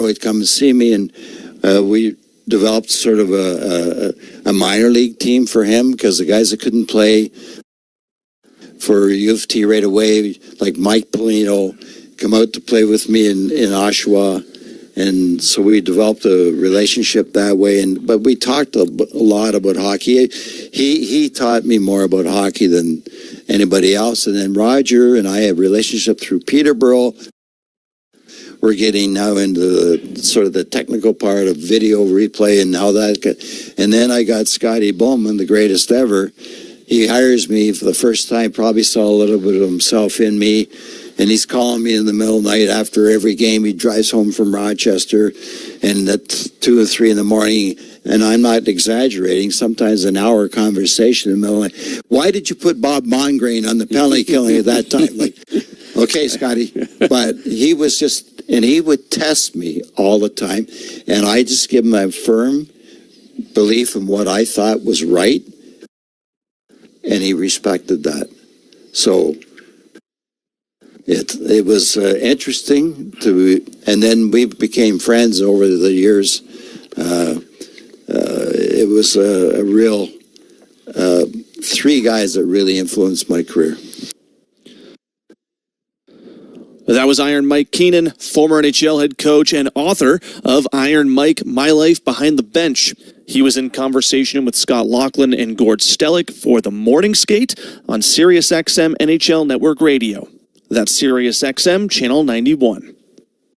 would come and see me, and we developed sort of a minor league team for him, because the guys that couldn't play for U of T right away, like Mike Polino, come out to play with me in Oshawa. And so we developed a relationship that way. But we talked a lot about hockey. He taught me more about hockey than anybody else. And then Roger and I have a relationship through Peterborough. We're getting now into sort of the technical part of video replay and how that. And then I got Scotty Bowman, the greatest ever. He hires me for the first time, probably saw a little bit of himself in me. And he's calling me in the middle of the night after every game. He drives home from Rochester, and at 2 or 3 in the morning, and I'm not exaggerating, sometimes an hour conversation in the middle of the night. Why did you put Bob Mongrain on the penalty killing at that time? Like, okay, Scotty. But he was just, and he would test me all the time. And I just give him a firm belief in what I thought was right. And he respected that. So it was interesting and then we became friends over the years. It was a real 3 guys that really influenced my career. That was Iron Mike Keenan, former NHL head coach and author of Iron Mike, My Life Behind the Bench. He was in conversation with Scott Laughlin and Gord Stellick for the Morning Skate on SiriusXM NHL Network Radio. That's SiriusXM Channel 91.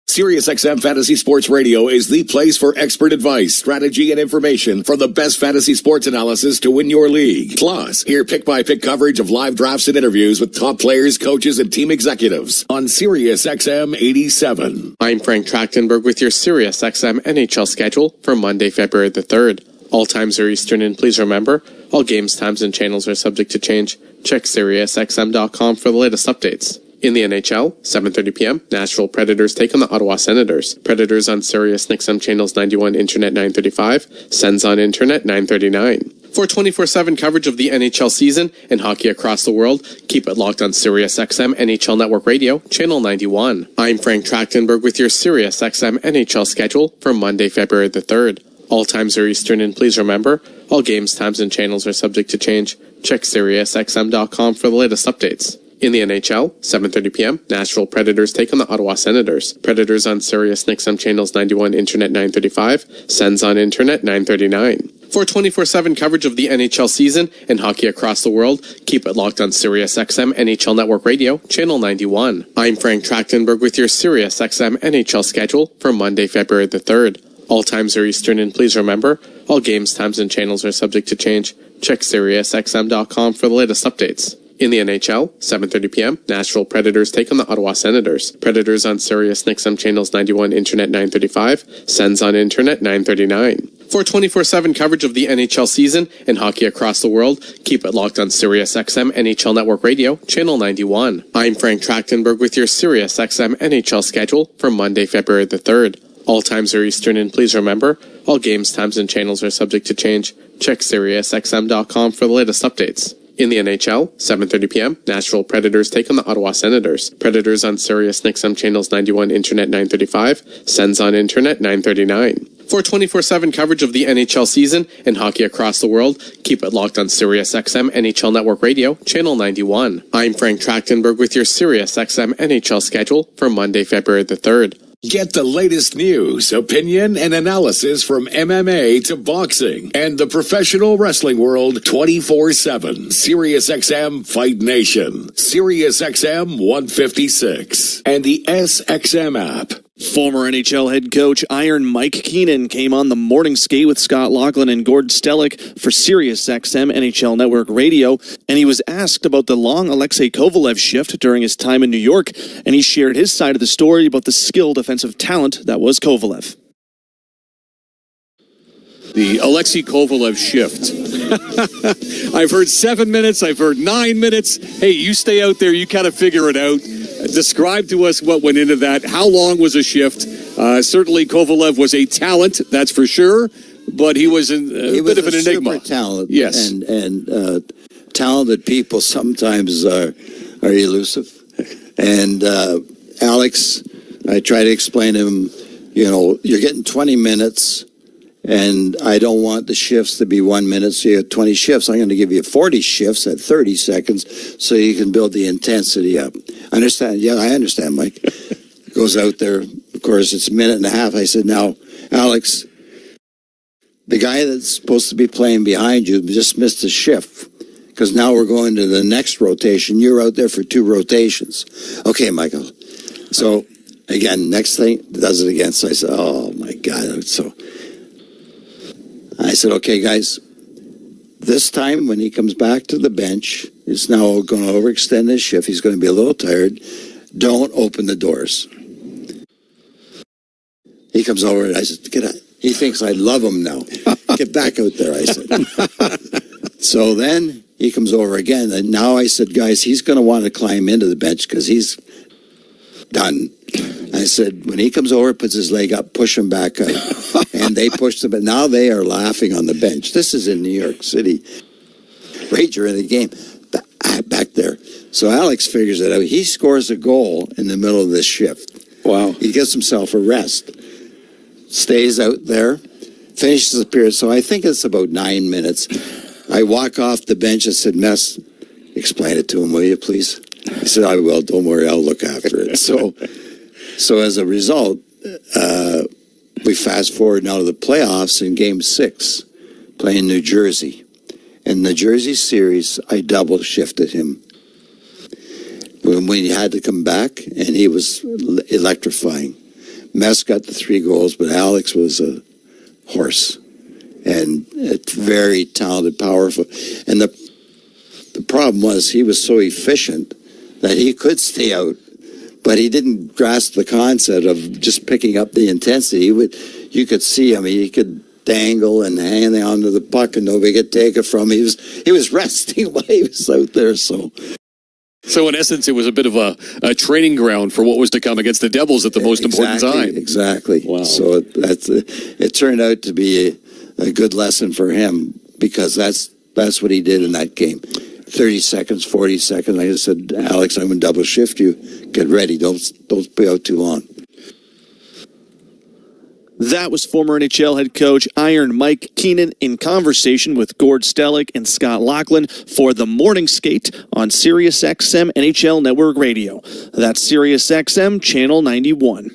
SiriusXM Fantasy Sports Radio is the place for expert advice, strategy, and information from the best fantasy sports analysis to win your league. Plus, hear pick-by-pick coverage of live drafts and interviews with top players, coaches, and team executives on SiriusXM 87. I'm Frank Trachtenberg with your SiriusXM NHL schedule for Monday, February the 3rd. All times are Eastern, and please remember, all games, times, and channels are subject to change. Check SiriusXM.com for the latest updates. In the NHL, 7:30 p.m., Nashville Predators take on the Ottawa Senators. Predators on Sirius XM channels 91, Internet 935, Sens on Internet 939. For 24/7 coverage of the NHL season and hockey across the world, keep it locked on SiriusXM NHL Network Radio, Channel 91. I'm Frank Trachtenberg with your SiriusXM NHL schedule for Monday, February the 3rd. All times are Eastern, and please remember, all games, times, and channels are subject to change. Check SiriusXM.com for the latest updates. In the NHL, 7:30 p.m., Nashville Predators take on the Ottawa Senators. Predators on Sirius XM channels 91, Internet 935, Sens on Internet 939. For 24/7 coverage of the NHL season and hockey across the world, keep it locked on SiriusXM NHL Network Radio, Channel 91. I'm Frank Trachtenberg with your SiriusXM NHL schedule for Monday, February the 3rd. All times are Eastern, and please remember, all games, times, and channels are subject to change. Check SiriusXM.com for the latest updates. In the NHL, 7:30 p.m., Nashville Predators take on the Ottawa Senators. Predators on Sirius XM channels 91, Internet 935, Sens on Internet 939. For 24/7 coverage of the NHL season and hockey across the world, keep it locked on SiriusXM NHL Network Radio, Channel 91. I'm Frank Trachtenberg with your SiriusXM NHL schedule for Monday, February the 3rd. All times are Eastern, and please remember, all games, times, and channels are subject to change. Check SiriusXM.com for the latest updates. In the NHL, 7:30 p.m., Nashville Predators take on the Ottawa Senators. Predators on Sirius XM channels 91, Internet 935, Sens on Internet 939. For 24/7 coverage of the NHL season and hockey across the world, keep it locked on SiriusXM NHL Network Radio, Channel 91. I'm Frank Trachtenberg with your SiriusXM NHL schedule for Monday, February the 3rd. Get the latest news, opinion, and analysis from MMA to boxing and the professional wrestling world 24/7. SiriusXM Fight Nation, SiriusXM 156, and the SXM app. Former NHL head coach Iron Mike Keenan came on the morning skate with Scott Laughlin and Gord Stellick for SiriusXM NHL Network Radio, and he was asked about the long Alexei Kovalev shift during his time in New York, and he shared his side of the story about the skilled offensive talent that was Kovalev. The Alexei Kovalev shift. I've heard 7 minutes. I've heard 9 minutes. Hey, you stay out there. You kind of figure it out. Describe to us what went into that. How long was a shift? Certainly Kovalev was a talent, that's for sure, but he was a bit of an enigma. Super talent. Yes. And talented people sometimes are elusive. And Alex, I try to explain to him, you're getting 20 minutes, and I don't want the shifts to be 1 minute, so you have 20 shifts. I'm going to give you 40 shifts at 30 seconds so you can build the intensity up. Understand? Yeah, I understand, Mike. Goes out there. Of course, it's a minute and a half. I said, now, Alex, the guy that's supposed to be playing behind you just missed a shift because now we're going to the next rotation. You're out there for 2 rotations. Okay, Michael. So, again, next thing, does it again. So I said, oh, my God. So I said, okay, guys, this time when he comes back to the bench, he's now going to overextend his shift. He's going to be a little tired. Don't open the doors. He comes over and I said, get out. He thinks I love him now. Get back out there, I said. So then he comes over again. And now I said, guys, he's going to want to climb into the bench because he's done. I said, when he comes over, puts his leg up, push him back out. And they pushed him. But now they are laughing on the bench. This is in New York City. Right during the game. Back there. So Alex figures it out. He scores a goal in the middle of this shift. Wow. He gives himself a rest. Stays out there. Finishes the period. So I think it's about 9 minutes. I walk off the bench and said, Mess, explain it to him, will you, please? He said, I will. Don't worry. I'll look after it. So as a result, we fast forward now to the playoffs in Game 6, playing New Jersey. In the Jersey series, I double shifted him. When he had to come back, and he was electrifying. Mess got the 3 goals, but Alex was a horse. And it's very talented, powerful. And the problem was he was so efficient that he could stay out, but he didn't grasp the concept of just picking up the intensity. You could see him. He could dangle and hang on to the puck, and nobody could take it from him. He was resting while he was out there. So in essence, it was a bit of a training ground for what was to come against the Devils at the most important time. Exactly. Wow. So it turned out to be a good lesson for him because that's what he did in that game. 30 seconds, 40 seconds. I just said, Alex, I'm going to double shift you. Get ready. Don't be out too long. That was former NHL head coach Iron Mike Keenan in conversation with Gord Stellick and Scott Laughlin for the Morning Skate on Sirius XM NHL Network Radio. That's Sirius XM Channel 91.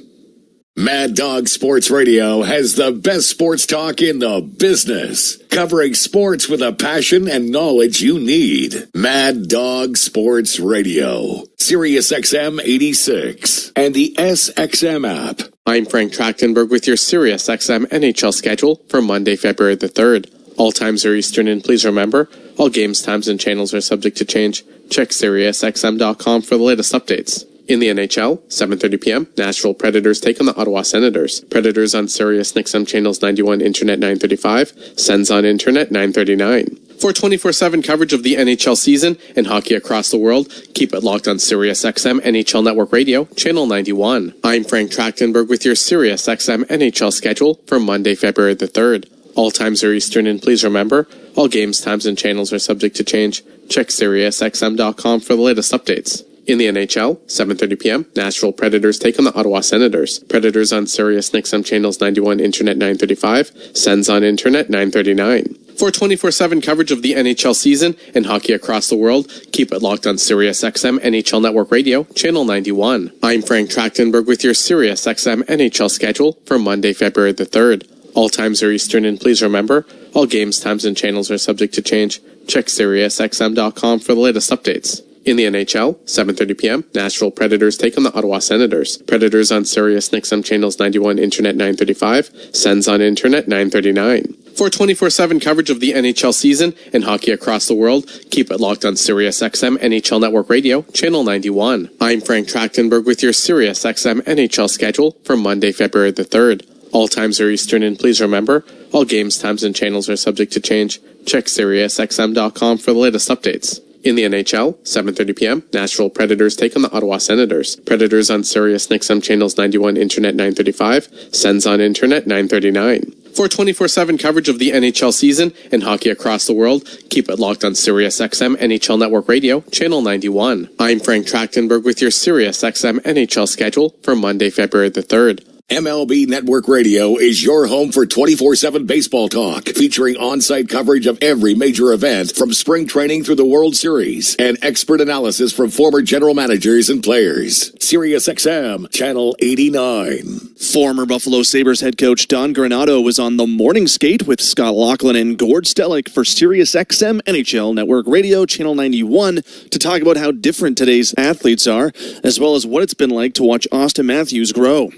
Mad Dog Sports Radio has the best sports talk in the business, covering sports with a passion and knowledge you need. Mad Dog Sports Radio, Sirius XM 86, and the SXM app. I'm Frank Trachtenberg with your Sirius XM NHL schedule for Monday, February the 3rd. All times are Eastern, and please remember, all games, times, and channels are subject to change. Check SiriusXM.com for the latest updates. In the NHL, 7:30 p.m., Nashville Predators take on the Ottawa Senators. Predators on Sirius XM channels 91, Internet 935, Sens on Internet 939. For 24/7 coverage of the NHL season and hockey across the world, keep it locked on Sirius XM NHL Network Radio, channel 91. I'm Frank Trachtenberg with your Sirius XM NHL schedule for Monday, February the 3rd. All times are Eastern, and please remember, all games, times, and channels are subject to change. Check SiriusXM.com for the latest updates. In the NHL, 7:30 p.m., Nashville Predators take on the Ottawa Senators. Predators on Sirius XM channels 91, Internet 935, Sens on Internet 939. For 24/7 coverage of the NHL season and hockey across the world, keep it locked on Sirius XM NHL Network Radio, channel 91. I'm Frank Trachtenberg with your Sirius XM NHL schedule for Monday, February the 3rd. All times are Eastern, and please remember, all games, times, and channels are subject to change. Check SiriusXM.com for the latest updates. In the NHL, 7:30 p.m., Nashville Predators take on the Ottawa Senators. Predators on Sirius XM channels 91, Internet 935, Sens on Internet 939. For 24/7 coverage of the NHL season and hockey across the world, keep it locked on Sirius XM NHL Network Radio, channel 91. I'm Frank Trachtenberg with your Sirius XM NHL schedule for Monday, February the 3rd. All times are Eastern, and please remember, all games, times, and channels are subject to change. Check SiriusXM.com for the latest updates. In the NHL, 7:30 p.m., Nashville Predators take on the Ottawa Senators. Predators on Sirius XM channels 91, Internet 935, Sens on Internet 939. For 24/7 coverage of the NHL season and hockey across the world, keep it locked on Sirius XM NHL Network Radio, channel 91. I'm Frank Trachtenberg with your Sirius XM NHL schedule for Monday, February the 3rd. MLB Network Radio is your home for 24/7 baseball talk, featuring on-site coverage of every major event from spring training through the World Series and expert analysis from former general managers and players. SiriusXM, Channel 89. Former Buffalo Sabres head coach Don Granato was on the morning skate with Scott Laughlin and Gord Stellick for SiriusXM NHL Network Radio, Channel 91, to talk about how different today's athletes are, as well as what it's been like to watch Austin Matthews grow.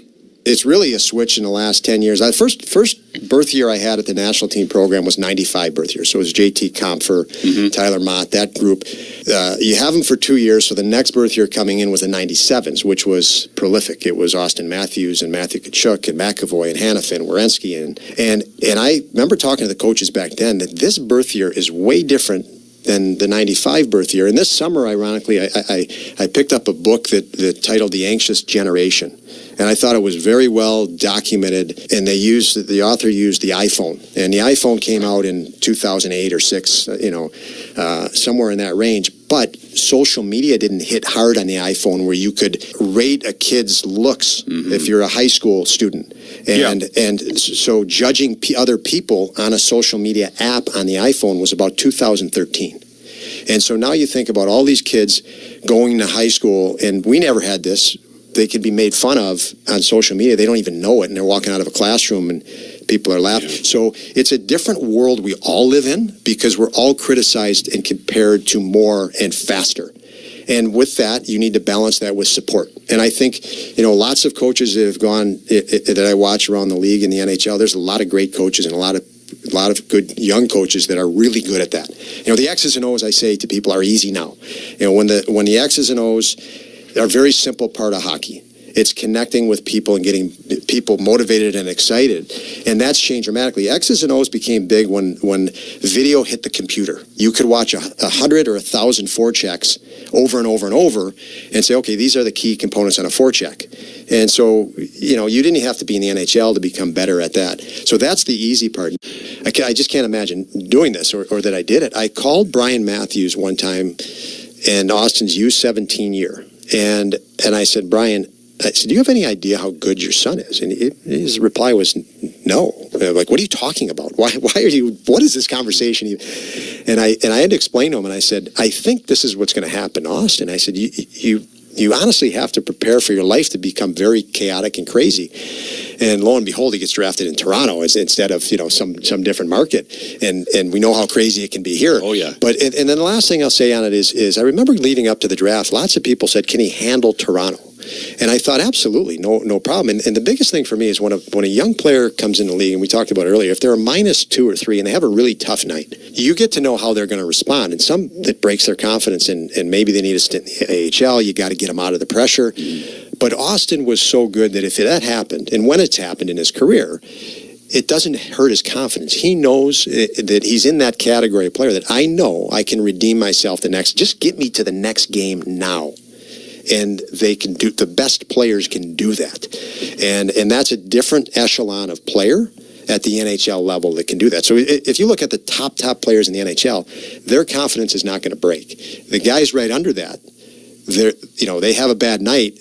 It's really a switch in the last 10 years. The first birth year I had at the national team program was 95 birth year. So it was JT Compher, Tyler Mott, that group. You have them for 2 years. So the next birth year coming in was the 97s, which was prolific. It was Austin Matthews and Matthew Tkachuk and McAvoy and Hanifin, Werenski. And I remember talking to the coaches back then that this birth year is way different than the 95 birth year. And this summer, ironically, I picked up a book that titled The Anxious Generation. And I thought it was very well documented. And the author used the iPhone. And the iPhone came out in 2008 or 6, somewhere in that range. But social media didn't hit hard on the iPhone where you could rate a kid's looks if you're a high school student. And so judging other people on a social media app on the iPhone was about 2013. And so now you think about all these kids going to high school, and we never had this. They could be made fun of on social media. They don't even know it, and they're walking out of a classroom and people are laughing. Yeah. So it's a different world we all live in because we're all criticized and compared to more and faster. And with that, you need to balance that with support. And I think, lots of coaches that have gone, that I watch around the league in the NHL, there's a lot of great coaches and a lot of good young coaches that are really good at that. The X's and O's, I say to people, are easy now. When the X's and O's are a very simple part of hockey. It's connecting with people and getting people motivated and excited. And that's changed dramatically. X's and O's became big when video hit the computer. You could watch 100 or 1,000 forechecks over and over and over and say, okay, these are the key components on a forecheck. And so, you didn't have to be in the NHL to become better at that. So that's the easy part. I just can't imagine doing this or that I did it. I called Brian Matthews one time in Austin's U17 year. And I said, Brian, do you have any idea how good your son is? And his reply was, no. I'm like, what are you talking about? Why are you, what is this conversation? And I had to explain to him, and I said, I think this is what's going to happen, Austin. I said, you honestly have to prepare for your life to become very chaotic and crazy. And lo and behold, he gets drafted in Toronto instead of, some different market. And we know how crazy it can be here. Oh, yeah. But, and then the last thing I'll say on it is I remember leading up to the draft, lots of people said, can he handle Toronto? And I thought, absolutely, no problem. And the biggest thing for me is when a young player comes in the league, and we talked about it earlier, if they're a -2 or 3 and they have a really tough night, you get to know how they're going to respond. And some that breaks their confidence, and maybe they need a stint in the AHL, you got to get them out of the pressure. But Austin was so good that if that happened, and when it's happened in his career, it doesn't hurt his confidence. He knows that he's in that category of player that I know I can redeem myself just get me to the next game now. And they can do, the best players can do that. And that's a different echelon of player at the NHL level that can do that. So if you look at the top players in the NHL, their confidence is not going to break. The guys right under that, they have a bad night.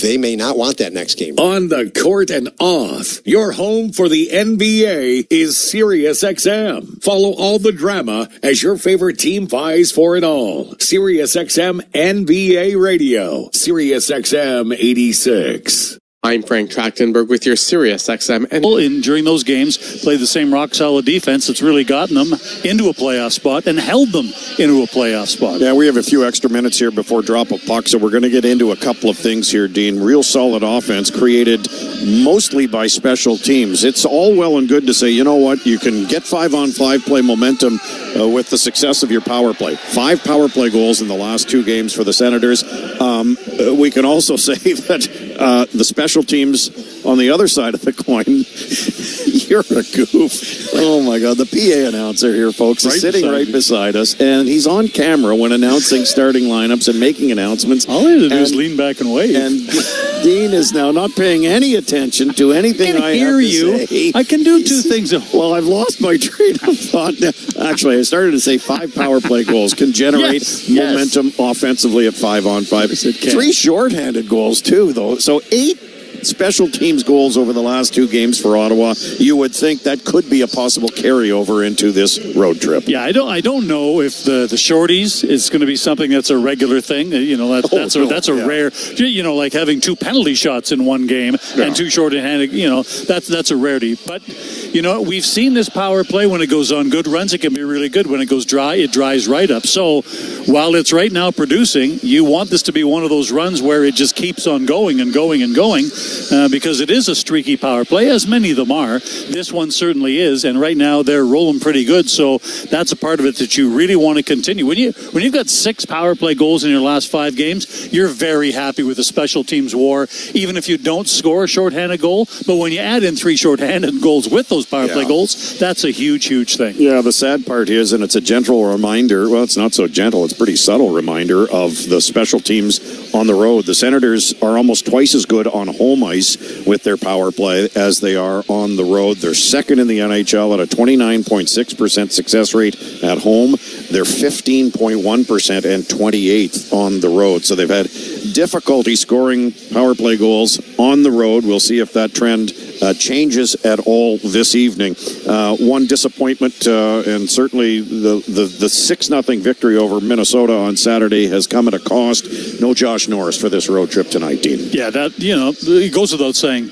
They may not want that next game. On the court and off, your home for the NBA is SiriusXM. Follow all the drama as your favorite team vies for it all. SiriusXM NBA Radio. SiriusXM 86. I'm Frank Trachtenberg with your SiriusXM. And during those games, play the same rock-solid defense that's really gotten them into a playoff spot and held them into a playoff spot. Yeah, we have a few extra minutes here before drop of puck, so we're going to get into a couple of things here, Dean. Real solid offense created mostly by special teams. It's all well and good to say, you know what, you can get 5-on-5 play momentum with the success of your power play. 5 power play goals in the last 2 games for the Senators. We can also say that the special teams on the other side of the coin, you're a goof. Oh my God, the PA announcer here, folks, is sitting right beside us, and he's on camera when announcing starting lineups and making announcements. All I had to do is lean back and wave. And Dean is now not paying any attention to anything I have to say. I can do 2 things. Well, I've lost my train of thought. Actually, I started to say 5 power play goals can generate momentum offensively at 5-on-5. 3 shorthanded goals too, though. So 8 special teams goals over the last 2 games for Ottawa. You would think that could be a possible carryover into this road trip. Yeah, I don't know if the shorties is going to be something that's a regular thing. That's a rare. Like having 2 penalty shots in one game and 2 shorthanded. That's a rarity. But we've seen this power play when it goes on good runs. It can be really good. When it goes dry, it dries right up. So while it's right now producing, you want this to be one of those runs where it just keeps on going and going and going, because it is a streaky power play, as many of them are. This one certainly is, and right now they're rolling pretty good. So that's a part of it that you really want to continue. When you've got 6 power play goals in your last 5 games, you're very happy with the special teams war, even if you don't score a shorthanded goal. But when you add in 3 shorthanded goals with those power play goals, that's a huge, huge thing. Yeah, the sad part is, and it's a gentle reminder, well, it's not so gentle, it's a pretty subtle reminder of the special teams on the road. The Senators are almost twice as good on home ice with their power play as they are on the road. They're second in the NHL at a 29.6% success rate at home. They're 15.1% and 28th on the road. So they've had difficulty scoring power play goals on the road. We'll see if that trend changes at all this evening. One disappointment, and certainly the 6-0 victory over Minnesota on Saturday has come at a cost. No Josh Norris for this road trip tonight, Dean. Yeah, that it goes without saying.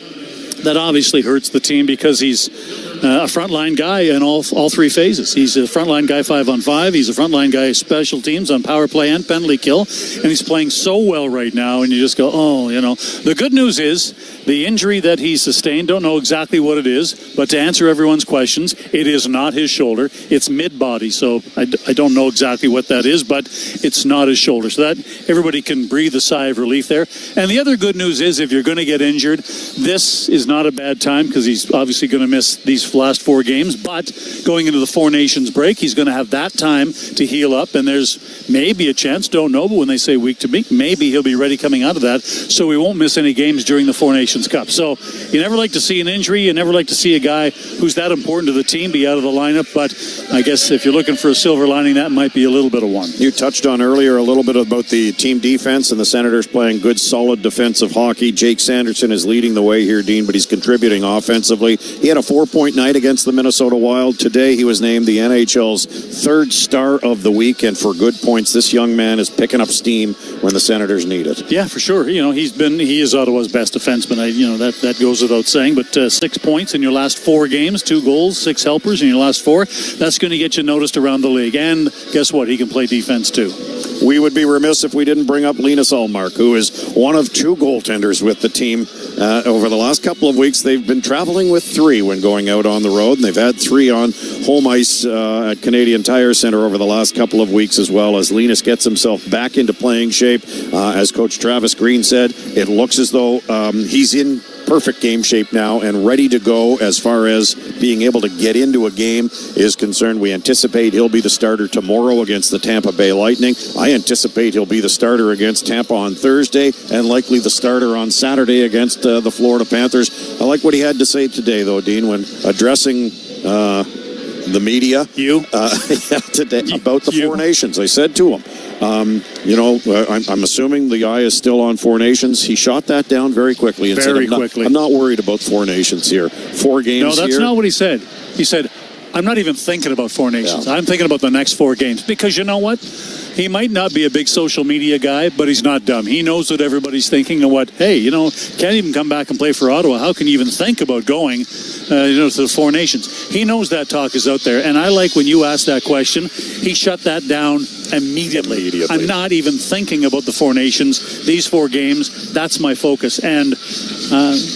That obviously hurts the team because he's a frontline guy in all 3 phases. He's a frontline guy 5-on-5. He's a frontline guy special teams on power play and penalty kill. And he's playing so well right now. And you just go, The good news is the injury that he sustained, don't know exactly what it is. But to answer everyone's questions, it is not his shoulder. It's mid-body. So I don't know exactly what that is, but it's not his shoulder. So that everybody can breathe a sigh of relief there. And the other good news is if you're going to get injured, this is not a bad time because he's obviously going to miss these last 4 games, but going into the 4 Nations break, he's going to have that time to heal up, and there's maybe a chance, don't know, but when they say week to week, maybe he'll be ready coming out of that, so we won't miss any games during the 4 Nations Cup. So you never like to see an injury, you never like to see a guy who's that important to the team be out of the lineup, but I guess if you're looking for a silver lining, that might be a little bit of one. You touched on earlier a little bit about the team defense and the Senators playing good, solid defensive hockey. Jake Sanderson is leading the way here, Dean, but he's contributing offensively. He had a 4-point night against the Minnesota Wild. Today he was named the NHL's 3rd star of the week, and for good points. This young man is picking up steam when the Senators need it. Yeah, for sure. He is Ottawa's best defenseman. That goes without saying, but 6 points in your last 4 games, 2 goals, 6 helpers in your last 4. That's going to get you noticed around the league. And guess what? He can play defense too. We would be remiss if we didn't bring up Linus Ullmark, who is one of 2 goaltenders with the team. Over the last couple of weeks, they've been traveling with 3 when going out on the road, and they've had 3 on home ice at Canadian Tire Center over the last couple of weeks as well, as Linus gets himself back into playing shape. As Coach Travis Green said, it looks as though he's in perfect game shape now and ready to go as far as being able to get into a game is concerned. We anticipate he'll be the starter tomorrow against the Tampa Bay Lightning. I anticipate he'll be the starter against Tampa on Thursday and likely the starter on Saturday against the Florida Panthers. I like what he had to say today, though, Dean, when addressing the media today about the 4 Nations. I said to him, I'm assuming the eye is still on 4 Nations. He shot that down very quickly and said, I'm not worried about 4 Nations here. 4 games here. No, that's not what he said. He said, I'm not even thinking about 4 Nations. Yeah. I'm thinking about the next 4 games. Because you know what? He might not be a big social media guy, but he's not dumb. He knows what everybody's thinking and can't even come back and play for Ottawa. How can you even think about going to the 4 Nations? He knows that talk is out there. And I like when you asked that question, he shut that down immediately. I'm not even thinking about the 4 Nations. These 4 games, that's my focus. And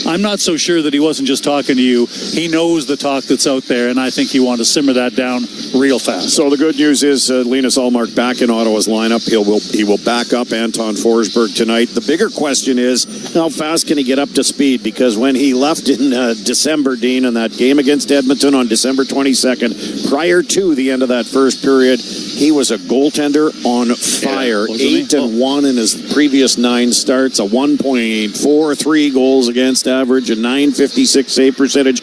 I'm not so sure that he wasn't just talking to you. He knows the talk that's out there, and I think he wanted to simmer that down real fast. So the good news is Linus Ullmark back in Ottawa's lineup. He will back up Anton Forsberg tonight. The bigger question is, how fast can he get up to speed? Because when he left in December, Dean, in that game against Edmonton on December 22nd, prior to the end of that first period, He was a goaltender on fire. Yeah, 8-1 in his previous 9 starts, a 1.43 goals against average, a 956 save percentage.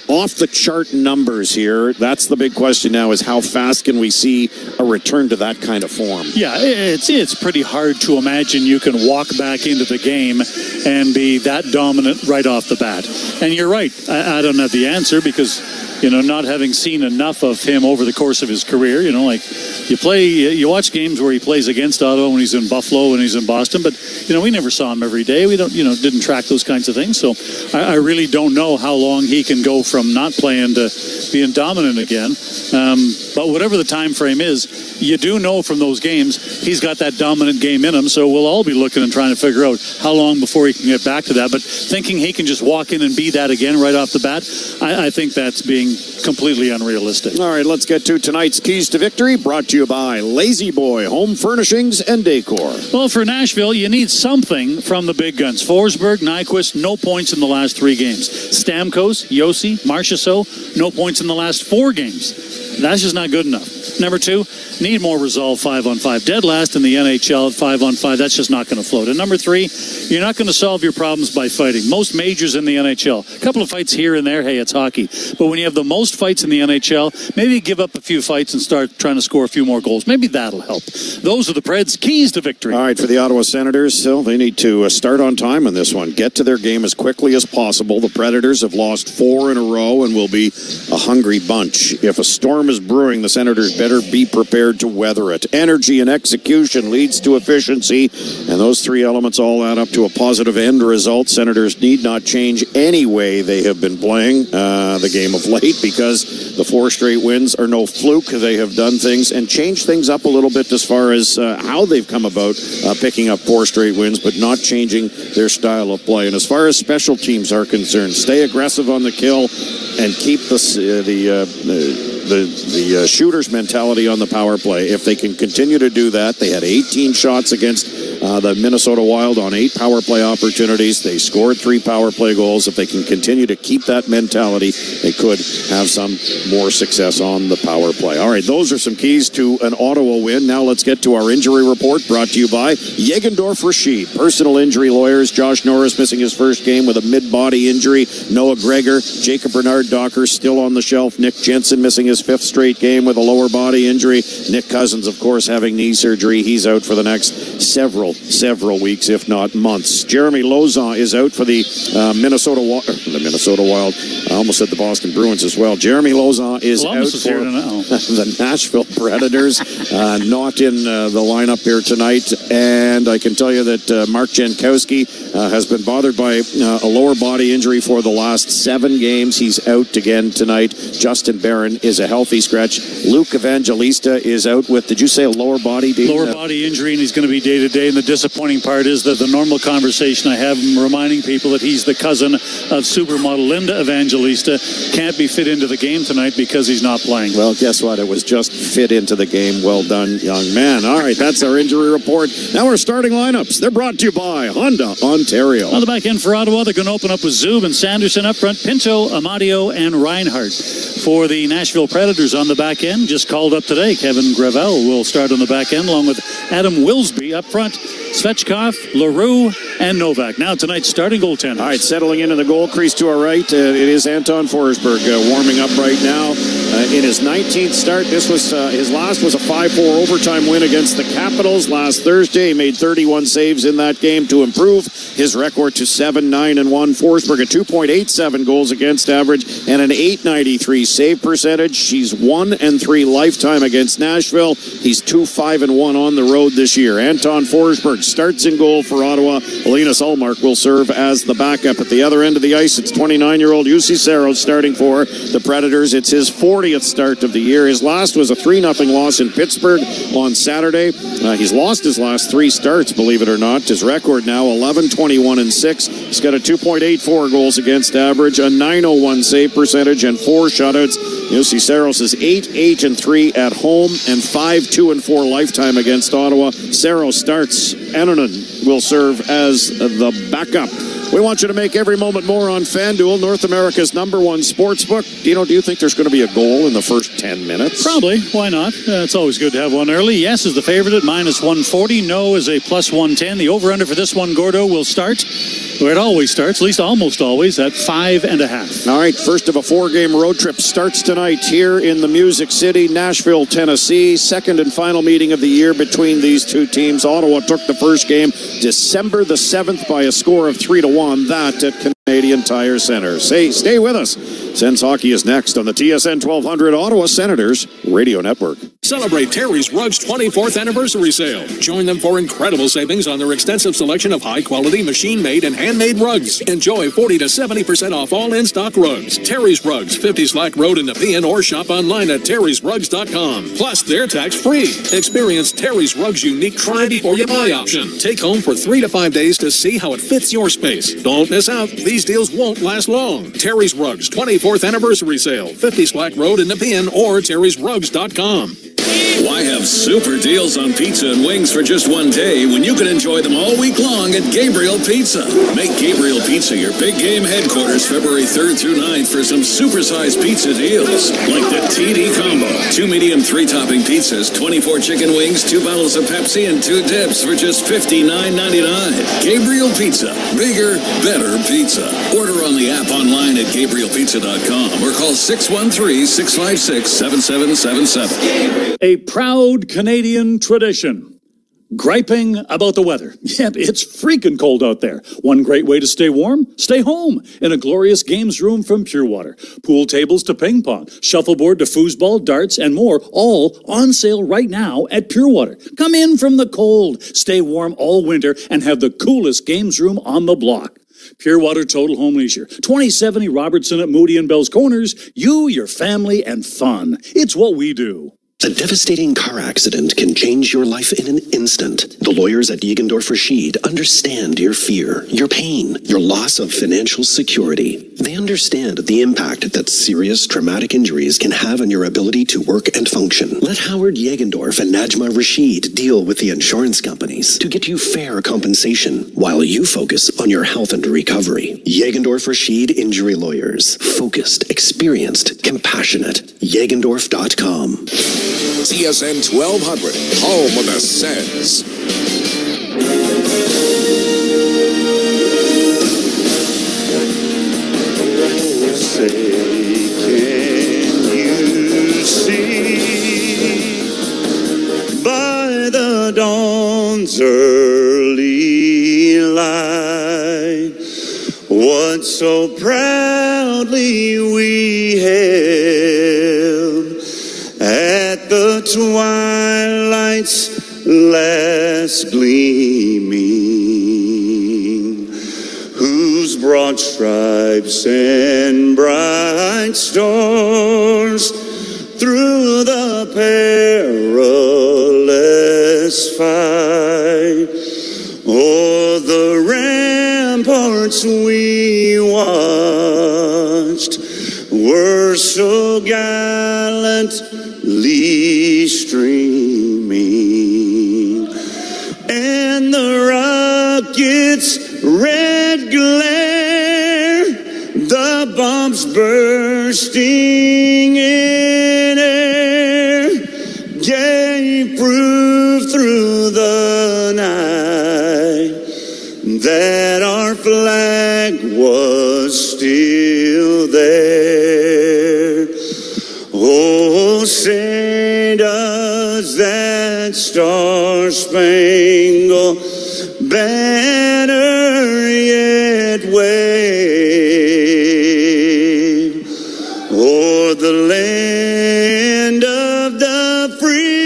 Off the chart numbers here. That's the big question now, is how fast can we see a return to that kind of form? Yeah, it's pretty hard to imagine you can walk back into the game and be that dominant right off the bat. And you're right. I don't have the answer because, not having seen enough of him over the course of his career, like you watch games where he plays against Ottawa when he's in Buffalo and he's in Boston, but, we never saw him every day. We didn't track those kinds of things. So I really don't know how long he can go from not playing to being dominant again. But whatever the time frame is, you do know from those games he's got that dominant game in him. So we'll all be looking and trying to figure out how long before he can get back to that. But thinking he can just walk in and be that again right off the bat, I think that's being completely unrealistic. All right, let's get to tonight's Keys to Victory, brought to you by Lazy Boy Home Furnishings and Decor. Well, for Nashville, you need something from the big guns. Forsberg, Nyquist, no points in the last 3 games. Stamkos, Yossi, Marchessault, no points in the last 4 games. That's just not good enough. Number 2, need more resolve 5-on-5. Dead last in the NHL at 5-on-5. That's just not going to float. And number 3, you're not going to solve your problems by fighting. Most majors in the NHL, a couple of fights here and there, hey, it's hockey. But when you have the most fights in the NHL, maybe give up a few fights and start trying to score a few more goals. Maybe that'll help. Those are the Preds' keys to victory. All right, for the Ottawa Senators, they need to start on time in this one. Get to their game as quickly as possible. The Predators have lost 4 in a row and will be a hungry bunch. If a storm is brewing, the Senators better be prepared to weather it. Energy and execution leads to efficiency, and those 3 elements all add up to a positive end result. Senators need not change any way they have been playing the game of late, because the 4 straight wins are no fluke. They have done things and changed things up a little bit as far as how they've come about picking up 4 straight wins, but not changing their style of play. And as far as special teams are concerned, stay aggressive on the kill and keep the shooter's mentality on the power play. If they can continue to do that, they had 18 shots against the Minnesota Wild on 8 power play opportunities. They scored 3 power play goals. If they can continue to keep that mentality, they could have some more success on the power play. All right, those are some keys to an Ottawa win. Now let's get to our injury report, brought to you by Yegendorf Rashid, personal injury lawyers. Josh Norris missing his first game with a mid-body injury. Noah Gregor, Jacob Bernard-Docker still on the shelf. Nick Jensen missing his 5th straight game with a lower body injury. Nick Cousins, of course, having knee surgery. He's out for the next several weeks, if not months. Jeremy Lauzon is out for the Minnesota Wild. I almost said the Boston Bruins as well. Jeremy Lauzon is Columbus out for the Nashville Predators, not in the lineup here tonight. And I can tell you that Mark Jankowski has been bothered by a lower body injury for the last 7 games. He's out again tonight. Justin Barron is a healthy scratch. Luke Evangelista is out with, did you say a lower body? Lower body injury, and he's going to be day-to-day. And the disappointing part is that the normal conversation I have reminding people that he's the cousin of supermodel Linda Evangelista can't be fit into the game tonight because he's not playing. Well, guess what? It was just fit into the game. Well done, young man. All right, that's our injury report. Now our starting lineups. They're brought to you by Honda Ontario. On the back end for Ottawa, they're going to open up with Zub and Sanderson up front, Pinto, Amadio, and Reinhardt. For the Nashville Predators on the back end, just called up today, Kevin Gravel will start on the back end along with Adam Wilsby up front, Svechkov, LaRue, and Novak. Now tonight's starting goaltender. All right, settling into the goal crease to our right, it is Anton Forsberg warming up right now. In his 19th start, this was his last was a 5-4 overtime win against the Capitals last Thursday. He made 31 saves in that game to improve his record to 7-9-1. Forsberg a 2.87 goals against average and an 893 save percentage. He's 1-3 lifetime against Nashville. He's 2-5-1 on the road this year. Anton Forsberg starts in goal for Ottawa. Linus Ullmark will serve as the backup. At the other end of the ice, it's 29-year-old Jussi Saros starting for the Predators. It's his 40th start of the year. His last was a 3-0 loss in Pittsburgh on Saturday. He's lost his last 3 starts, believe it or not. His record now 11-21-6. He's got a 2.84 goals against average, a 901 save percentage, and 4 shutouts. Jussi Saros is 8-8-3 at home and 5-2-4 lifetime against Ottawa. Saros starts. Annunen will serve as the backup. We want you to make every moment more on FanDuel, North America's #1 sportsbook. Do you think there's going to be a goal in the first 10 minutes? Probably. Why not? It's always good to have one early. Yes is the favorite at -140. No is a +110. The over-under for this one, Gordo, will start where it always starts, at least almost always, at 5.5. All right, first of a 4-game road trip starts tonight here in the Music City, Nashville, Tennessee. Second and final meeting of the year between these two teams. Ottawa took the first game December the 7th by a score of 3-1. That at Canadian Tire Center. Stay with us. Sens Hockey is next on the TSN 1200 Ottawa Senators Radio Network. Celebrate Terry's Rugs 24th anniversary sale. Join them for incredible savings on their extensive selection of high-quality machine-made and handmade rugs. Enjoy 40 to 70% off all in-stock rugs. Terry's Rugs, 50 Slack Road in Nepean, or shop online at terrysrugs.com. Plus, they're tax-free. Experience Terry's Rugs' unique try-before-you-buy option. Take home for 3 to 5 days to see how it fits your space. Don't miss out. These deals won't last long. Terry's Rugs 24th anniversary sale, 50 Slack Road in Nepean, or terrysrugs.com. Why have super deals on pizza and wings for just one day when you can enjoy them all week long at Gabriel Pizza? Make Gabriel Pizza your big game headquarters February 3rd through 9th for some supersized pizza deals. Like the TD Combo. 2 medium 3-topping pizzas, 24 chicken wings, 2 bottles of Pepsi, and 2 dips for just $59.99. Gabriel Pizza. Bigger, better pizza. Order on the app online at GabrielPizza.com or call 613-656-7777. A proud Canadian tradition. Griping about the weather. Yep, it's freaking cold out there. One great way to stay warm? Stay home in a glorious games room from Pure Water. Pool tables to ping pong, shuffleboard to foosball, darts, and more, all on sale right now at Pure Water. Come in from the cold, stay warm all winter, and have the coolest games room on the block. Pure Water Total Home Leisure. 2070 Robertson at Moody and Bell's Corners. You, your family, and fun. It's what we do. A devastating car accident can change your life in an instant. The lawyers at Jägendorf Rashid understand your fear, your pain, your loss of financial security. They understand the impact that serious traumatic injuries can have on your ability to work and function. Let Howard Jägendorf and Najma Rashid deal with the insurance companies to get you fair compensation while you focus on your health and recovery. Jägendorf Rashid Injury Lawyers. Focused, experienced, compassionate. Jägendorf.com. TSN 1200, home of the Sens. Say, can you see by the dawn's early light what so proudly we held at the twilight's last gleaming, whose broad stripes and bright stars through the perilous fight o'er the ramparts we watched were so gallantly streaming, and the rocket's red glare, the bombs bursting in air, gave proof through the night that our flag was still there. Oh, say does that star-spangled banner yet wave o'er the land of the free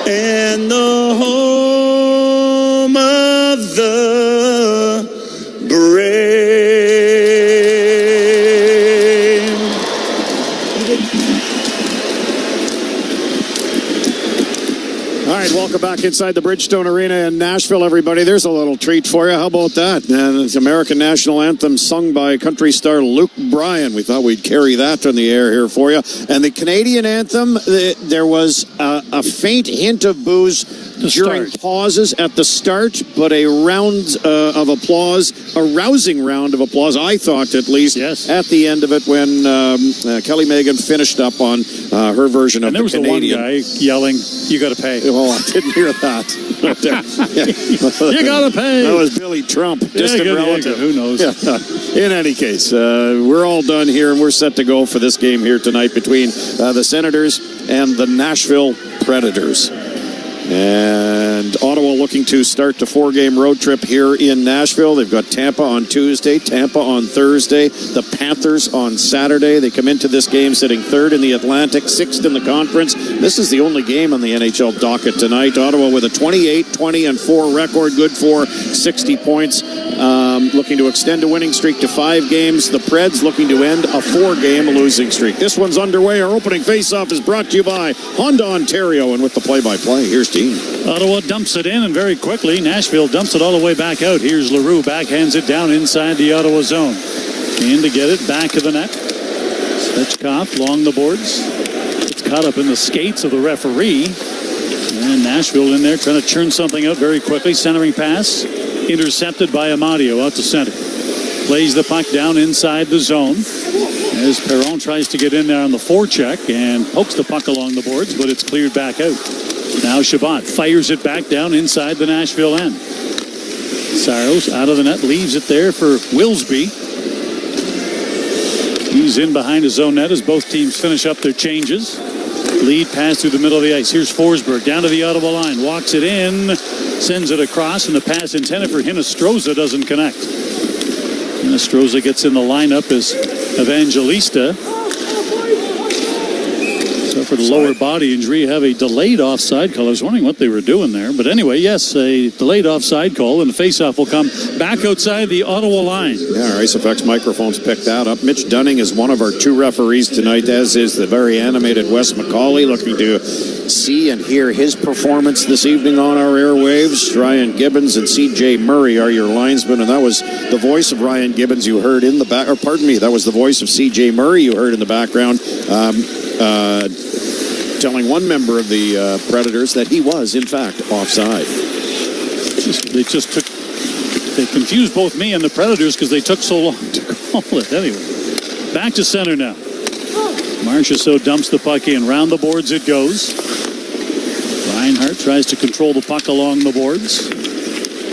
and the home of the brave. All right, welcome back inside the Bridgestone Arena in Nashville, everybody. There's a little treat for you. How about that? And it's American National Anthem sung by country star Luke Bryan. We thought we'd carry that on the air here for you. And the Canadian Anthem, there was a a faint hint of booze during pauses at the start, but a round of applause, a rousing round of applause, I thought at least, at the end of it when Kelly Megan finished up on her version of the Canadian. And there was the one guy yelling, "You got to pay." Oh, I didn't hear that. You got to pay. That was Billy Trump, distant relative. Who knows? Yeah. In any case, we're all done here, and we're set to go for this game here tonight between the Senators and the Nashville Predators. And Ottawa looking to start the 4-game road trip here in Nashville. They've got Tampa on Tuesday, Tampa on Thursday, the Panthers on Saturday. They come into this game sitting 3rd in the Atlantic, 6th in the conference. This is the only game on the NHL docket tonight. Ottawa with a 28-20-4 record, good for 60 points. Looking to extend a winning streak to 5 games. The Preds looking to end a 4-game losing streak. This one's underway. Our opening faceoff is brought to you by Honda Ontario. And with the play-by-play, here's Dean. Ottawa dumps it in, and very quickly, Nashville dumps it all the way back out. Here's Leroux, backhands it down inside the Ottawa zone. In to get it, back of the net. Svechkov along the boards. It's caught up in the skates of the referee. And Nashville in there trying to churn something out very quickly. Centering pass, intercepted by Amadio out to center. Plays the puck down inside the zone. As Perron tries to get in there on the forecheck and pokes the puck along the boards, but it's cleared back out. Now Shabbat fires it back down inside the Nashville end. Saros out of the net, leaves it there for Willsby. He's in behind his own net as both teams finish up their changes. Lead pass through the middle of the ice. Here's Forsberg down to the Ottawa line. Walks it in, sends it across, and the pass intended for Hinostroza doesn't connect. Hinostroza gets in the lineup as Evangelista. Suffered a lower body injury. You have a delayed offside call. I was wondering what they were doing there. But anyway, yes, a delayed offside call, and the faceoff will come back outside the Ottawa line. Yeah, our Ice Effects microphones picked that up. Mitch Dunning is one of our 2 referees tonight, as is the very animated Wes McCauley, looking to see and hear his performance this evening on our airwaves. Ryan Gibbons and C.J. Murray are your linesmen, and that was the voice of Ryan Gibbons you heard in the back, or pardon me, that was the voice of C.J. Murray you heard in the background. Telling one member of the Predators that he was, in fact, offside. They confused both me and the Predators because they took so long to call it. Anyway, back to center now. Marchessault dumps the puck in. Round the boards it goes. Reinhart tries to control the puck along the boards.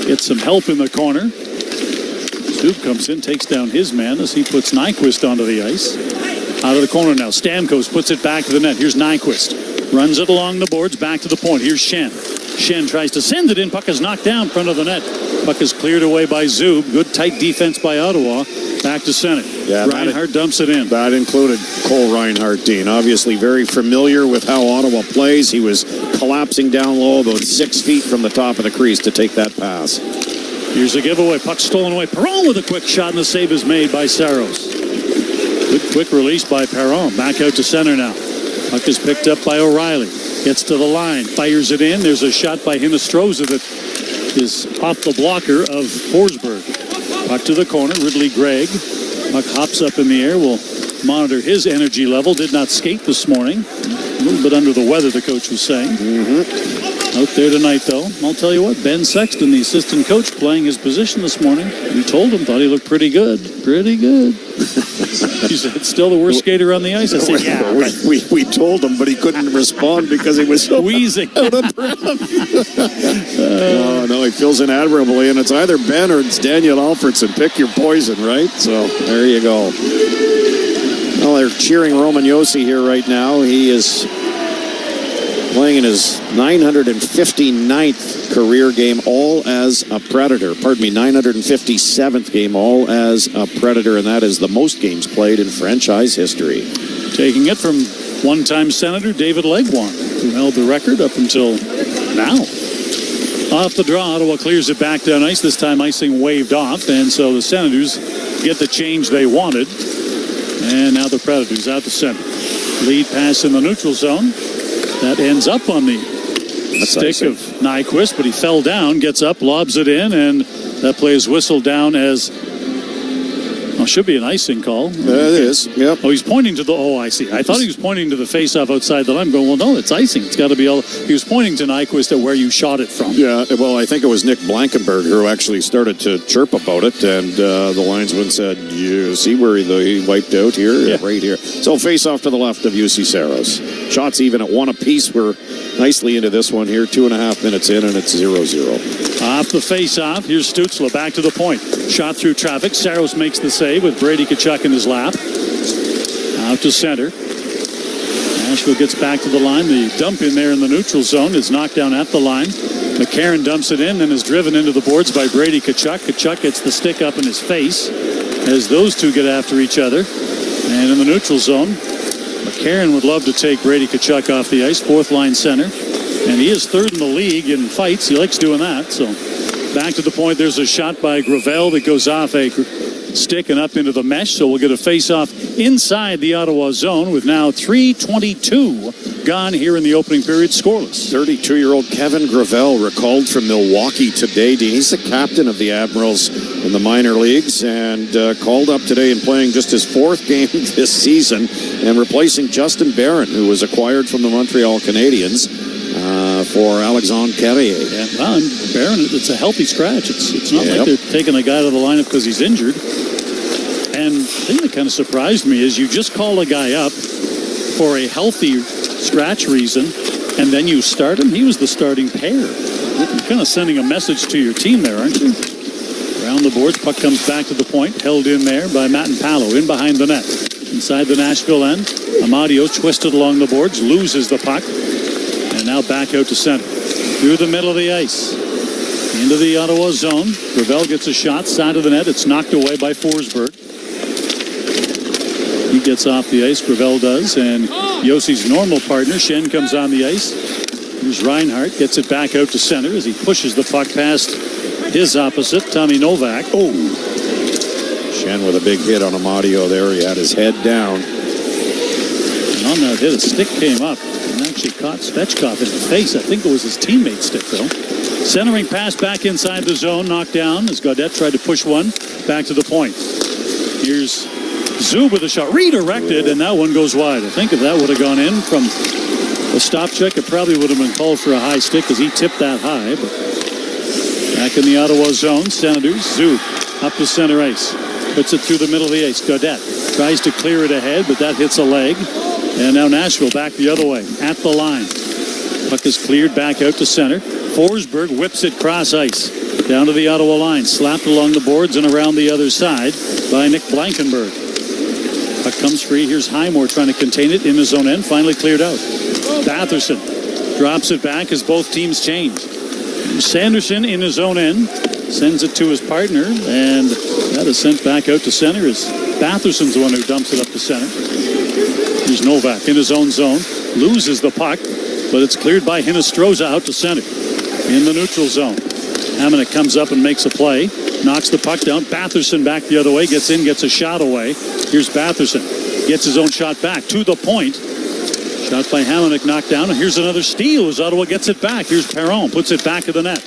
Gets some help in the corner. Stoop comes in, takes down his man as he puts Nyquist onto the ice. Out of the corner now. Stamkos puts it back to the net. Here's Nyquist. Runs it along the boards, back to the point. Here's Shen. Shen tries to send it in. Puck is knocked down in front of the net. Puck is cleared away by Zub. Good tight defense by Ottawa. Back to center. Yeah, Reinhart dumps it in. That included Cole Reinhart, Dean. Obviously very familiar with how Ottawa plays. He was collapsing down low about 6 feet from the top of the crease to take that pass. Here's a giveaway. Puck stolen away. Perron with a quick shot, and the save is made by Saros. Good quick release by Perron. Back out to center now. Puck is picked up by O'Reilly. Gets to the line. Fires it in. There's a shot by Hinostroza that is off the blocker of Forsberg. Puck to the corner. Ridley Gregg. Puck hops up in the air. We'll monitor his energy level. Did not skate this morning. A little bit under the weather, the coach was saying. Out there tonight, though. I'll tell you what, Ben Sexton, the assistant coach, playing his position this morning. We told him, thought he looked pretty good. Pretty good. He said, still the worst skater on the ice? I said, yeah. We told him, but he couldn't respond because he was so wheezing out of breath. No, he feels inadmirably, and it's either Ben or it's Daniel Alfredson. Pick your poison, right? So there you go. Well, they're cheering Roman Josi here right now. He is playing in his 959th career game, all as a Predator. Pardon me, 957th game, all as a Predator, and that is the most games played in franchise history. Taking it from one-time Senator David Legwand, who held the record up until now. Off the draw, Ottawa clears it back down ice. This time icing waved off, and so the Senators get the change they wanted. And now the Predators out to center. Lead pass in the neutral zone. That ends up on the stick of Nyquist, but he fell down, gets up, lobs it in, and that play is whistled down as Oh, should be an icing call. It is. Yep. Oh, he's pointing to the. Oh, I see. I thought he was pointing to the face-off outside the line. I'm going, well, no, it's icing. It's got to be all. He was pointing to Nyquist at where you shot it from. Yeah. Well, I think it was Nick Blankenberg who actually started to chirp about it, and the linesman said, "You see where he wiped out here, right here." So face-off to the left of UC Saros. Shots even at 1 apiece. We're nicely into this one here. 2.5 minutes in, and it's 0-0. Off the face-off, here's Stützle back to the point. Shot through traffic. Saros makes the save with Brady Tkachuk in his lap. Out to center. Nashville gets back to the line. The dump in there in the neutral zone is knocked down at the line. McCarron dumps it in and is driven into the boards by Brady Tkachuk. Tkachuk gets the stick up in his face as those two get after each other. And in the neutral zone, McCarron would love to take Brady Tkachuk off the ice, fourth line center. And he is third in the league in fights. He likes doing that. So back to the point. There's a shot by Gravel that goes off a stick and up into the mesh. So we'll get a face-off inside the Ottawa zone with now 3:22 gone here in the opening period, scoreless. 32-year-old Kevin Gravel recalled from Milwaukee today. He's the captain of the Admirals in the minor leagues and called up today and playing just his 4th game this season and replacing Justin Barron, who was acquired from the Montreal Canadiens. For Alexandre Carrier. Yeah, well, and Barron, it's a healthy scratch. It's not like they're taking a guy out of the lineup because he's injured. And the thing that kind of surprised me is you just call a guy up for a healthy scratch reason, and then you start him. He was the starting pair. You're kind of sending a message to your team there, aren't you? Around the boards, puck comes back to the point, held in there by Matt and Palo, in behind the net. Inside the Nashville end, Amadio twisted along the boards, loses the puck. And now back out to center. Through the middle of the ice. Into the Ottawa zone. Gravel gets a shot. Side of the net. It's knocked away by Forsberg. He gets off the ice. Gravel does. And Yossi's normal partner, Schenn, comes on the ice. Here's Reinhart. Gets it back out to center as he pushes the puck past his opposite, Tommy Novak. Oh! Schenn with a big hit on Amadio there. He had his head down. And on that hit, a stick came up. And actually caught Svechkov in the face. I think it was his teammate's stick, though. Centering pass back inside the zone, knocked down as Gaudette tried to push one back to the point. Here's Zub with a shot, redirected, and that one goes wide. I think if that would have gone in from a stop check, it probably would have been called for a high stick because he tipped that high. But back in the Ottawa zone, Senators, Zub up to center ice. Puts it through the middle of the ice. Gaudette tries to clear it ahead, but that hits a leg. And now Nashville back the other way, at the line. Puck is cleared back out to center. Forsberg whips it cross ice. Down to the Ottawa line, slapped along the boards and around the other side by Nick Blankenberg. Puck comes free. Here's Highmore trying to contain it in his own end. Finally cleared out. Batherson drops it back as both teams change. Sanderson in his own end sends it to his partner, and that is sent back out to center as Batherson's the one who dumps it up to center. Here's Novak in his own zone, loses the puck, but it's cleared by Hinostroza out to center in the neutral zone. Hamonic comes up and makes a play, knocks the puck down. Batherson back the other way, gets in, gets a shot away. Here's Batherson, gets his own shot back to the point. Shot by Hamonic, knocked down, and here's another steal as Ottawa gets it back. Here's Perron, puts it back of the net.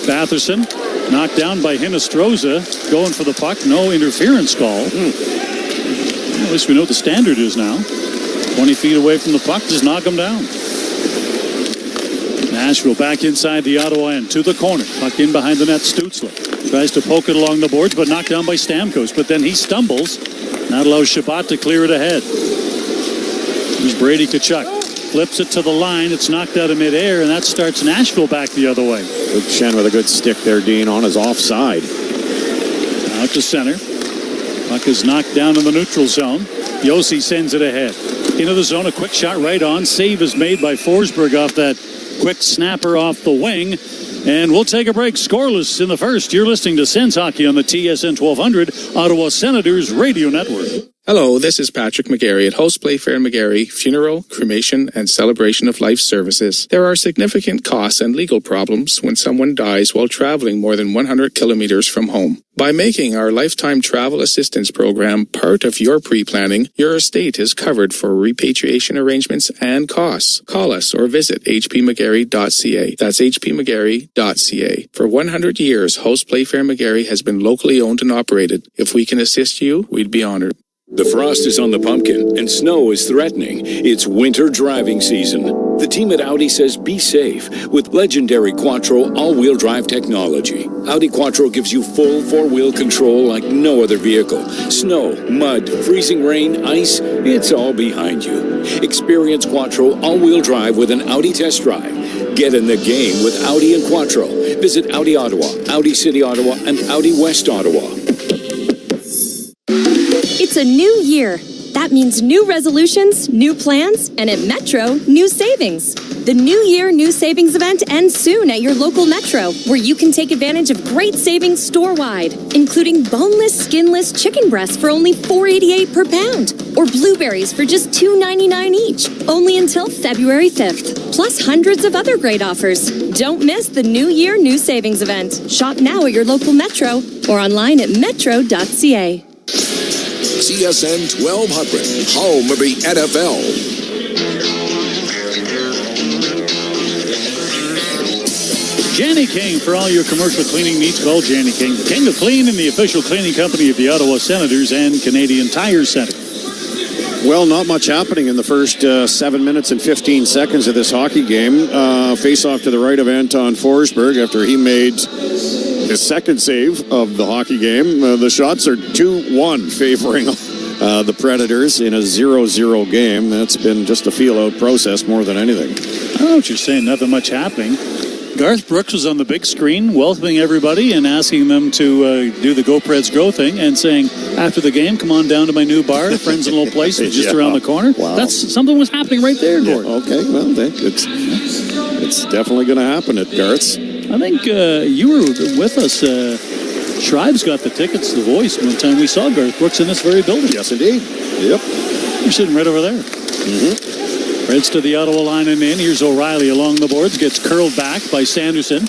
Batherson knocked down by Hinostroza, going for the puck, no interference call. At least we know what the standard is now. 20 feet away from the puck, just knock him down. Nashville back inside the Ottawa end to the corner. Puck in behind the net, Stützle. Tries to poke it along the boards, but knocked down by Stamkos. But then he stumbles. That allows Shabbat to clear it ahead. Here's Brady Tkachuk. Flips it to the line. It's knocked out of midair, and that starts Nashville back the other way. Good Schenn with a good stick there, Dean, on his offside. Out to center. Puck is knocked down in the neutral zone. Yossi sends it ahead. Into the zone, a quick shot right on. Save is made by Forsberg off that quick snapper off the wing. And we'll take a break. Scoreless in the first. You're listening to Sens Hockey on the TSN 1200 Ottawa Senators Radio Network. Hello, this is Patrick McGarry at Host Playfair McGarry Funeral, Cremation, and Celebration of Life Services. There are significant costs and legal problems when someone dies while traveling more than 100 kilometers from home. By making our lifetime travel assistance program part of your pre-planning, your estate is covered for repatriation arrangements and costs. Call us or visit hpmcgarry.ca. That's hpmcgarry.ca. For 100 years, Host Playfair McGarry has been locally owned and operated. If we can assist you, we'd be honored. The frost is on the pumpkin and snow is threatening. It's winter driving season. The team at Audi says be safe with legendary Quattro all-wheel drive technology. Audi Quattro gives you full four-wheel control like no other vehicle. Snow, mud, freezing rain, ice, it's all behind you. Experience Quattro all-wheel drive with an Audi test drive. Get in the game with Audi and Quattro. Visit Audi Ottawa, Audi City Ottawa, and Audi West Ottawa. It's a new year. That means new resolutions, new plans, and at Metro, new savings. The New Year New Savings event ends soon at your local Metro, where you can take advantage of great savings store-wide, including boneless, skinless chicken breasts for only $4.88 per pound, or blueberries for just $2.99 each, only until February 5th, plus hundreds of other great offers. Don't miss the New Year New Savings event. Shop now at your local Metro or online at metro.ca. CSN 1200, home of the NFL. Janny King, for all your commercial cleaning needs, call Janny King. King of Clean and the official cleaning company of the Ottawa Senators and Canadian Tire Center. Well, not much happening in the first 7 minutes and 15 seconds of this hockey game. Face off to the right of Anton Forsberg after he made his second save of the hockey game. The shots are 2-1 favoring the Predators in a 0-0 game. That's been just a feel-out process more than anything. I don't know what you're saying. Nothing much happening. Garth Brooks was on the big screen welcoming everybody and asking them to do the Go Preds Go thing and saying, after the game, come on down to my new bar, Friends in a Little Place, just around the corner. Wow. That's something was happening right there, Gordon. Okay, well, it's definitely going to happen at Garth's. I think you were with us. Shribes got the tickets to The Voice one time we saw Garth Brooks in this very building. Yes, indeed. Yep. You're sitting right over there. Mm-hmm. Reds to the Ottawa line and in. Here's O'Reilly along the boards. Gets curled back by Sanderson.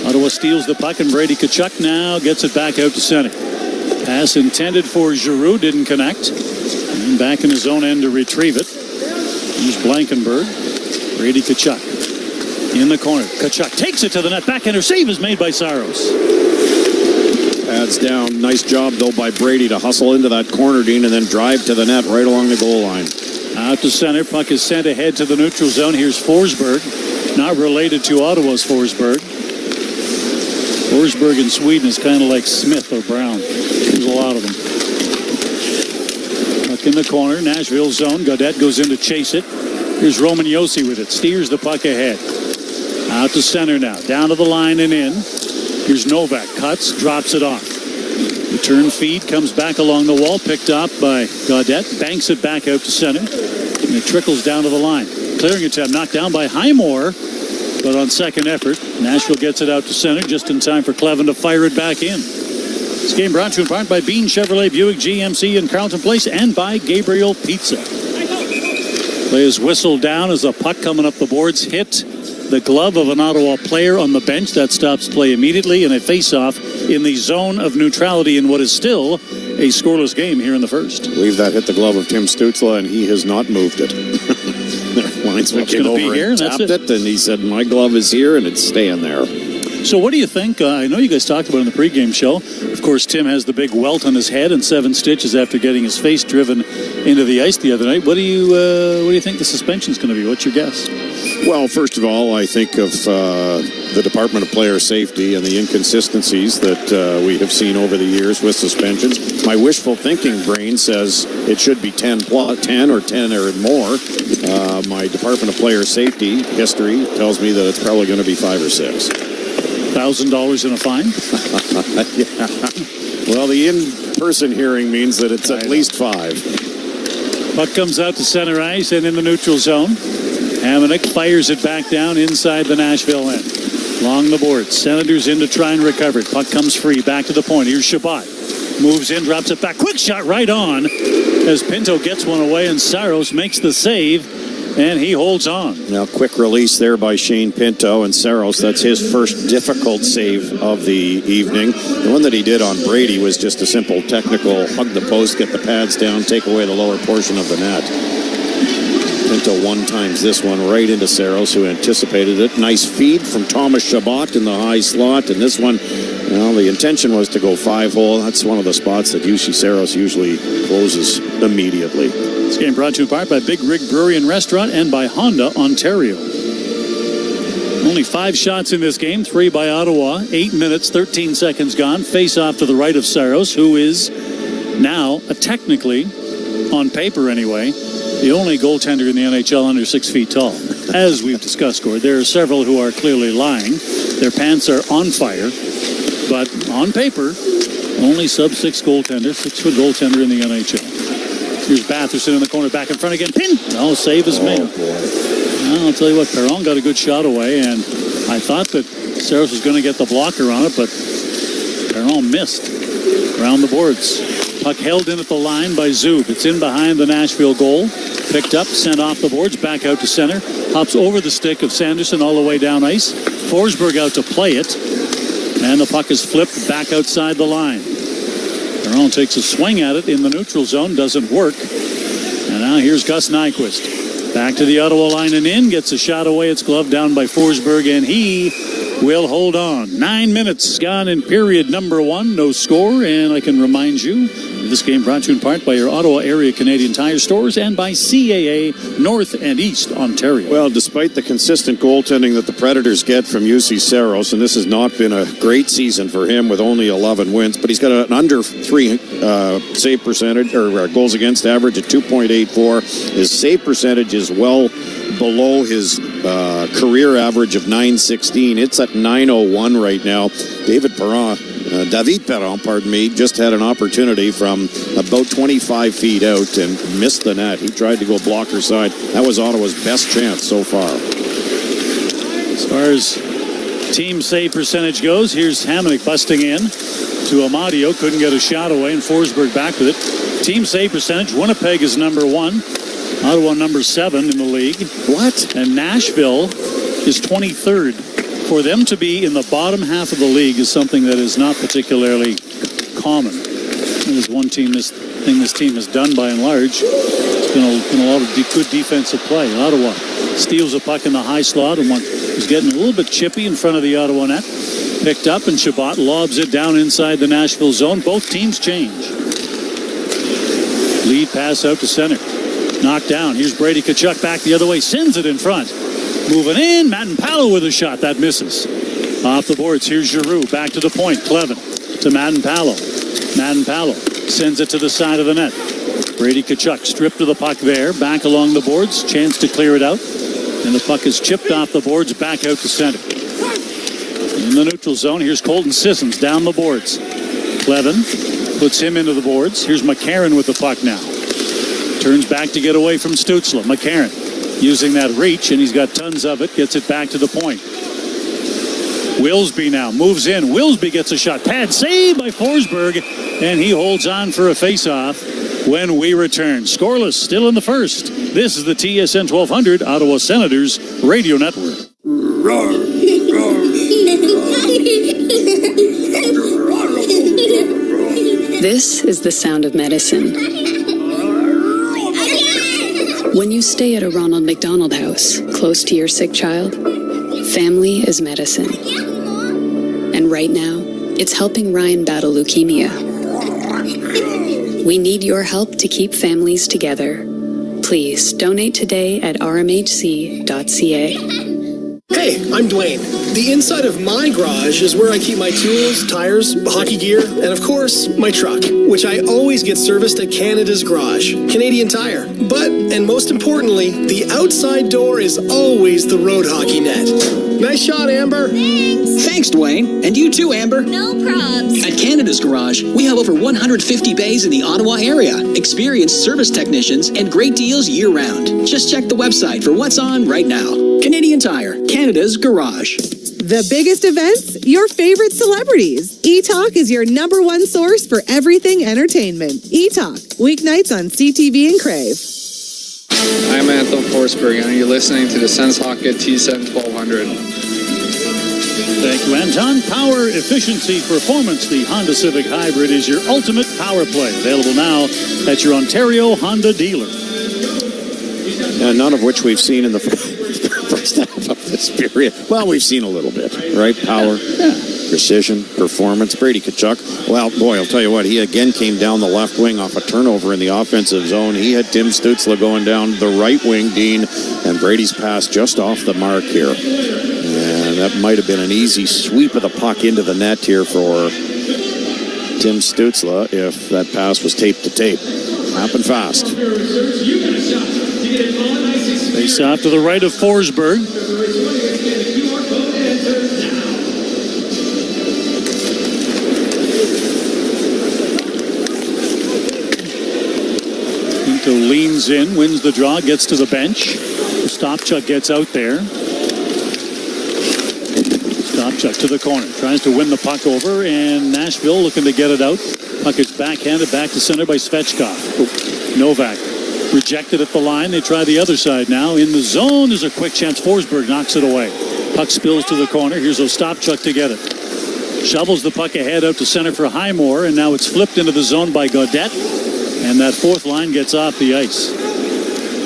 Ottawa steals the puck, and Brady Tkachuk now gets it back out to center. Pass intended for Giroux. Didn't connect. And back in his own end to retrieve it. Here's Blankenberg. Brady Tkachuk in the corner. Tkachuk takes it to the net. Backhander save is made by Saros. Pads down. Nice job, though, by Brady to hustle into that corner, Dean, and then drive to the net right along the goal line. Out to center. Puck is sent ahead to the neutral zone. Here's Forsberg. Not related to Ottawa's Forsberg. Forsberg in Sweden is kind of like Smith or Brown. There's a lot of them. Puck in the corner. Nashville zone. Gaudette goes in to chase it. Here's Roman Josi with it. Steers the puck ahead. Out to center now. Down to the line and in. Here's Novak. Cuts. Drops it off. Return feed comes back along the wall, picked up by Gaudette, banks it back out to center, and it trickles down to the line. Clearing attempt knocked down by Highmore, but on second effort, Nashville gets it out to center just in time for Clevin to fire it back in. This game brought to you in part by Bean Chevrolet Buick GMC in Carleton Place and by Gabriel Pizza. Play is whistled down as a puck coming up the boards hit the glove of an Ottawa player on the bench. That stops play immediately, and a face-off in the zone of neutrality in what is still a scoreless game here in the first. I believe that hit the glove of Tim Stützle, and he has not moved it. The linesman came over and tapped it, and he said, my glove is here, and it's staying there. So what do you think? I know you guys talked about it in the pregame show. Of course, Tim has the big welt on his head and 7 stitches after getting his face driven into the ice the other night. What do you think the suspension's going to be? What's your guess? Well, first of all, I think of the Department of Player Safety and the inconsistencies that we have seen over the years with suspensions. My wishful thinking brain says it should be 10 or 10 or more. My Department of Player Safety history tells me that it's probably going to be 5 or 6. $1,000 in a fine? Yeah. Well, the in-person hearing means that it's at least 5. Puck comes out to center ice and in the neutral zone. Hamonic fires it back down inside the Nashville end. Along the board. Senators in to try and recover it. Puck comes free. Back to the point. Here's Shabbat. Moves in, drops it back. Quick shot right on as Pinto gets one away, and Saros makes the save, and he holds on. Now, quick release there by Shane Pinto, and Saros, that's his first difficult save of the evening. The one that he did on Brady was just a simple technical hug the post, get the pads down, take away the lower portion of the net. Pinto one-times this one right into Saros, who anticipated it. Nice feed from Thomas Chabot in the high slot, and this one, well, the intention was to go 5-hole. That's one of the spots that UC Saros usually closes immediately. This game brought to you in part by Big Rig Brewery and Restaurant and by Honda, Ontario. Only 5 shots in this game, 3 by Ottawa. 8 minutes, 13 seconds gone. Face off to the right of Saros, who is now, technically, on paper anyway, the only goaltender in the NHL under 6 feet tall. As we've discussed, Gord, there are several who are clearly lying. Their pants are on fire. But on paper, only sub-6 goaltender, 6-foot goaltender in the NHL. Here's Batherson in the corner, back in front again. Pin! No, save is made. Well, I'll tell you what, Perron got a good shot away, and I thought that Saros was going to get the blocker on it, but Perron missed around the boards. Puck held in at the line by Zub. It's in behind the Nashville goal. Picked up, sent off the boards, back out to center. Hops over the stick of Sanderson all the way down ice. Forsberg out to play it. And the puck is flipped back outside the line. Perron takes a swing at it in the neutral zone. Doesn't work. And now here's Gus Nyquist. Back to the Ottawa line and in. Gets a shot away. It's gloved down by Forsberg, and he will hold on. 9 minutes gone in period number 1. No score. And I can remind you, this game brought to you in part by your Ottawa area Canadian Tire stores and by CAA North and East Ontario. Well, despite the consistent goaltending that the Predators get from UC Saros, and this has not been a great season for him with only 11 wins, but he's got an under 3 save percentage, or goals against average at 2.84. His save percentage is well below his career average of 916. It's at 901 right now. David Perron, just had an opportunity from about 25 feet out and missed the net. He tried to go blocker side. That was Ottawa's best chance so far. As far as team save percentage goes, here's Hamonic busting in to Amadio. Couldn't get a shot away, and Forsberg back with it. Team save percentage, Winnipeg is number 1. Ottawa number 7 in the league. What? And Nashville is 23rd. For them to be in the bottom half of the league is something that is not particularly common. It is one team, this team has done by and large. It's been a lot of good defensive play. Ottawa steals a puck in the high slot and was getting a little bit chippy in front of the Ottawa net. Picked up, and Chabot lobs it down inside the Nashville zone. Both teams change. Lead pass out to center. Knocked down. Here's Brady Tkachuk back the other way. Sends it in front. Moving in. Matten Palo with a shot. That misses. Off the boards. Here's Giroux. Back to the point. Clevin to Matten Palo. Matten Palo sends it to the side of the net. Brady Tkachuk stripped to the puck there. Back along the boards. Chance to clear it out. And the puck is chipped off the boards. Back out to center. In the neutral zone. Here's Colton Sissons down the boards. Clevin puts him into the boards. Here's McCarron with the puck now. Turns back to get away from Stützle. McCarron using that reach, and he's got tons of it. Gets it back to the point. Wilsby now moves in. Wilsby gets a shot. Pad save by Forsberg, and he holds on for a face-off when we return. Scoreless still in the first. This is the TSN 1200 Ottawa Senators Radio Network. This is the sound of medicine. When you stay at a Ronald McDonald House, close to your sick child, family is medicine. And right now, it's helping Ryan battle leukemia. We need your help to keep families together. Please donate today at rmhc.ca. Hey, I'm Dwayne. The inside of my garage is where I keep my tools, tires, hockey gear, and of course, my truck, which I always get serviced at Canada's Garage, Canadian Tire. But, and most importantly, the outside door is always the road hockey net. Nice shot, Amber. Thanks, Dwayne. And you too, Amber. No probs. At Canada's Garage, we have over 150 bays in the Ottawa area, experienced service technicians, and great deals year-round. Just check the website for what's on right now. Canadian Tire, Canada's Garage. The biggest events, your favorite celebrities. E-Talk is your #1 source for everything entertainment. E-Talk, weeknights on CTV and Crave. I'm Anton Forsberg, and you're listening to the Sens Hockey T7 1200. Thank you, Anton. Power, efficiency, performance. The Honda Civic Hybrid is your ultimate power play. Available now at your Ontario Honda dealer. And none of which we've seen in the first half of this period. Well, we've seen a little bit, right? Power, precision, performance. Brady Tkachuk. Well, boy, I'll tell you what. He again came down the left wing off a turnover in the offensive zone. He had Tim Stützle going down the right wing, Dean, and Brady's pass just off the mark here. And that might have been an easy sweep of the puck into the net here for Tim Stützle if that pass was tape to tape. Happened fast. Face off to the right of Forsberg. Pinto leans in, wins the draw, gets to the bench. Stopchuk gets out there. Stopchuk to the corner, tries to win the puck over, and Nashville looking to get it out. Puck is backhanded back to center by Svechkov. Novak rejected at the line. They try the other side now. In the zone, there's a quick chance. Forsberg knocks it away. Puck spills to the corner. Here's Ostapchuk to get it. Shovels the puck ahead out to center for Highmore, and now it's flipped into the zone by Gaudette, and that fourth line gets off the ice.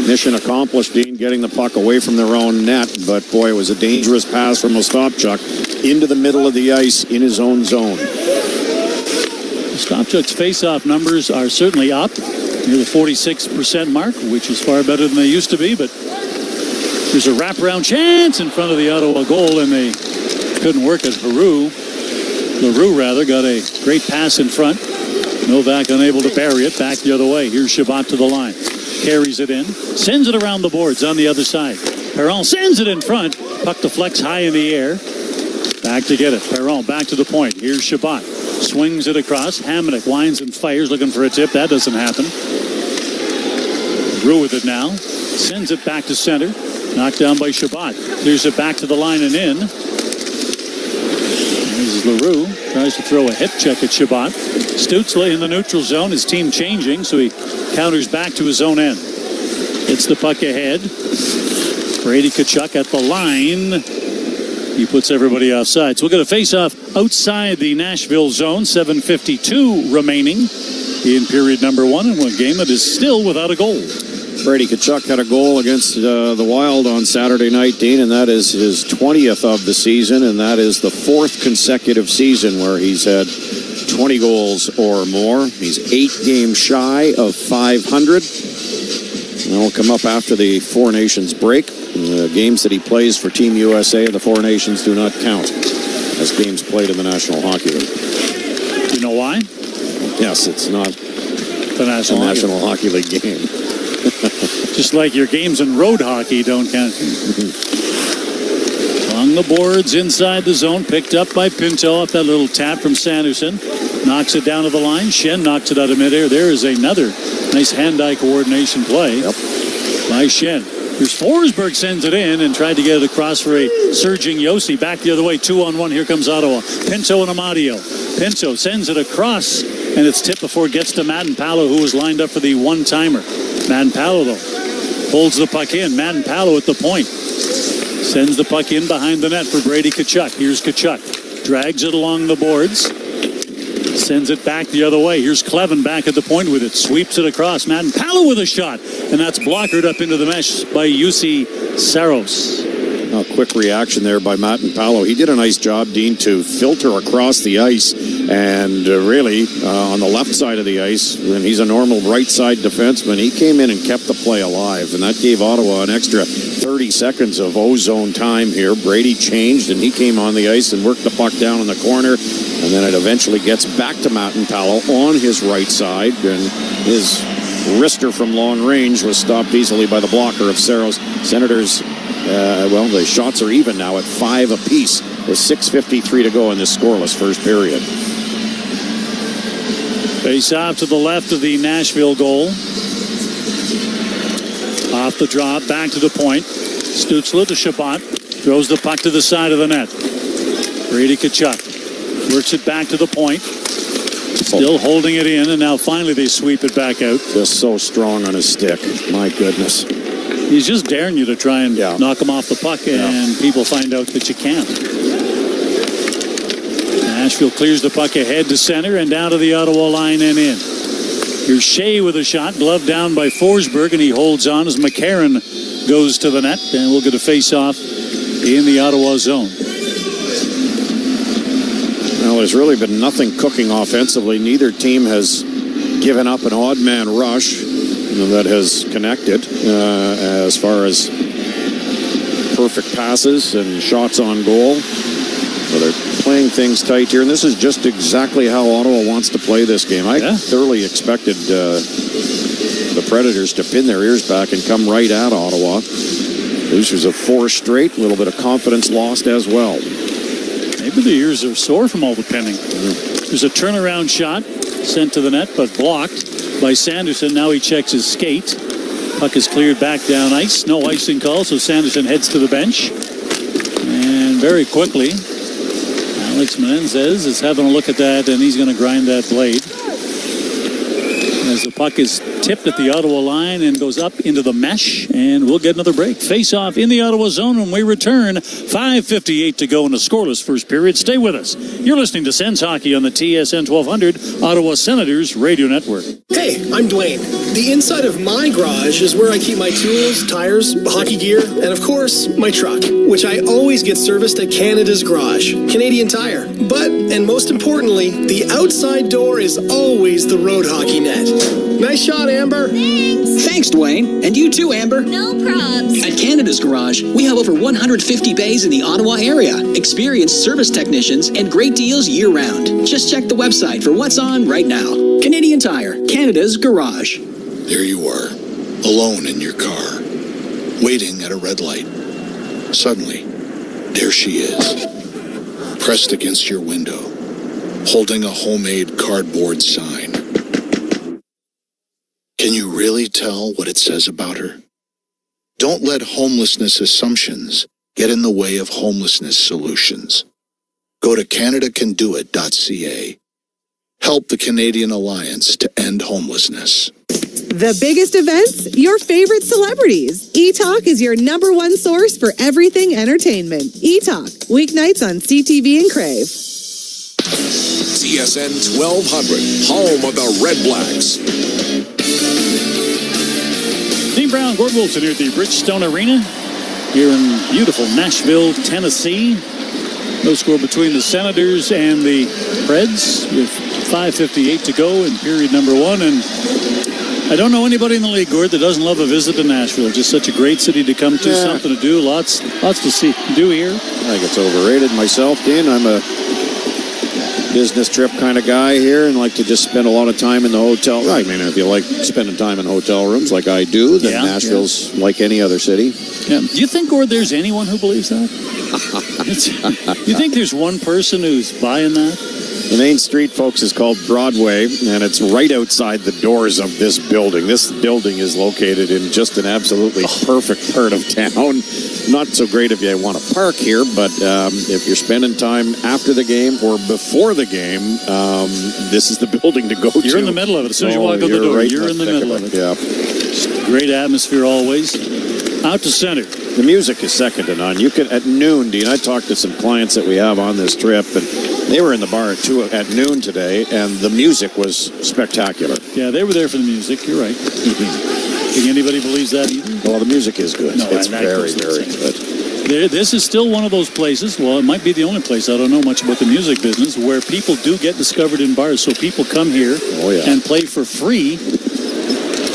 Mission accomplished, Dean, getting the puck away from their own net, but boy, it was a dangerous pass from Ostapchuk into the middle of the ice in his own zone. Ostapchuk's face-off numbers are certainly up, near the 46% mark, which is far better than they used to be, but there's a wraparound chance in front of the Ottawa goal, and they couldn't work it. LaRue got a great pass in front. Novak unable to bury it, back the other way. Here's Shabbat to the line. Carries it in, sends it around the boards on the other side. Perron sends it in front. Puck deflects high in the air. Back to get it. Perron back to the point. Here's Shabbat. Swings it across. Hamonic winds and fires, looking for a tip. That doesn't happen. Drew with it now. Sends it back to center. Knocked down by Shabbat. Clears it back to the line and in. This is LaRue. Tries to throw a hip check at Shabbat. Stützle in the neutral zone. His team changing, so he counters back to his own end. Hits the puck ahead. Brady Tkachuk at the line. He puts everybody offside. So we'll get a face-off outside the Nashville zone. 7:52 remaining in period number 1 in one game that is still without a goal. Brady Tkachuk had a goal against the Wild on Saturday night, Dean, and that is his 20th of the season, and that is the 4th consecutive season where he's had 20 goals or more. He's 8 games shy of 500. And will come up after the Four Nations break. The games that he plays for Team USA, the Four Nations do not count as games played in the National Hockey League. You know why? Yes, it's not the National Hockey League game. Just like your games in road hockey don't count. Along the boards inside the zone, picked up by Pinto off that little tap from Sanderson. Knocks it down to the line. Shen knocks it out of midair. There is another nice hand-eye coordination play by Shen. Here's Forsberg, sends it in and tried to get it across for a surging Yossi. Back the other way, 2-on-1. Here comes Ottawa. Pinto and Amadio. Pinto sends it across, and it's tipped before it gets to Madden Palo, who was lined up for the one-timer. Madden Palo, though, holds the puck in. Madden Palo at the point. Sends the puck in behind the net for Brady Tkachuk. Here's Tkachuk. Drags it along the boards. Sends it back the other way. Here's Clevin back at the point with it. Sweeps it across. Madden Palo with a shot. And that's blockered up into the mesh by Jussi Saros. A quick reaction there by Madden Palo. He did a nice job, Dean, to filter across the ice and really on the left side of the ice, when he's a normal right side defenseman, he came in and kept the play alive, and that gave Ottawa an extra 30 seconds of O-zone time here. Brady changed, and he came on the ice and worked the puck down in the corner, and then it eventually gets back to Madden Palo on his right side, and his wrister from long range was stopped easily by the blocker of Saros. Senators, the shots are even now at 5 apiece with 6:53 to go in this scoreless first period. Face off to the left of the Nashville goal. Off the drop, back to the point. Stützle to Shabbat. Throws the puck to the side of the net. Brady Tkachuk works it back to the point. Still holding it in, and now finally they sweep it back out. Just so strong on his stick. My goodness. He's just daring you to try and knock him off the puck, and people find out that you can't. Nashville clears the puck ahead to center and down to the Ottawa line and in. Here's Shea with a shot, glove down by Forsberg, and he holds on as McCarron goes to the net, and we'll get a face-off in the Ottawa zone. Well, there's really been nothing cooking offensively. Neither team has given up an odd man rush that has connected as far as perfect passes and shots on goal. So they're playing things tight here, and this is just exactly how Ottawa wants to play this game. I thoroughly expected the Predators to pin their ears back and come right at Ottawa. Losers of 4 straight, a little bit of confidence lost as well. Maybe the ears are sore from all the pinning. There's a turnaround shot sent to the net, but blocked by Sanderson. Now he checks his skate. Puck is cleared back down ice. No icing call, so Sanderson heads to the bench. And very quickly, Alex Menendez is having a look at that, and he's going to grind that blade. As the puck is tipped at the Ottawa line and goes up into the mesh, and we'll get another break. Face-off in the Ottawa zone when we return. 5:58 to go in a scoreless first period. Stay with us. You're listening to Sens Hockey on the TSN 1200 Ottawa Senators Radio Network. Hey, I'm Dwayne. The inside of my garage is where I keep my tools, tires, hockey gear, and of course, my truck, which I always get serviced at Canada's Garage, Canadian Tire. But, and most importantly, the outside door is always the road hockey net. Nice shot, Amber. Thanks, Dwayne. And you too, Amber. No probs. At Canada's Garage, we have over 150 bays in the Ottawa area, experienced service technicians, and great deals year-round. Just check the website for what's on right now. Canadian Tire, Canada's Garage. There you are, alone in your car, waiting at a red light. Suddenly, there she is, pressed against your window, holding a homemade cardboard sign. Can you really tell what it says about her? Don't let homelessness assumptions get in the way of homelessness solutions. Go to CanadaCanDoIt.ca. Help the Canadian Alliance to end homelessness. The biggest events, your favorite celebrities. eTalk is your #1 source for everything entertainment. eTalk, weeknights on CTV and Crave. TSN 1200, home of the Red Blacks. Dean Brown, Gord Wilson here at the Bridgestone Arena here in beautiful Nashville, Tennessee. No score between the Senators and the Preds with 5:58 to go in period number 1. And I don't know anybody in the league, Gord, that doesn't love a visit to Nashville. Just such a great city to come to, something to do, lots to do here. I think it's overrated myself, Dean. I'm a business trip kind of guy here and like to just spend a lot of time in the hotel. I mean, if you like spending time in hotel rooms like I do, then Nashville's like any other city. Yeah. Do you think, Gord, there's anyone who believes that? You think there's one person who's buying that? The main street, folks, is called Broadway, and it's right outside the doors of this building. This building is located in just an absolutely perfect part of town. Not so great if you want to park here, but if you're spending time after the game or before the game, this is the building to go to. You're in the middle of it. As soon as you walk out the door, you're in the middle of it. Yeah. Great atmosphere always. Out to center. The music is second to none. You could, at noon, Dean, I talked to some clients that we have on this trip, and they were in the bar at noon today, and the music was spectacular. Yeah, they were there for the music. You're right. Think anybody believes that either? Well, the music is good. No, it's very, very good. This is still one of those places, well, it might be the only place, I don't know much about the music business, where people do get discovered in bars. So people come here and play for free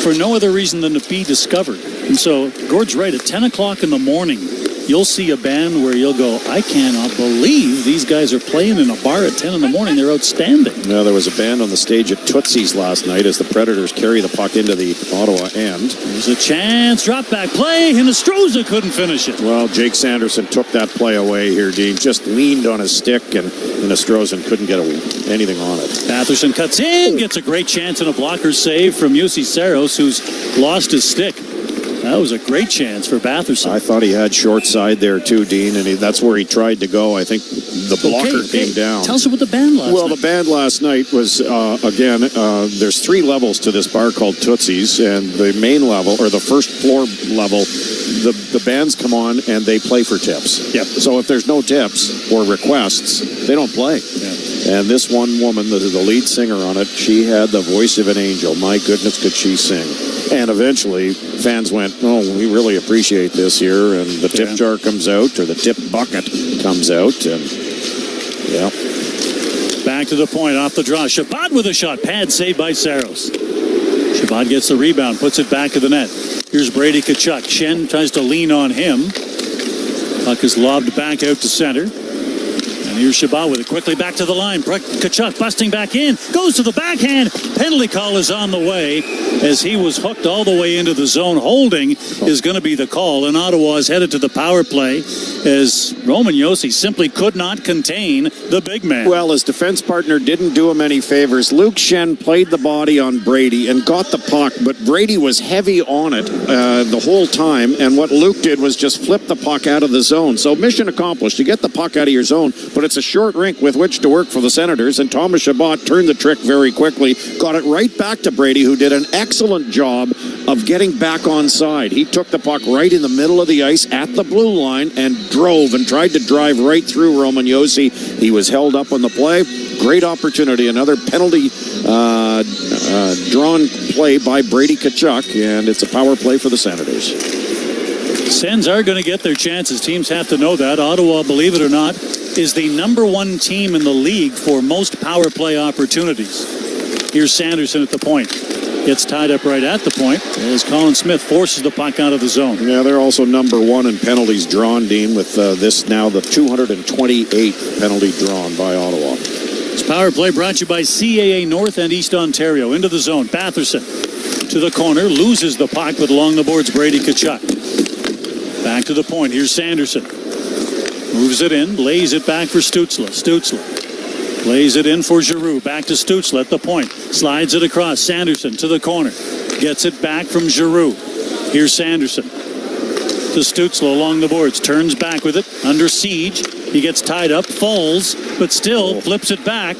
for no other reason than to be discovered. And so, Gord's right, at 10 o'clock in the morning, you'll see a band where you'll go, I cannot believe these guys are playing in a bar at 10 in the morning. They're outstanding. Yeah, there was a band on the stage at Tootsie's last night as the Predators carry the puck into the Ottawa end. There's a chance, drop back play, and Nostroza couldn't finish it. Well, Jake Sanderson took that play away here, Dean. Just leaned on his stick, and Nostroza couldn't get anything on it. Batherson cuts in, gets a great chance and a blocker save from Jussi Saros, who's lost his stick. That was a great chance for Batherson. I thought he had short side there too, Dean, and that's where he tried to go. I think the blocker came down. Tell us about the band last night. Well, the band last night was, again, there's 3 levels to this bar called Tootsie's, and the main level, or the first floor level, the bands come on and they play for tips. Yep. So if there's no tips or requests, they don't play. Yeah. And this one woman, the lead singer on it, she had the voice of an angel. My goodness, could she sing. And eventually, fans went, oh, we really appreciate this here. And the tip jar comes out, or the tip bucket comes out. And, yeah. Back to the point, off the draw. Shabbat with a shot. Pad saved by Saros. Shabbat gets the rebound, puts it back to the net. Here's Brady Tkachuk. Shen tries to lean on him. Puck is lobbed back out to center. And here's Shabbat with it quickly back to the line. Tkachuk busting back in. Goes to the backhand. Penalty call is on the way as he was hooked all the way into the zone. Holding is going to be the call. And Ottawa is headed to the power play as Roman Josi simply could not contain the big man. Well, his defense partner didn't do him any favors. Luke Shen played the body on Brady and got the puck, but Brady was heavy on it the whole time. And what Luke did was just flip the puck out of the zone. So mission accomplished. You get the puck out of your zone, but it's a short rink with which to work for the Senators. And Thomas Chabot turned the trick very quickly, got it right back to Brady, who did an excellent job of getting back on side. He took the puck right in the middle of the ice at the blue line and drove and tried to drive right through Roman Josi. He was held up on the play. Great opportunity. Another penalty drawn play by Brady Tkachuk, and it's a power play for the Senators. Sens are going to get their chances. Teams have to know that. Ottawa, believe it or not, is the number 1 team in the league for most power play opportunities. Here's Sanderson at the point. Gets tied up right at the point as Colin Smith forces the puck out of the zone. Yeah, they're also number 1 in penalties drawn, Dean, with this now the 228th penalty drawn by Ottawa. This power play brought to you by CAA North and East Ontario. Into the zone. Batherson to the corner. Loses the puck, but along the boards, Brady Tkachuk. Back to the point. Here's Sanderson. Moves it in. Lays it back for Stützle. Stützle lays it in for Giroux. Back to Stützle at the point. Slides it across. Sanderson to the corner. Gets it back from Giroux. Here's Sanderson to Stützle along the boards. Turns back with it. Under siege. He gets tied up. Falls, but still flips it back.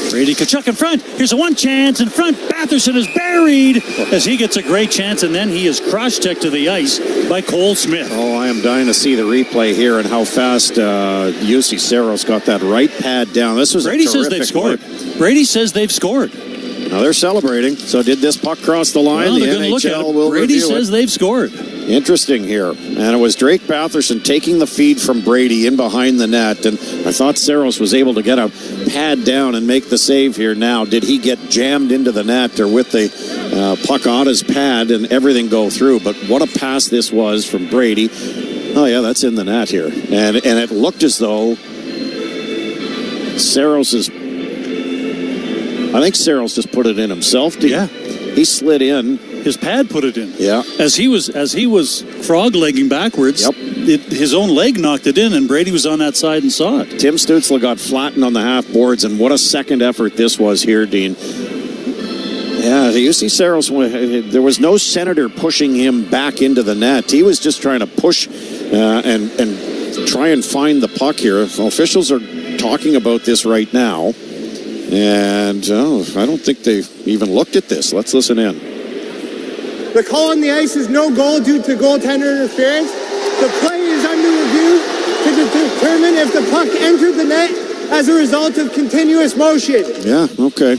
Brady Tkachuk in front. Here's a one chance in front. Batherson is buried as he gets a great chance, and then he is cross-checked to the ice by Cole Smith. Oh, I am dying to see the replay here and how fast UC Saros got that right pad down. This was Brady a says they've scored. Work. Brady says they've scored. Now they're celebrating. So did this puck cross the line? Well, the they're going to look at it. will Brady review says it. they've scored. Interesting here. And it was Drake Batherson taking the feed from Brady in behind the net. And I thought Saros was able to get a pad down and make the save here now. Did he get jammed into the net or with the puck on his pad and everything go through? But what a pass this was from Brady. Oh, yeah, that's in the net here. And it looked as though Saros is... I think Saros just put it in himself. Yeah. He slid in. His pad put it in. Yeah. As he was frog-legging backwards, his own leg knocked it in, and Brady was on that side and saw it. Tim Stützle got flattened on the half boards, and what a second effort this was here, Dean. Yeah, you see Saros, there was no Senator pushing him back into the net. He was just trying to push and try and find the puck here. Officials are talking about this right now, and I don't think they've even looked at this. Let's listen in. The call on the ice is no goal due to goaltender interference. The play is under review to determine if the puck entered the net as a result of continuous motion. Yeah, okay.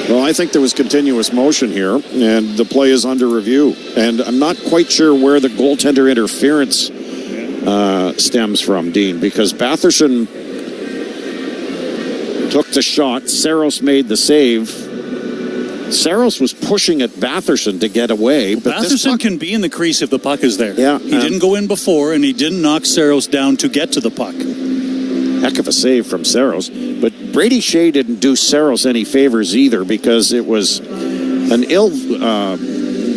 Well, I think there was continuous motion here, and the play is under review. And I'm not quite sure where the goaltender interference stems from, Dean, because Batherson took the shot. Saros made the save. Saros was pushing at Batherson to get away. But Batherson can be in the crease if the puck is there. Yeah, he didn't go in before, and he didn't knock Saros down to get to the puck. Heck of a save from Saros. But Brady Shea didn't do Saros any favors either, because it was an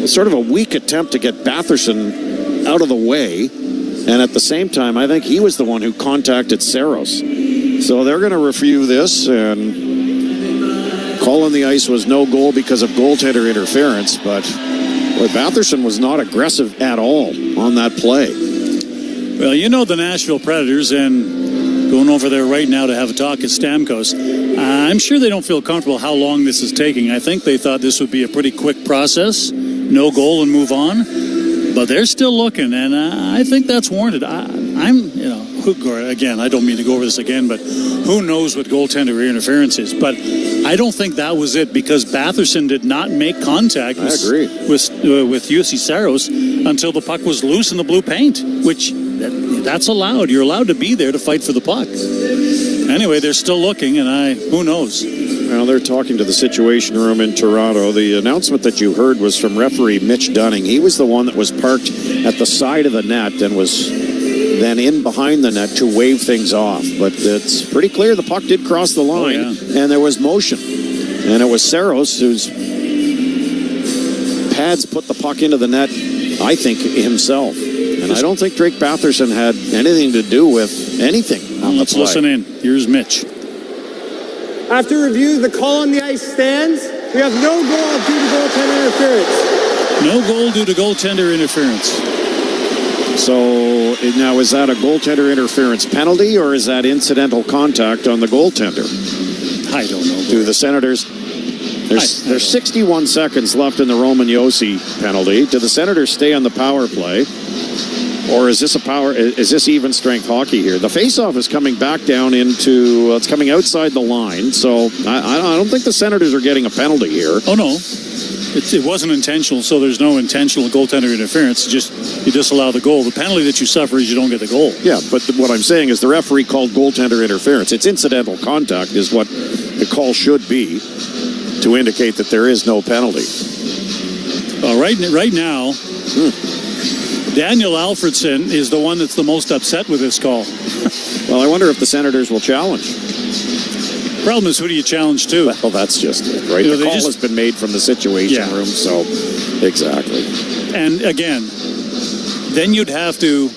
sort of a weak attempt to get Batherson out of the way. And at the same time, I think he was the one who contacted Saros. So they're going to review this, and call on the ice was no goal because of goaltender interference, but Boy, Batherson was not aggressive at all on that play. Well, you know the Nashville Predators, and going over there right now to have a talk is Stamkos. I'm sure they don't feel comfortable how long this is taking. I think they thought this would be a pretty quick process, no goal and move on. But they're still looking, and I think that's warranted. Again, I don't mean to go over this again, but who knows what goaltender interference is. But I don't think that was it, because Batherson did not make contact with Jussi Saros until the puck was loose in the blue paint, which that's allowed. You're allowed to be there to fight for the puck. Anyway, they're still looking, and who knows? Well, they're talking to the Situation Room in Toronto. The announcement that you heard was from referee Mitch Dunning. He was the one that was parked at the side of the net and was then in behind the net to wave things off. But it's pretty clear the puck did cross the line, and there was motion. And it was Saros whose pads put the puck into the net, I think, himself. And I don't think Drake Batherson had anything to do with anything. Let's listen in. Here's Mitch. After review, the call on the ice stands. We have no goal due to goaltender interference. No goal due to goaltender interference. So now, is that a goaltender interference penalty, or is that incidental contact on the goaltender? I don't know. Do the Senators... There's 61 seconds left in the Roman Josi penalty. Do the Senators stay on the power play? Or is this even strength hockey here? The faceoff is coming back down into, it's coming outside the line. So I don't think the Senators are getting a penalty here. Oh, no. It wasn't intentional, so there's no intentional goaltender interference. You disallow the goal. The penalty that you suffer is you don't get the goal. Yeah, but what I'm saying is the referee called goaltender interference. It's incidental contact is what the call should be to indicate that there is no penalty. Right now... Daniel Alfredson is the one that's the most upset with this call. Well, I wonder if the Senators will challenge. Problem is, who do you challenge to? Well, that's just it, right? The call has been made from the Situation Room, so exactly. And again, then you'd have to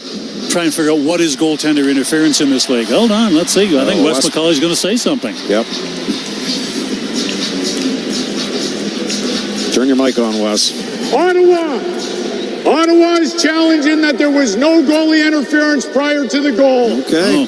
try and figure out what is goaltender interference in this league. Hold on, let's see. I think Wes McCauley's going to say something. Yep. Turn your mic on, Wes. Ottawa is challenging that there was no goalie interference prior to the goal. Okay.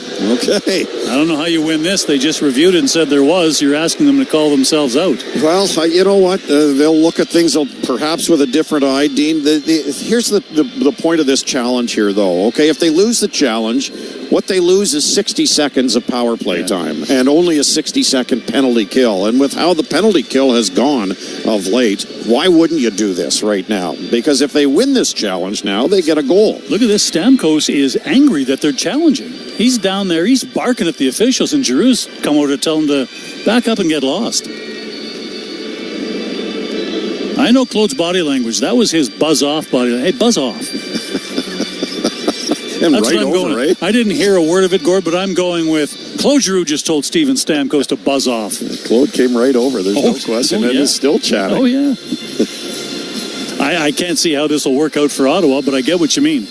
I don't know how you win this. They just reviewed it and said there was. You're asking them to call themselves out. Well, you know what? They'll look at things perhaps with a different eye, Dean. Here's the point of this challenge here, though. Okay, if they lose the challenge, what they lose is 60 seconds of power play time and only a 60-second penalty kill. And with how the penalty kill has gone of late, why wouldn't you do this right now? Because if they win this challenge now, they get a goal. Look at this. Stamkos is angry that they're challenging. He's down there. He's barking at the officials, and Giroux's come over to tell him to back up and get lost. I know Claude's body language. That was his buzz off body language. Hey, buzz off. And that's right what I'm over, going. right? I didn't hear a word of it, Gord, but I'm going with Claude Giroux just told Steven Stamkos to buzz off. Claude came right over. There's no question. And he's still chatting. Oh, yeah. I can't see how this will work out for Ottawa, but I get what you mean,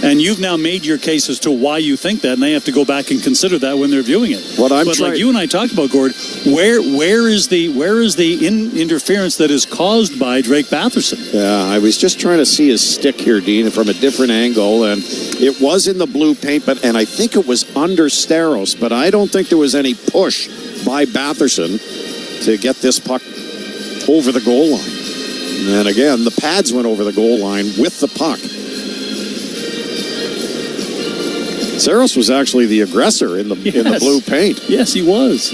And you've now made your case as to why you think that, and they have to go back and consider that when they're viewing it. Like you and I talked about, Gord, where is the interference that is caused by Drake Batherson? Yeah, I was just trying to see his stick here, Dean, from a different angle, and it was in the blue paint, and I think it was under Staros, but I don't think there was any push by Batherson to get this puck over the goal line. And again, the pads went over the goal line with the puck. Saros was actually the aggressor in the blue paint. Yes, he was.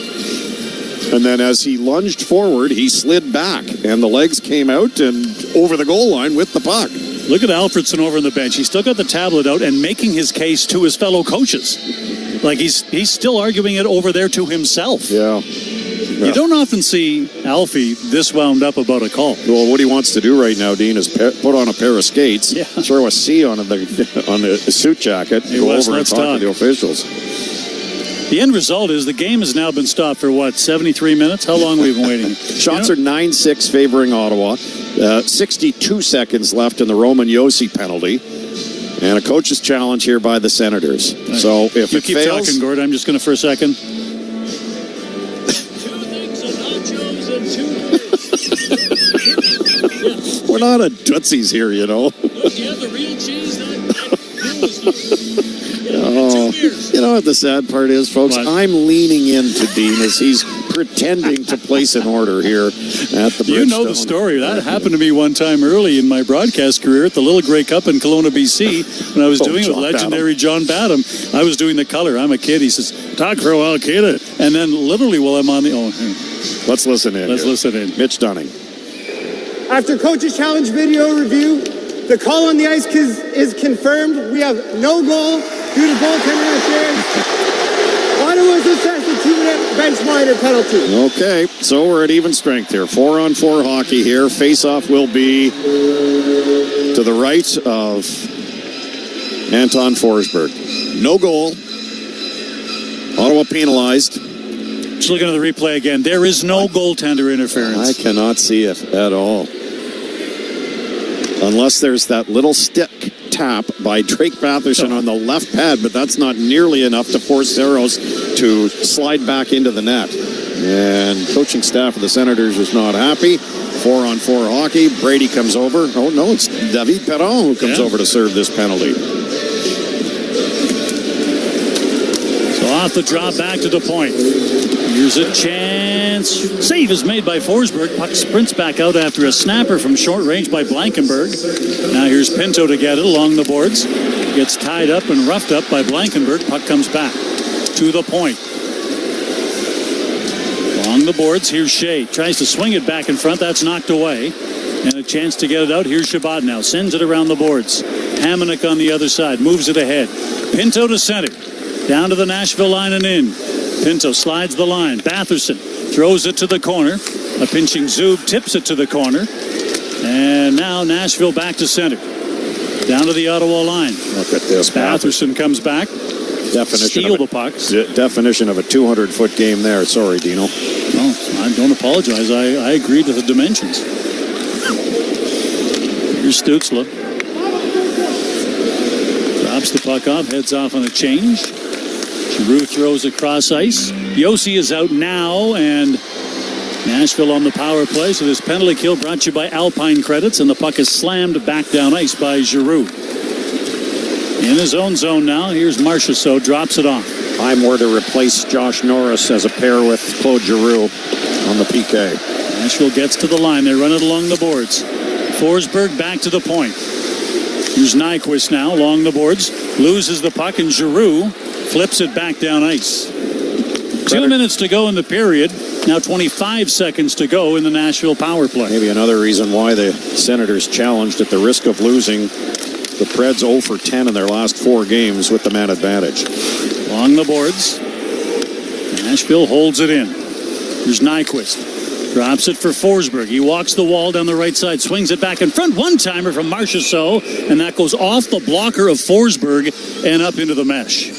And then as he lunged forward, he slid back, and the legs came out and over the goal line with the puck. Look at Alfredson over on the bench. He's still got the tablet out and making his case to his fellow coaches. Like he's still arguing it over there to himself. Yeah. You don't often see Alfie this wound up about a call. Well, what he wants to do right now, Dean, is put on a pair of skates, throw a C on the suit jacket, and go over and talk to the officials. The end result is the game has now been stopped for, 73 minutes? How long have we been waiting? Shots are 9-6 favoring Ottawa. 62 seconds left in the Roman Josi penalty. And a coach's challenge here by the Senators. Right. So if you it keep fails... talking, Gord. I'm just going to for a second. We're not at Tootsie's here, you know. Do you have the real cheese? Oh, you know what the sad part is, folks? What? I'm leaning into Dean as he's pretending to place an order here at the Bridgestone. You know the story. That happened to me one time early in my broadcast career at the Little Grey Cup in Kelowna, BC, when I was doing it with legendary John Badham. I was doing the color. I'm a kid. He says, "Talk for a while, kid." And then literally while I'm on the... Let's listen in. Listen in. Mitch Dunning. After Coach's Challenge video review, the call on the ice is confirmed. We have no goal due to goaltender interference. Ottawa's assessed a 2-minute bench minor penalty. Okay, so we're at even strength here. 4-on-4 hockey here. Face-off will be to the right of Anton Forsberg. No goal. Ottawa penalized. Just looking at the replay again. There is no goaltender interference. I cannot see it at all. Unless there's that little stick tap by Drake Batherson on the left pad, but that's not nearly enough to force Saros to slide back into the net. And coaching staff of the Senators is not happy. 4-on-4 hockey. Brady comes over. Oh, no, it's David Perron who comes over to serve this penalty. So off the drop, back to the point. Here's a chance. Save is made by Forsberg. Puck sprints back out after a snapper from short range by Blankenberg. Now here's Pinto to get it along the boards. Gets tied up and roughed up by Blankenberg. Puck comes back to the point. Along the boards, here's Shea. Tries to swing it back in front. That's knocked away. And a chance to get it out. Here's Shabbat now. Sends it around the boards. Hamonic on the other side. Moves it ahead. Pinto to center. Down to the Nashville line and in. Pinto slides the line. Batherson throws it to the corner. A pinching Zub tips it to the corner. And now Nashville back to center. Down to the Ottawa line. Look at this. Batherson comes back. Steal the pucks. Definition of a 200-foot game there. Sorry, Dino. Oh, I don't apologize. I agreed with the dimensions. Here's Stützle. Drops the puck off. Heads off on a change. Giroux throws across ice. Yossi is out now, and Nashville on the power play. So this penalty kill brought to you by Alpine Credits, and the puck is slammed back down ice by Giroux. In his own zone now. Here's Marchessault, drops it off. I'm where to replace Josh Norris as a pair with Claude Giroux on the PK. Nashville gets to the line. They run it along the boards. Forsberg back to the point. Here's Nyquist now along the boards. Loses the puck, and Giroux flips it back down ice. 2 minutes to go in the period. Now 25 seconds to go in the Nashville power play. Maybe another reason why the Senators challenged at the risk of losing. The Preds 0 for 10 in their last 4 games with the man advantage. Along the boards. Nashville holds it in. Here's Nyquist. Drops it for Forsberg. He walks the wall down the right side. Swings it back in front. One-timer from Marchessault. And that goes off the blocker of Forsberg and up into the mesh.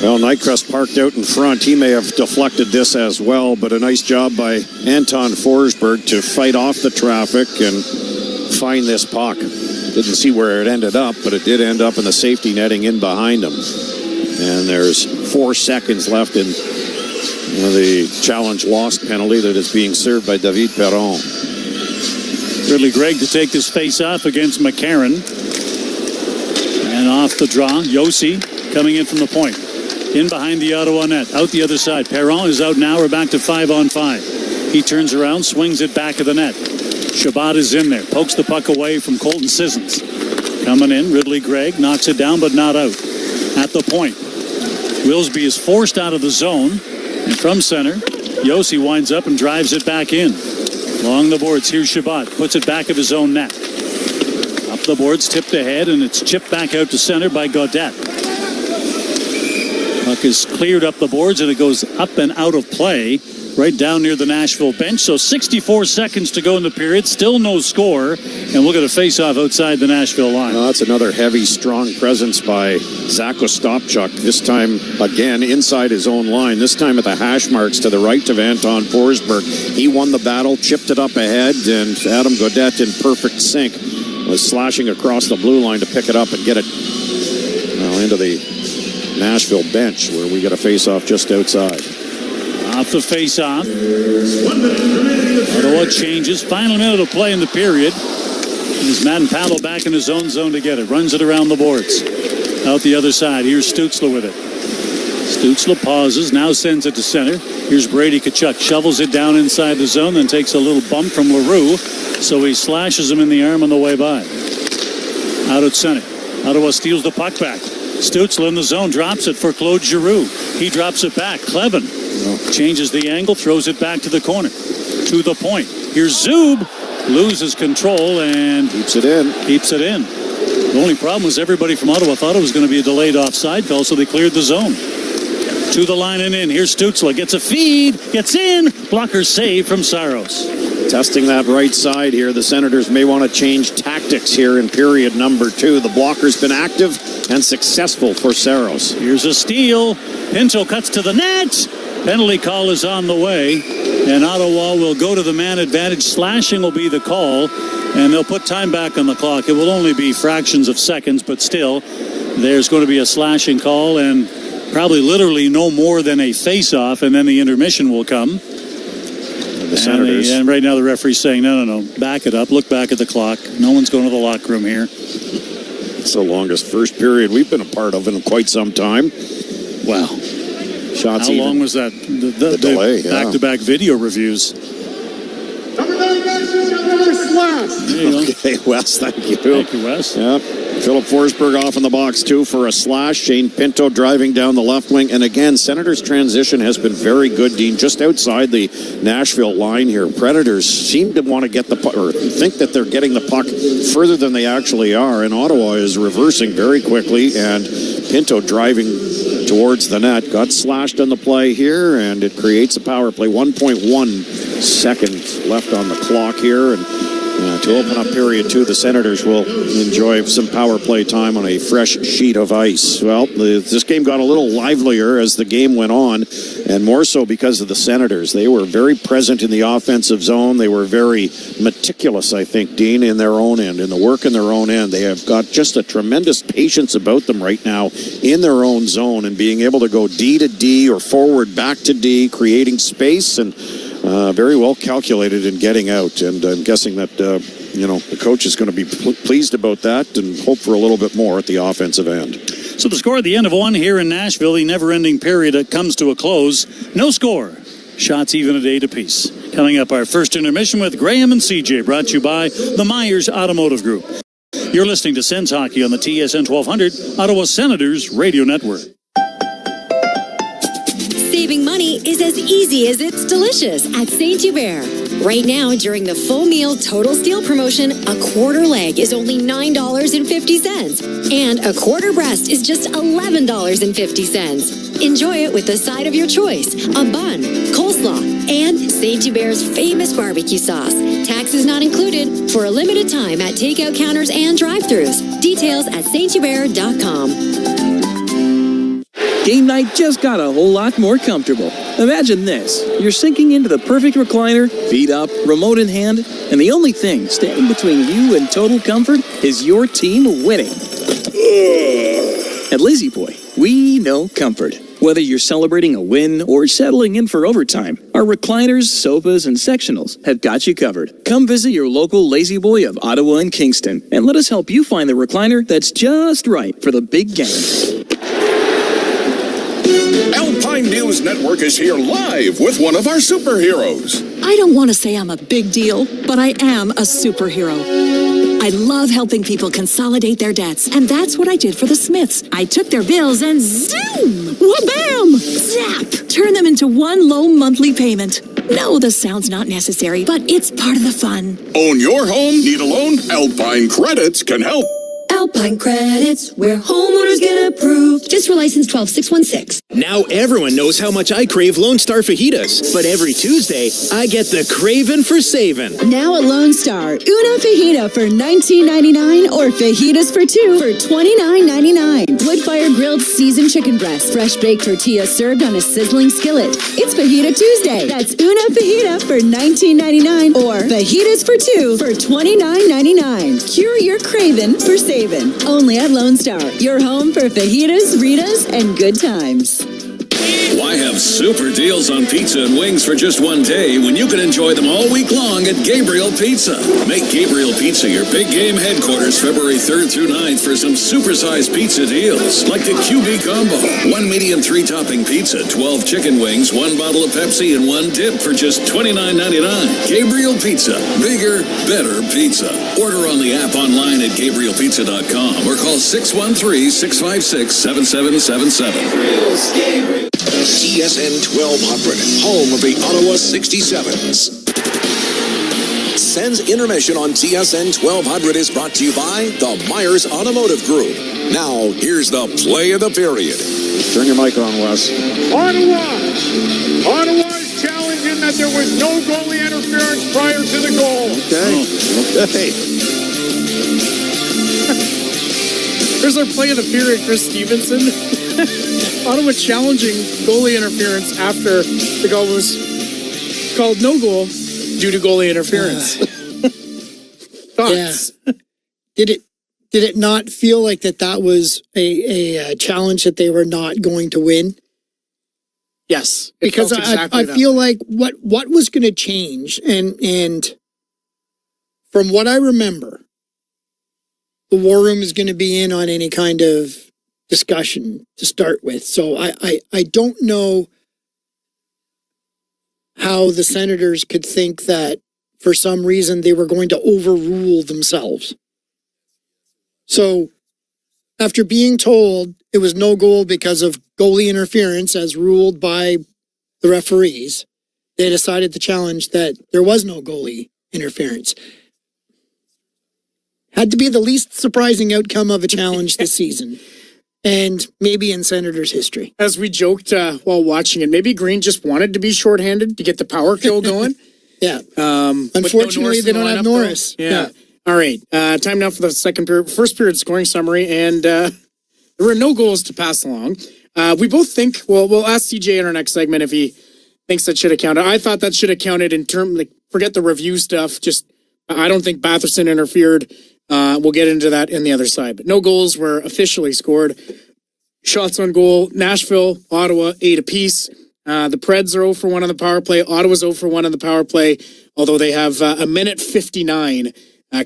Well, Nyquist parked out in front. He may have deflected this as well, but a nice job by Anton Forsberg to fight off the traffic and find this puck. Didn't see where it ended up, but it did end up in the safety netting in behind him. And there's 4 seconds left in the challenge lost penalty that is being served by David Perron. Ridley Gregg to take this face-off against McCarron. And off the draw, Yossi coming in from the point. In behind the Ottawa net. Out the other side. Perron is out now. We're back to 5-on-5. He turns around, swings it back of the net. Shabbat is in there. Pokes the puck away from Colton Sissons. Coming in, Ridley Gregg knocks it down, but not out. At the point. Wilsby is forced out of the zone. And from center, Yossi winds up and drives it back in. Along the boards, here's Shabbat. Puts it back of his own net. Up the boards, tipped ahead, and it's chipped back out to center by Gaudette. Puck is cleared up the boards, and it goes up and out of play. Right down near the Nashville bench. So 64 seconds to go in the period. Still no score. And we'll get a face-off outside the Nashville line. Well, that's another heavy, strong presence by Zach Ostapchuk. This time, again, inside his own line. This time at the hash marks to the right of Anton Forsberg. He won the battle, chipped it up ahead, and Adam Gaudette in perfect sync was slashing across the blue line to pick it up and get it into the Nashville bench, where we get a face-off just outside. Off the face-off. Ottawa changes. Final minute of play in the period. There's Madden Paddle back in his own zone to get it. Runs it around the boards. Out the other side. Here's Stutzla with it. Stutzla pauses, now sends it to center. Here's Brady Tkachuk. Shovels it down inside the zone, then takes a little bump from LaRue. So he slashes him in the arm on the way by. Out at center. Ottawa steals the puck back. Stutzla in the zone, drops it for Claude Giroux. He drops it back. Clevin changes the angle, throws it back to the corner. To the point. Here's Zub. Loses control and keeps it in. The only problem was everybody from Ottawa thought it was going to be a delayed offside call, so they cleared the zone. To the line and in. Here's Stutzla. Gets a feed. Gets in. Blocker save from Saros. Testing that right side here. The Senators may want to change tactics here in period number 2. The blocker's been active and successful for Saros. Here's a steal. Pinto cuts to the net. Penalty call is on the way. And Ottawa will go to the man advantage. Slashing will be the call. And they'll put time back on the clock. It will only be fractions of seconds, but still, there's going to be a slashing call and probably literally no more than a face-off, and then the intermission will come. The Senators. And right now the referee's saying, no, back it up. Look back at the clock. No one's going to the locker room here. It's the longest first period we've been a part of in quite some time. Wow. Shots. How long was that? The delay. Back-to-back video reviews. Number 9, slash. Okay, Wes, thank you. Thank you, Wes. Yep. Philip Forsberg off in the box, too, for a slash. Shane Pinto driving down the left wing. And again, Senators' transition has been very good, Dean, just outside the Nashville line here. Predators seem to want to get the puck, or think that they're getting the puck further than they actually are. And Ottawa is reversing very quickly. And Pinto driving towards the net. Got slashed on the play here, and it creates a power play. 1.1 seconds left on the clock here. And to open up period 2, the Senators will enjoy some power play time on a fresh sheet of ice. Well, this game got a little livelier as the game went on, and more so because of the Senators. They were very present in the offensive zone. They were very meticulous, I think, Dean, in their own end, in the work in their own end. They have got just a tremendous patience about them right now in their own zone and being able to go D to D or forward back to D, creating space and very well calculated in getting out, and I'm guessing that the coach is going to be pleased about that and hope for a little bit more at the offensive end. So the score at the end of one here in Nashville, the never-ending period comes to a close. No score. Shots even at 8 apiece. Coming up, our first intermission with Graham and CJ, brought to you by the Myers Automotive Group. You're listening to Sens Hockey on the TSN 1200 Ottawa Senators Radio Network. Saving money is as easy as it's delicious at St. Hubert. Right now, during the full meal total steal promotion, a quarter leg is only $9.50, and a quarter breast is just $11.50. Enjoy it with the side of your choice, a bun, coleslaw, and St. Hubert's famous barbecue sauce. Taxes not included for a limited time at takeout counters and drive-thrus. Details at sthubert.com. Game night just got a whole lot more comfortable. Imagine this. You're sinking into the perfect recliner, feet up, remote in hand, and the only thing standing between you and total comfort is your team winning. At Lazy Boy, we know comfort. Whether you're celebrating a win or settling in for overtime, our recliners, sofas, and sectionals have got you covered. Come visit your local Lazy Boy of Ottawa and Kingston, and let us help you find the recliner that's just right for the big game. Alpine News Network is here live with one of our superheroes. I don't want to say I'm a big deal, but I am a superhero. I love helping people consolidate their debts, and that's what I did for the Smiths. I took their bills and zoom! Wha-bam! Zap! Turn them into one low monthly payment. No, the sound's not necessary, but it's part of the fun. Own your home? Need a loan? Alpine Credits can help. Alpine Credits, where homeowners get approved. Just for license 12616. Now everyone knows how much I crave Lone Star fajitas. But every Tuesday, I get the craving for saving. Now at Lone Star, una fajita for $19.99 or fajitas for two for $29.99. Wood-fire grilled seasoned chicken breast, fresh baked tortilla served on a sizzling skillet. It's Fajita Tuesday. That's una fajita for $19.99 or fajitas for two for $29.99. Cure your craving for saving. Only at Lone Star, your home for fajitas, Ritas, and good times. Why have super deals on pizza and wings for just one day when you can enjoy them all week long at Gabriel Pizza? Make Gabriel Pizza your big game headquarters February 3rd through 9th for some supersized pizza deals, like the QB Combo. 1 medium 3-topping pizza, 12 chicken wings, 1 bottle of Pepsi, and 1 dip for just $29.99. Gabriel Pizza. Bigger, better pizza. Order on the app online at GabrielPizza.com or call 613-656-7777. TSN 1200, home of the Ottawa 67s. Sens Intermission on TSN 1200 is brought to you by the Myers Automotive Group. Now, here's the play of the period. Turn your mic on, Wes. Ottawa is challenging that there was no goalie interference prior to the goal. Okay. There's our play of the period, Chris Stevenson. Ottawa challenging goalie interference after the goal was called no goal due to goalie interference. Thoughts? Yeah. Did it not feel like that was a challenge that they were not going to win? Yes, because I feel like what was going to change, and from what I remember, the war room is going to be in on any kind of discussion to start with. So I don't know how the Senators could think that for some reason they were going to overrule themselves. So after being told it was no goal because of goalie interference as ruled by the referees, they decided to challenge that there was no goalie interference. Had to be the least surprising outcome of a challenge this season. And maybe in Senators' history. As we joked while watching it, maybe Green just wanted to be shorthanded to get the power kill going. Yeah. Unfortunately, they don't have Norris. Yeah. All right. Time now for the second period. First period scoring summary. And there were no goals to pass along. We both think, we'll ask CJ in our next segment if he thinks that should have counted. I thought that should have counted in terms, forget the review stuff. I don't think Batherson interfered. We'll get into that in the other side. But no goals were officially scored. Shots on goal, Nashville, Ottawa, 8 apiece. The Preds are 0 for 1 on the power play. Ottawa's 0 for 1 on the power play, although they have a minute 59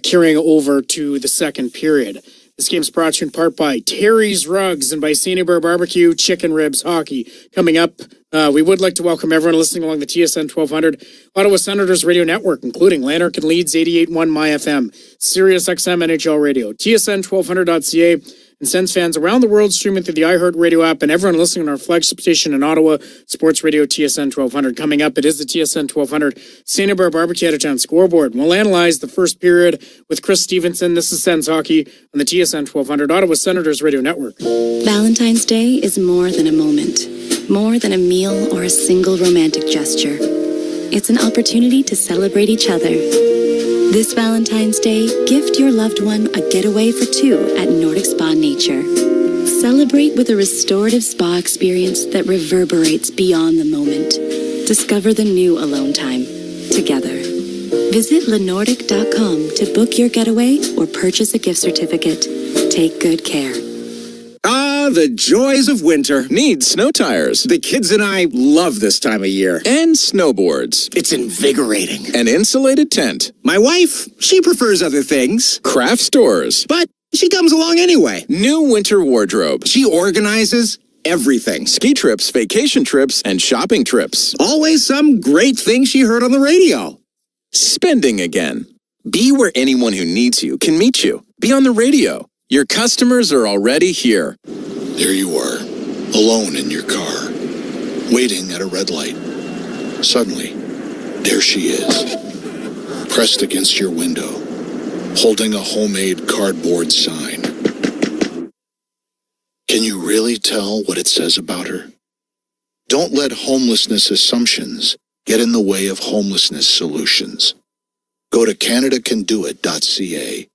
carrying over to the second period. This game's brought to you in part by Terry's Rugs and by St. Hubert Barbecue, Chicken Ribs Hockey. Coming up, we would like to welcome everyone listening along the TSN 1200 Ottawa Senators radio network, including Lanark and Leeds 88.1 My FM, Sirius XM NHL Radio, TSN1200.ca, and Sens fans around the world streaming through the iHeartRadio app, and everyone listening on our flagship station in Ottawa, Sports Radio TSN 1200. Coming up, it is the TSN 1200 St. Hubert Barbecue Out of Town scoreboard. We'll analyze the first period with Chris Stevenson. This is Sens Hockey on the TSN 1200 Ottawa Senators Radio Network. Valentine's Day is more than a moment, more than a meal or a single romantic gesture. It's an opportunity to celebrate each other. This Valentine's Day, gift your loved one a getaway for 2 at Nordic Spa Nature. Celebrate with a restorative spa experience that reverberates beyond the moment. Discover the new alone time together. Visit lenordic.com to book your getaway or purchase a gift certificate. Take good care. The joys of winter. Need snow tires. The kids and I love this time of year. And snowboards. It's invigorating. An insulated tent. My wife, she prefers other things. Craft stores. But she comes along anyway. New winter wardrobe. She organizes everything. Ski trips, vacation trips, and shopping trips. Always some great thing she heard on the radio. Spending again. Be where anyone who needs you can meet you. Be on the radio. Your customers are already here. There you are, alone in your car, waiting at a red light. Suddenly, there she is, pressed against your window, holding a homemade cardboard sign. Can you really tell what it says about her? Don't let homelessness assumptions get in the way of homelessness solutions. Go to CanadaCanDoIt.ca.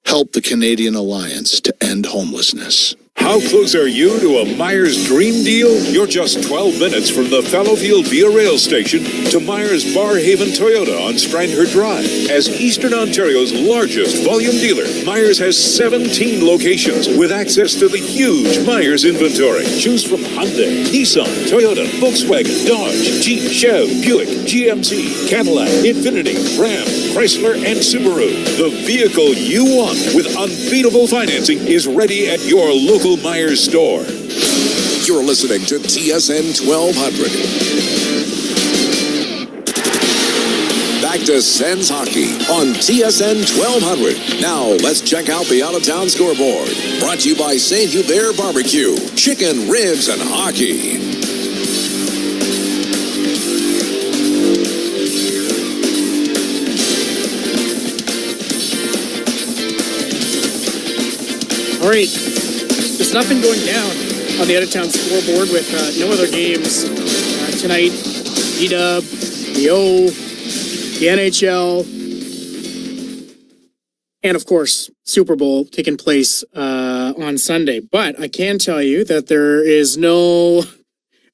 Help the Canadian Alliance to End Homelessness. How close are you to a Myers dream deal? You're just 12 minutes from the Fallowfield Via Rail Station to Myers Barhaven Toyota on Strandherd Drive. As Eastern Ontario's largest volume dealer, Myers has 17 locations with access to the huge Myers inventory. Choose from Hyundai, Nissan, Toyota, Volkswagen, Dodge, Jeep, Chev, Buick, GMC, Cadillac, Infiniti, Ram, Chrysler, and Subaru. The vehicle you want with unbeatable financing is ready at your local Myers store. You're listening to TSN 1200. Back to Sens Hockey on TSN 1200. Now, let's check out the out-of-town scoreboard. Brought to you by St. Hubert Barbecue, chicken, ribs, and hockey. All right, there's nothing going down on the out-of-town scoreboard with no other games tonight. D-Dub, the O, the NHL, and of course, Super Bowl taking place on Sunday. But I can tell you that there is no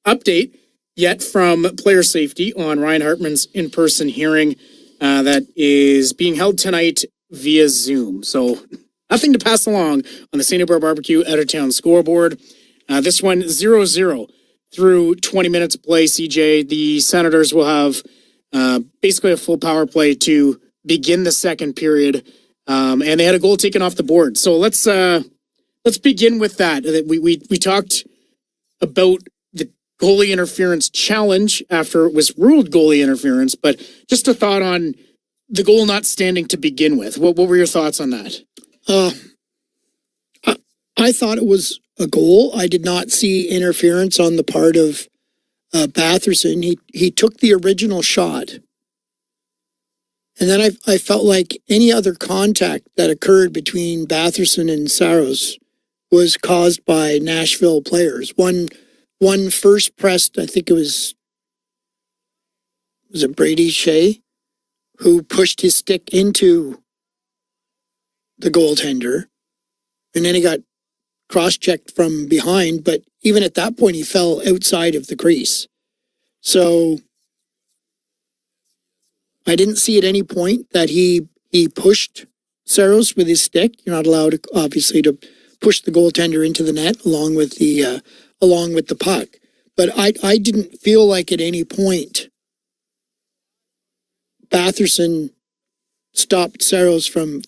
update yet from player safety on Ryan Hartman's in-person hearing that is being held tonight via Zoom. So nothing to pass along on the St. Hubert Barbecue out-of-town scoreboard. This one, 0-0 through 20 minutes of play, CJ. The Senators will have basically a full power play to begin the second period. And they had a goal taken off the board. So let's begin with that. We talked about the goalie interference challenge after it was ruled goalie interference, but just a thought on the goal not standing to begin with. What were your thoughts on that? I thought it was a goal. I did not see interference on the part of Batherson. He took the original shot. And then I felt like any other contact that occurred between Batherson and Saros was caused by Nashville players. One first pressed, I think was it Brady Shea, who pushed his stick into the goaltender, and then he got cross-checked from behind, but even at that point he fell outside of the crease. So I didn't see at any point that he pushed Saros with his stick. You're not allowed, obviously, to push the goaltender into the net along with the puck. But I didn't feel like at any point Batherson stopped Saros from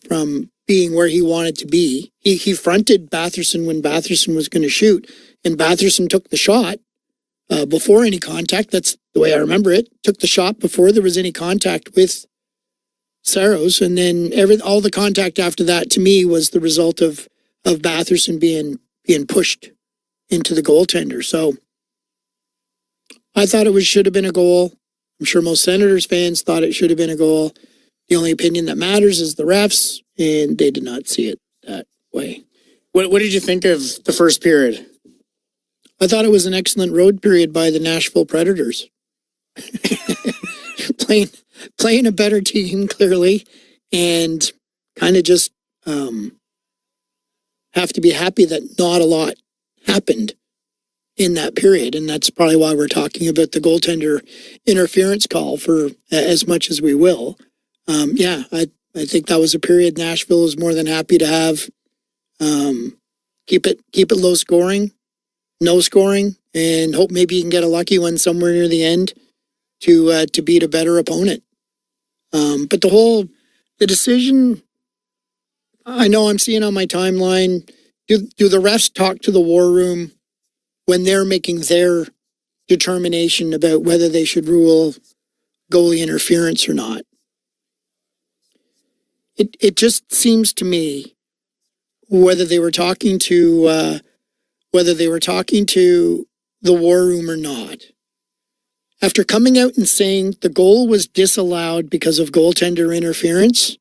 being where he wanted to be. He fronted Batherson when Batherson was going to shoot, and Batherson took the shot before any contact. That's the way I remember it. Took the shot before there was any contact with Saros, and then all the contact after that to me was the result of Batherson being pushed into the goaltender. So I thought it should have been a goal. I'm sure most Senators fans thought it should have been a goal. The only opinion that matters is the refs, and they did not see it that way. What did you think of the first period? I thought it was an excellent road period by the Nashville Predators. playing a better team, clearly, and kind of just have to be happy that not a lot happened in that period. And that's probably why we're talking about the goaltender interference call for as much as we will. I think that was a period Nashville was more than happy to have. Keep it low scoring, no scoring, and hope maybe you can get a lucky one somewhere near the end to beat a better opponent. But the decision, I know I'm seeing on my timeline, do the refs talk to the war room when they're making their determination about whether they should rule goalie interference or not? It just seems to me whether they were talking to the war room or not. After coming out and saying the goal was disallowed because of goaltender interference,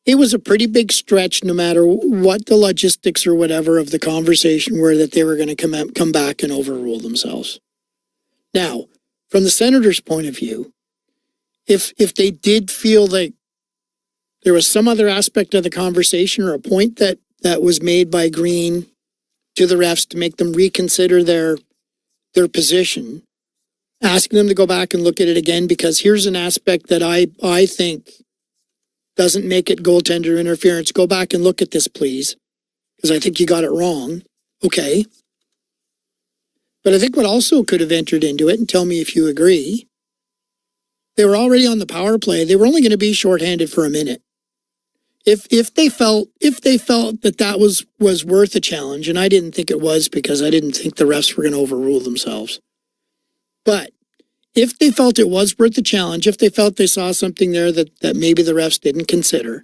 it was a pretty big stretch, no matter what the logistics or whatever of the conversation were, that they were going to come back and overrule themselves. Now, from the Senators' point of view, if they did feel like there was some other aspect of the conversation or a point that was made by Green to the refs to make them reconsider their position, asking them to go back and look at it again, because here's an aspect that I think doesn't make it goaltender interference. Go back and look at this, please, because I think you got it wrong. Okay. But I think what also could have entered into it, and tell me if you agree, they were already on the power play. They were only going to be shorthanded for a minute. If they felt that was worth a challenge, and I didn't think it was, because I didn't think the refs were going to overrule themselves. But if they felt it was worth the challenge, if they felt they saw something there that maybe the refs didn't consider,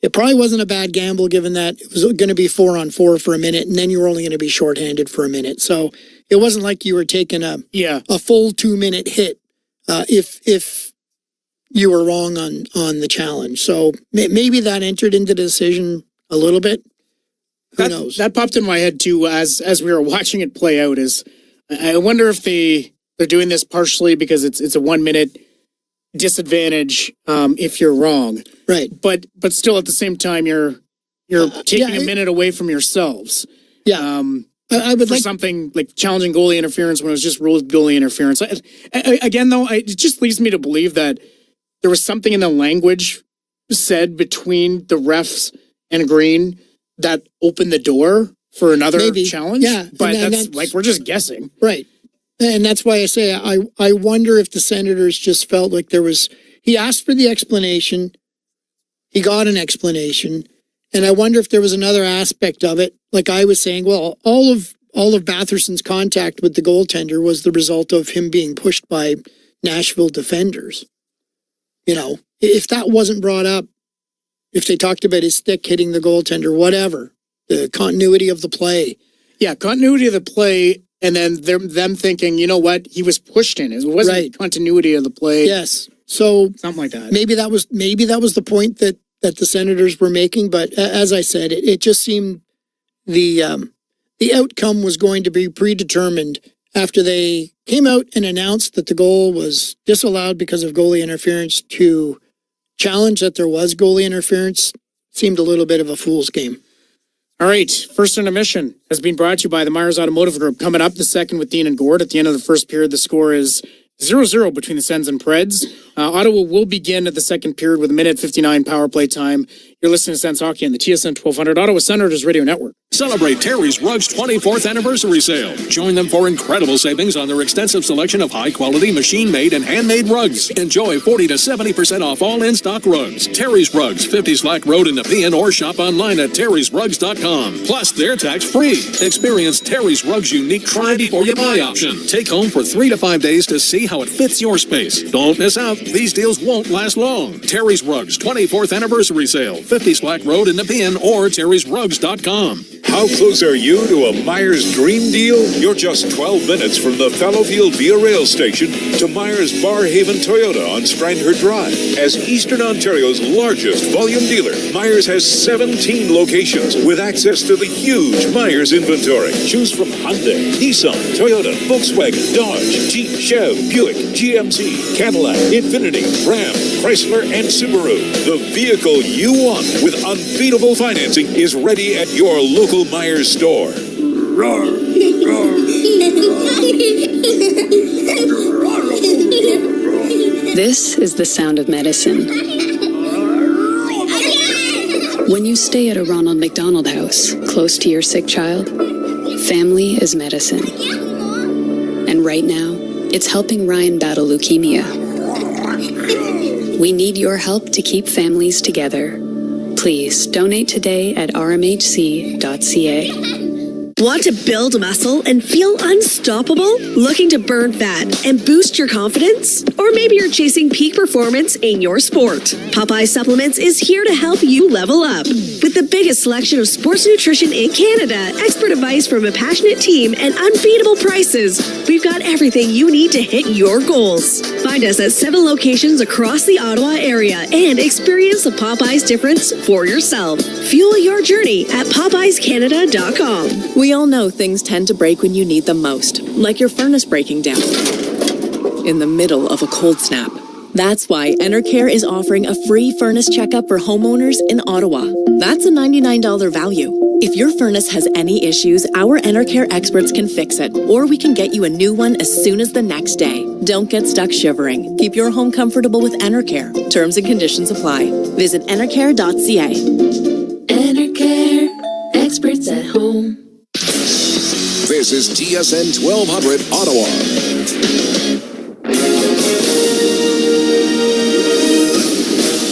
it probably wasn't a bad gamble, given that it was going to be 4-on-4 for a minute, and then you were only going to be shorthanded for a minute. So it wasn't like you were taking a full 2-minute hit if you were wrong on the challenge. So maybe that entered into the decision a little bit. Who knows? That popped in my head too as we were watching it play out. Is I wonder if they're doing this partially because it's a 1-minute disadvantage if you're wrong, right? But still, at the same time, you're taking a minute away from yourselves. Yeah. I would something like challenging goalie interference when it was just ruled goalie interference. Again, though, it just leads me to believe that there was something in the language said between the refs and Green that opened the door for another challenge. Yeah, but that's like, we're just guessing. Right. And that's why I say I wonder if the Senators just felt like he asked for the explanation, he got an explanation, and I wonder if there was another aspect of it. Like I was saying, well, all of Batherson's contact with the goaltender was the result of him being pushed by Nashville defenders. You know, if that wasn't brought up, if they talked about his stick hitting the goaltender, whatever, the continuity of the play. Yeah, continuity of the play, and then them thinking, you know what, he was pushed in. It wasn't continuity of the play. Yes. So something like that. Maybe that was the point that the Senators were making, but as I said, it just seemed the outcome was going to be predetermined after they came out and announced that the goal was disallowed because of goalie interference. To challenge that there was goalie interference seemed a little bit of a fool's game. All right, first intermission has been brought to you by the Myers Automotive Group. Coming up the second with Dean and Gord. At the end of the first period, the score is 0-0 between the Sens and Preds. Ottawa will begin at the second period with 1:59 power play time. You're listening to Sens Hockey on the TSN 1200 Ottawa Senators Radio Network. Celebrate Terry's Rugs 24th anniversary sale. Join them for incredible savings on their extensive selection of high-quality machine-made and handmade rugs. Enjoy 40 to 70% off all in-stock rugs. Terry's Rugs, 50 Slack Road in Nepean, or shop online at terrysrugs.com. Plus, they're tax-free. Experience Terry's Rugs' unique try-before-you-buy option. Take home for 3 to 5 days to see how it fits your space. Don't miss out. These deals won't last long. Terry's Rugs 24th anniversary sale. 50 Slack Road in Nepean or terrysrugs.com. How close are you to a Myers Dream Deal? You're just 12 minutes from the Fallowfield Via Rail Station to Myers Barrhaven Toyota on Strandherd Drive. As Eastern Ontario's largest volume dealer, Myers has 17 locations with access to the huge Myers inventory. Choose from Hyundai, Nissan, Toyota, Volkswagen, Dodge, Jeep, Chev, Buick, GMC, Cadillac, Infiniti, Ram, Chrysler, and Subaru. The vehicle you want with unbeatable financing is ready at your local Myers store. Roar, roar. This is the sound of medicine. When you stay at a Ronald McDonald House, close to your sick child, family is medicine. And right now, it's helping Ryan battle leukemia. We need your help to keep families together. Please donate today at rmhc.ca. Want to build muscle and feel unstoppable? Looking to burn fat and boost your confidence? Or maybe you're chasing peak performance in your sport? Popeye Supplements is here to help you level up. With the biggest selection of sports nutrition in Canada, expert advice from a passionate team, and unbeatable prices, we've got everything you need to hit your goals. Find us at 7 locations across the Ottawa area and experience the Popeyes difference for yourself. Fuel your journey at popeyescanada.com. We all know things tend to break when you need them most, like your furnace breaking down in the middle of a cold snap. That's why Enercare is offering a free furnace checkup for homeowners in Ottawa. That's a $99 value. If your furnace has any issues, our Enercare experts can fix it, or we can get you a new one as soon as the next day. Don't get stuck shivering. Keep your home comfortable with Enercare. Terms and conditions apply. Visit enercare.ca. Enercare, experts at home. This is TSN 1200 Ottawa.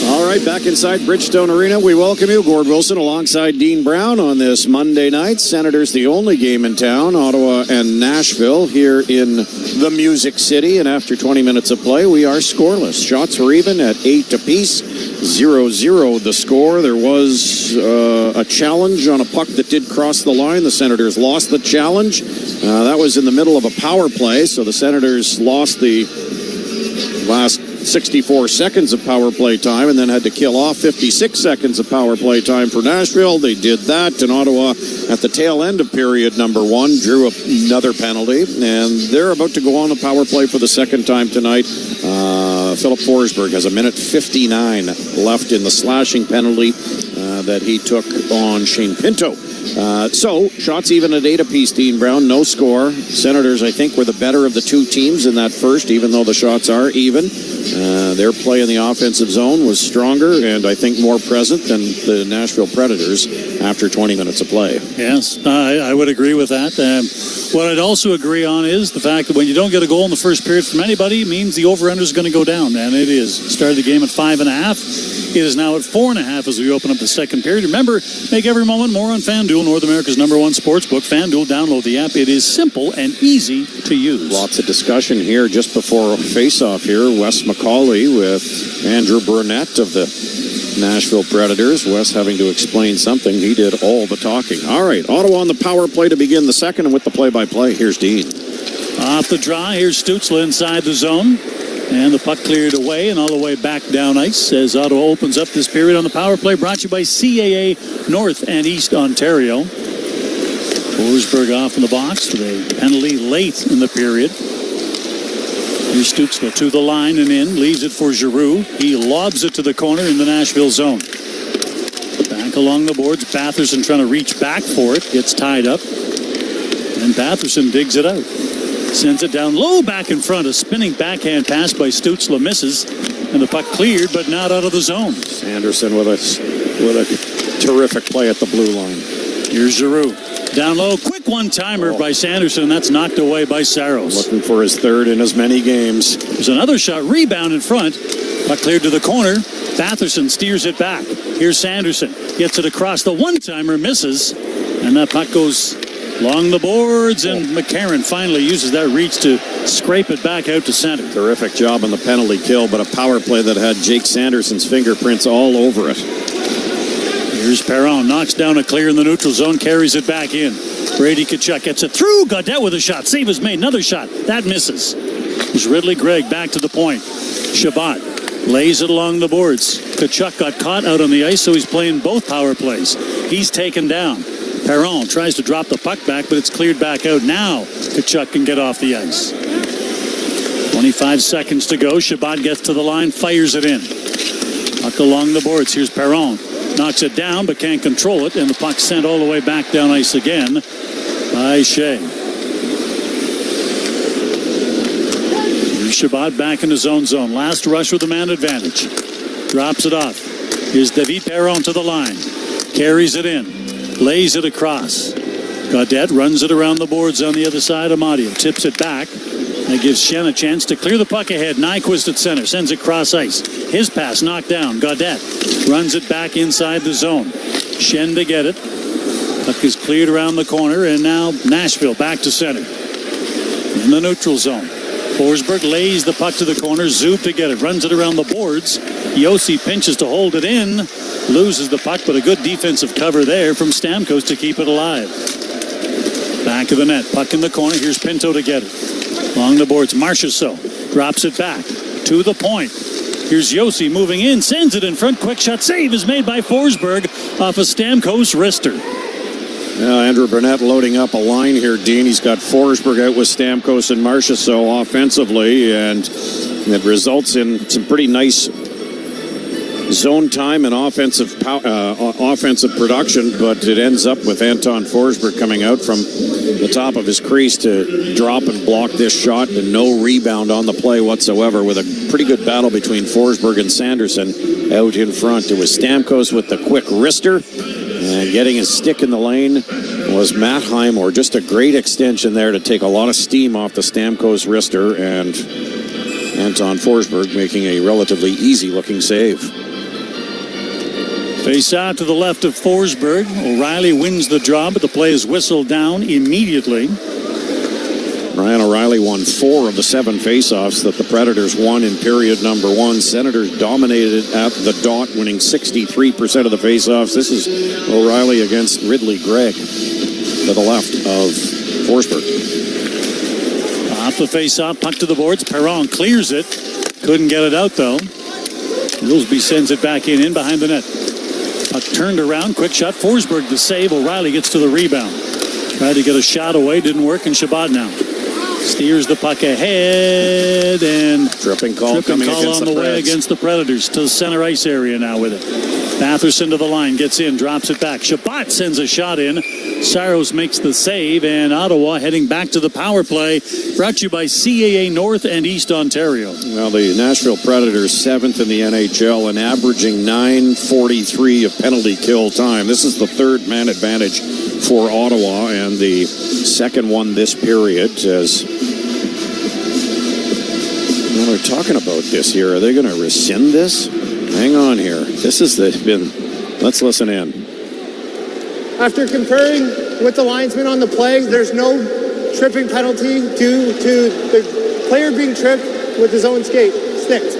All right, back inside Bridgestone Arena, we welcome you, Gord Wilson, alongside Dean Brown on this Monday night. Senators, the only game in town, Ottawa and Nashville, here in the Music City. And after 20 minutes of play, we are scoreless. Shots were even at 8 apiece, 0-0 the score. There was a challenge on a puck that did cross the line. The Senators lost the challenge. That was in the middle of a power play, so the Senators lost the last 64 seconds of power play time and then had to kill off 56 seconds of power play time for Nashville. They did that, and Ottawa at the tail end of period number 1 drew another penalty, and they're about to go on the power play for the second time tonight. Philip Forsberg has 1:59 left in the slashing penalty that he took on Shane Pinto. So, shots even at 8 apiece, Dean Brown, no score. Senators, I think, were the better of the two teams in that first, even though the shots are even. Their play in the offensive zone was stronger and I think more present than the Nashville Predators after 20 minutes of play. Yes, I would agree with that. What I'd also agree on is the fact that when you don't get a goal in the first period from anybody, it means the over-under is going to go down, and it is. Started the game at 5.5. It is now at 4.5 as we open up the second period. Remember, make every moment more on FanDuel, North America's #1 sportsbook. FanDuel, download the app. It is simple and easy to use. Lots of discussion here just before face-off here. Wes McCauley with Andrew Burnett of the Nashville Predators. Wes having to explain something. He did all the talking. All right, Ottawa on the power play to begin the second, and with the play-by-play, here's Dean. Off the draw, here's Stützle inside the zone. And the puck cleared away and all the way back down ice as Ottawa opens up this period on the power play, brought to you by CAA North and East Ontario. Forsberg off in the box with a penalty late in the period. Here's Stützle to the line and in, leaves it for Giroux. He lobs it to the corner in the Nashville zone. Back along the boards, Batherson trying to reach back for it, gets tied up. And Batherson digs it out. Sends it down low back in front. A spinning backhand pass by Stützle misses. And the puck cleared, but not out of the zone. Sanderson with a terrific play at the blue line. Here's Giroux. Down low, quick one-timer by Sanderson. That's knocked away by Saros. Looking for his third in as many games. There's another shot, rebound in front. Puck cleared to the corner. Batherson steers it back. Here's Sanderson. Gets it across. The one-timer misses. And that puck goes along the boards, and McCarron finally uses that reach to scrape it back out to center. Terrific job on the penalty kill, but a power play that had Jake Sanderson's fingerprints all over it. Here's Perron, knocks down a clear in the neutral zone, carries it back in. Brady Tkachuk gets it through. Gaudette with a shot. Save is made. Another shot. That misses. There's Ridley Gregg back to the point. Shabbat lays it along the boards. Tkachuk got caught out on the ice, so he's playing both power plays. He's taken down. Perron tries to drop the puck back, but it's cleared back out. Now Tkachuk can get off the ice. 25 seconds to go. Shabbat gets to the line, fires it in. Puck along the boards. Here's Perron. Knocks it down, but can't control it, and the puck sent all the way back down ice again by Shea. Here's Shabbat back in his own zone. Last rush with a man advantage. Drops it off. Here's David Perron to the line. Carries it in. Lays it across. Gaudette runs it around the boards on the other side. Amadio tips it back. That gives Shen a chance to clear the puck ahead. Nyquist at center. Sends it cross ice. His pass knocked down. Gaudette runs it back inside the zone. Shen to get it. Puck is cleared around the corner. And now Nashville back to center. In the neutral zone. Forsberg lays the puck to the corner. Zub to get it. Runs it around the boards. Yossi pinches to hold it in. Loses the puck, but a good defensive cover there from Stamkos to keep it alive. Back of the net. Puck in the corner. Here's Pinto to get it. Along the boards. Marchessault drops it back to the point. Here's Yossi moving in. Sends it in front. Quick shot save is made by Forsberg off a Stamkos wrister. Andrew Burnett loading up a line here, Dean. He's got Forsberg out with Stamkos and Marchessault offensively, and it results in some pretty nice zone time and offensive production, but it ends up with Anton Forsberg coming out from the top of his crease to drop and block this shot, and no rebound on the play whatsoever, with a pretty good battle between Forsberg and Sanderson out in front. It was Stamkos with the quick wrister, and getting his stick in the lane was Matt Highmore. Just a great extension there to take a lot of steam off the Stamkos wrister, and Anton Forsberg making a relatively easy-looking save. Face out to the left of Forsberg. O'Reilly wins the draw, but the play is whistled down immediately. Ryan O'Reilly won 4 of the 7 faceoffs that the Predators won in period number 1. Senators dominated at the dot, winning 63% of the faceoffs. This is O'Reilly against Ridley Gregg to the left of Forsberg. Off the faceoff, puck to the boards. Perron clears it. Couldn't get it out, though. Willsby sends it back in behind the net. Puck turned around, quick shot. Forsberg the save. O'Reilly gets to the rebound. Tried to get a shot away, didn't work, and Shabbat now steers the puck ahead, and tripping call on the way against the Predators to the center ice area now with it. Batherson to the line, gets in, drops it back. Shabbat sends a shot in. Saros makes the save, and Ottawa heading back to the power play. Brought to you by CAA North and East Ontario. Well, the Nashville Predators 7th in the NHL and averaging 9:43 of penalty kill time. This is the third man advantage for Ottawa, and the second one this period. As we're talking about this here, are they going to rescind this? Hang on here. This has been. Let's listen in. After conferring with the linesman on the play, there's no tripping penalty due to the player being tripped with his own skate. Sticked.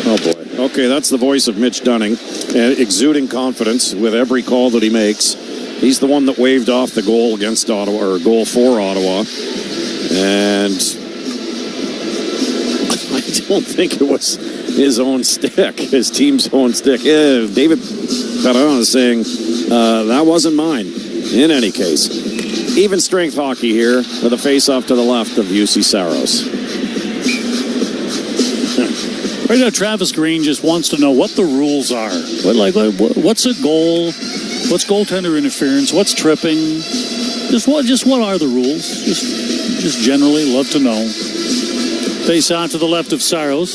Oh boy. Okay, that's the voice of Mitch Dunning, exuding confidence with every call that he makes. He's the one that waved off the goal against Ottawa, or goal for Ottawa. And I don't think it was his own stick, his team's own stick. David Perron is saying, that wasn't mine. In any case, even strength hockey here with a face-off to the left of UC Saros. Right now, Travis Green just wants to know what the rules are. What's a goal? What's goaltender interference? What's tripping? Just what are the rules? Just generally, love to know. Face out to the left of Saros.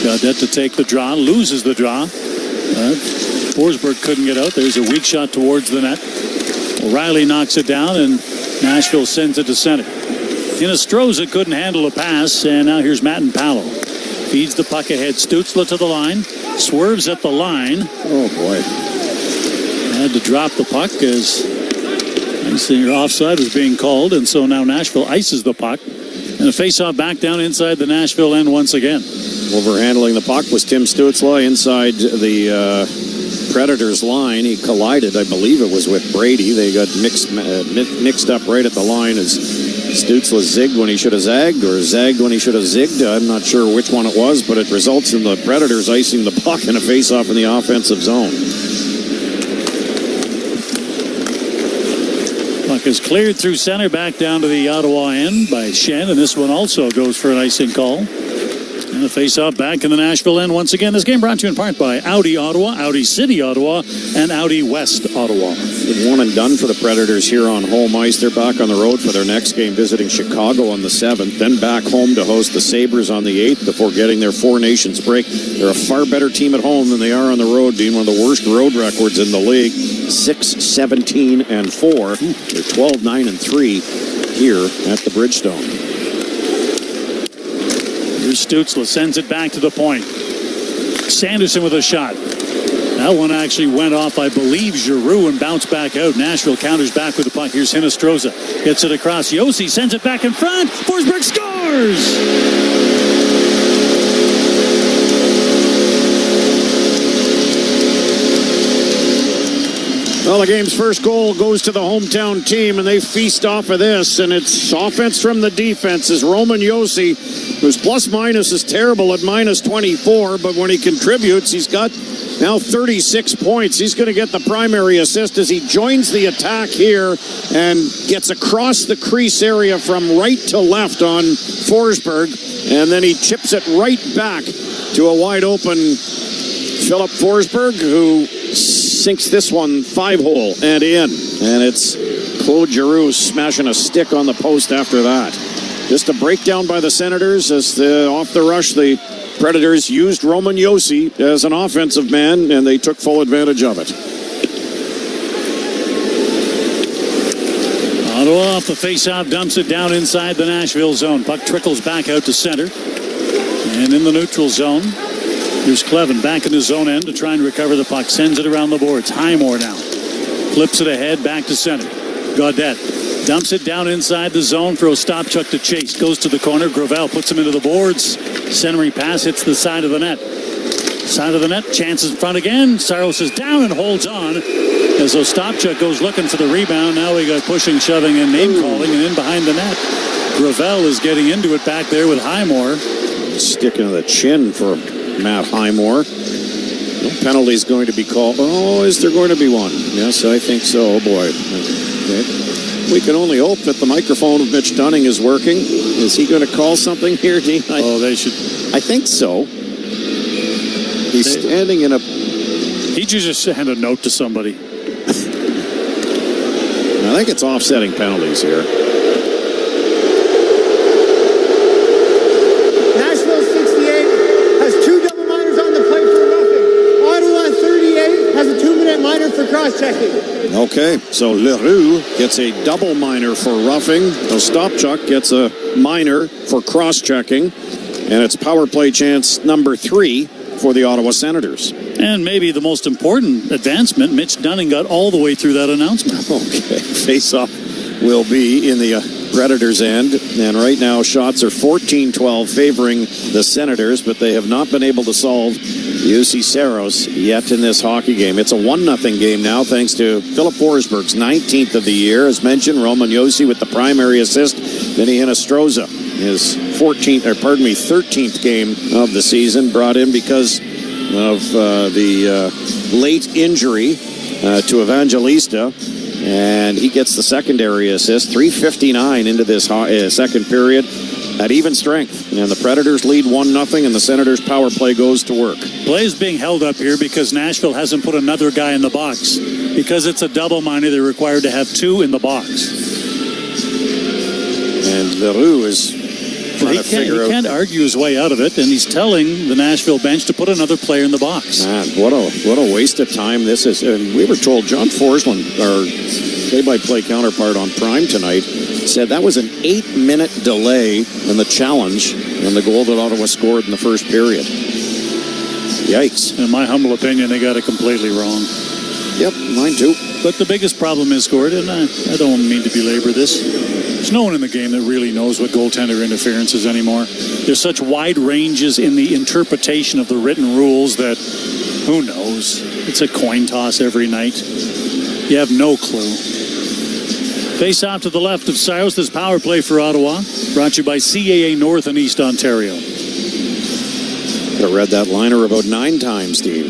Gaudette to take the draw, loses the draw. Forsberg couldn't get out. There's a weak shot towards the net. O'Reilly knocks it down, and Nashville sends it to center. Hinostroza couldn't handle a pass, and now here's Matt and Palo. Feeds the puck ahead. Stützle to the line. Swerves at the line. Oh, boy. Had to drop the puck as offside was being called, and so now Nashville ices the puck. And a face-off back down inside the Nashville end once again. Overhandling the puck was Tim Stützle inside the Predators line. He collided, I believe it was with Brady. They got mixed up right at the line as Stützle zigged when he should have zagged, or zagged when he should have zigged. I'm not sure which one it was, but it results in the Predators icing the puck in a face-off in the offensive zone. Puck is cleared through center, back down to the Ottawa end by Shen, and this one also goes for an icing call. And a face-off back in the Nashville end once again. This game brought to you in part by Audi Ottawa, Audi City Ottawa, and Audi West Ottawa. Good one and done for the Predators here on home ice. They're back on the road for their next game, visiting Chicago on the 7th, then back home to host the Sabres on the 8th before getting their Four Nations break. They're a far better team at home than they are on the road, being one of the worst road records in the league. 6-17-4. They're 12-9-3 here at the Bridgestone. Here's Stützle, sends it back to the point. Sanderson with a shot. That one actually went off, I believe, Giroux, and bounced back out. Nashville counters back with the puck. Here's Hinostroza. Gets it across. Yossi sends it back in front. Forsberg scores! Well, the game's first goal goes to the hometown team, and they feast off of this, and it's offense from the defense as Roman Josi, whose plus-minus is terrible at minus 24, but when he contributes, he's got now 36 points. He's going to get the primary assist as he joins the attack here and gets across the crease area from right to left on Forsberg, and then he chips it right back to a wide-open Philip Forsberg, who sinks this one 5-hole and in. And it's Claude Giroux smashing a stick on the post after that. Just a breakdown by the Senators as off the rush, the Predators used Roman Josi as an offensive man, and they took full advantage of it. Ottawa off the face-off, dumps it down inside the Nashville zone. Puck trickles back out to center. And in the neutral zone, here's Clevin back in his zone end to try and recover the puck. Sends it around the boards. Highmore now. Flips it ahead, back to center. Gaudette dumps it down inside the zone. Throws Stopchuk to chase. Goes to the corner. Gravel puts him into the boards. Centering pass hits the side of the net. Side of the net. Chance in front again. Saros is down and holds on. As Ostapchuk goes looking for the rebound. Now we got pushing, shoving, and name-calling. And in behind the net, Gravel is getting into it back there with Highmore. Sticking to the chin for Matt Highmore. No penalty's going to be called. Oh, is there going to be one? Yes, I think so. Oh, boy. Okay. We can only hope that the microphone of Mitch Dunning is working. Is he going to call something here, Dean? They should. I think so. He's standing in a... He just sent a note to somebody. I think it's offsetting penalties here. Nashville 68 has 2 double minors on the plate for roughing. Ottawa 38 has a 2-minute minor for cross-checking. Okay, so Leroux gets a double minor for roughing. Ostapchuk gets a minor for cross-checking. And it's power play chance number 3 for the Ottawa Senators. And maybe the most important advancement, Mitch Dunning got all the way through that announcement. Okay, face-off will be in the Predators' end. And right now, shots are 14-12 favoring the Senators, but they have not been able to solve UC Saros yet in this hockey game. It's a 1-0 game now, thanks to Philip Forsberg's 19th of the year. As mentioned, Roman Josi with the primary assist. Vinny Hinostroza, his 13th game of the season, brought in because of the late injury to Evangelista, and he gets the secondary assist. 3:59 into this second period at even strength, and the Predators lead 1-0, and the Senators' power play goes to work. Play is being held up here because Nashville hasn't put another guy in the box. Because it's a double minor, they're required to have 2 in the box. And Leroux is trying to figure out... He can't argue his way out of it, and he's telling the Nashville bench to put another player in the box. Man, what a waste of time this is. And we were told John Forsland, our play-by-play counterpart on Prime tonight, said that was an 8-minute delay in the challenge and the goal that Ottawa scored in the first period. Yikes. In my humble opinion, they got it completely wrong. Yep, mine too. But the biggest problem is, Gordon, I don't mean to belabor this, there's no one in the game that really knows what goaltender interference is anymore. There's such wide ranges in the interpretation of the written rules that who knows? It's a coin toss every night. You have no clue. Face off to the left of Saros. This power play for Ottawa. Brought to you by CAA North and East Ontario. Could have read that liner about 9 times, Steve.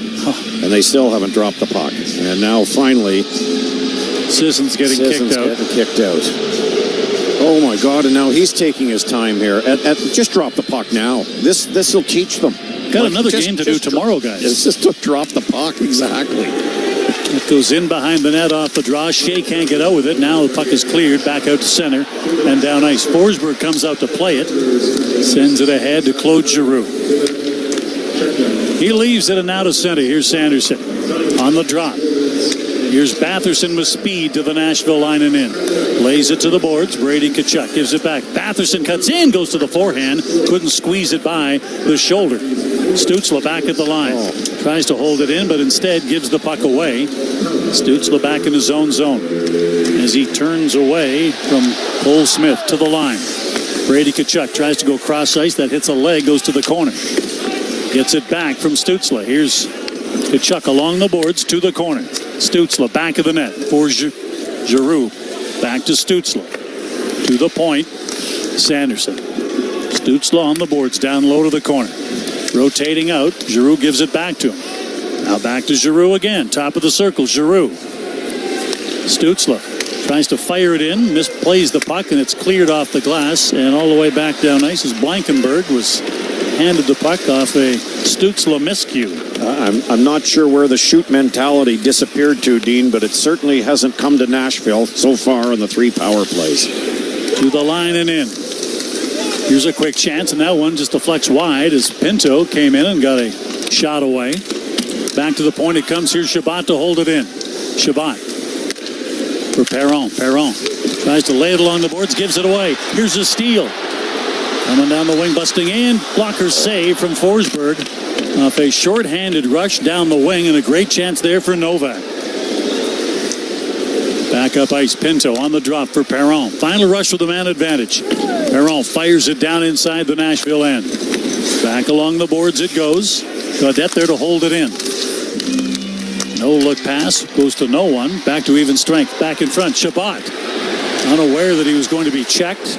And they still haven't dropped the puck. And now finally, Sisson's getting kicked out. Oh my God! And now he's taking his time here. Just drop the puck now. This will teach them. Got another game to do tomorrow, guys. It's just to drop the puck, exactly. It goes in behind the net off the draw. Shea can't get out with it. Now the puck is cleared back out to center and down ice. Forsberg comes out to play it. Sends it ahead to Claude Giroux. He leaves it and out of center. Here's Sanderson on the drop. Here's Batherson with speed to the Nashville line and in. Lays it to the boards. Brady Tkachuk gives it back. Batherson cuts in, goes to the forehand. Couldn't squeeze it by the shoulder. Stützle back at the line. Tries to hold it in, but instead gives the puck away. Stützle back in his own zone as he turns away from Cole Smith to the line. Brady Tkachuk tries to go cross ice. That hits a leg, goes to the corner. Gets it back from Stützle. Here's Kachuk along the boards to the corner. Stützle back of the net for Giroux. Back to Stützle. To the point. Sanderson. Stützle on the boards, down low to the corner. Rotating out. Giroux gives it back to him. Now back to Giroux again. Top of the circle. Giroux. Stützle tries to fire it in. Misplays the puck, and it's cleared off the glass. And all the way back down ice as Blankenberg was handed the puck off a Stützle miscue. I'm not sure where the shoot mentality disappeared to, Dean, but it certainly hasn't come to Nashville so far in the 3 power plays. To the line and in. Here's a quick chance, and that one just deflects wide as Pinto came in and got a shot away. Back to the point it comes. Here's Chabot to hold it in. Chabot for Perron. Perron tries to lay it along the boards, gives it away. Here's a steal. Coming down the wing, busting in. Blocker save from Forsberg off a short-handed rush down the wing, and a great chance there for Novak. Back up ice, Pinto on the drop for Perron. Final rush with the man advantage. Perron fires it down inside the Nashville end. Back along the boards it goes. Gaudette there to hold it in. No look pass, goes to no one. Back to even strength, back in front. Chabot, unaware that he was going to be checked.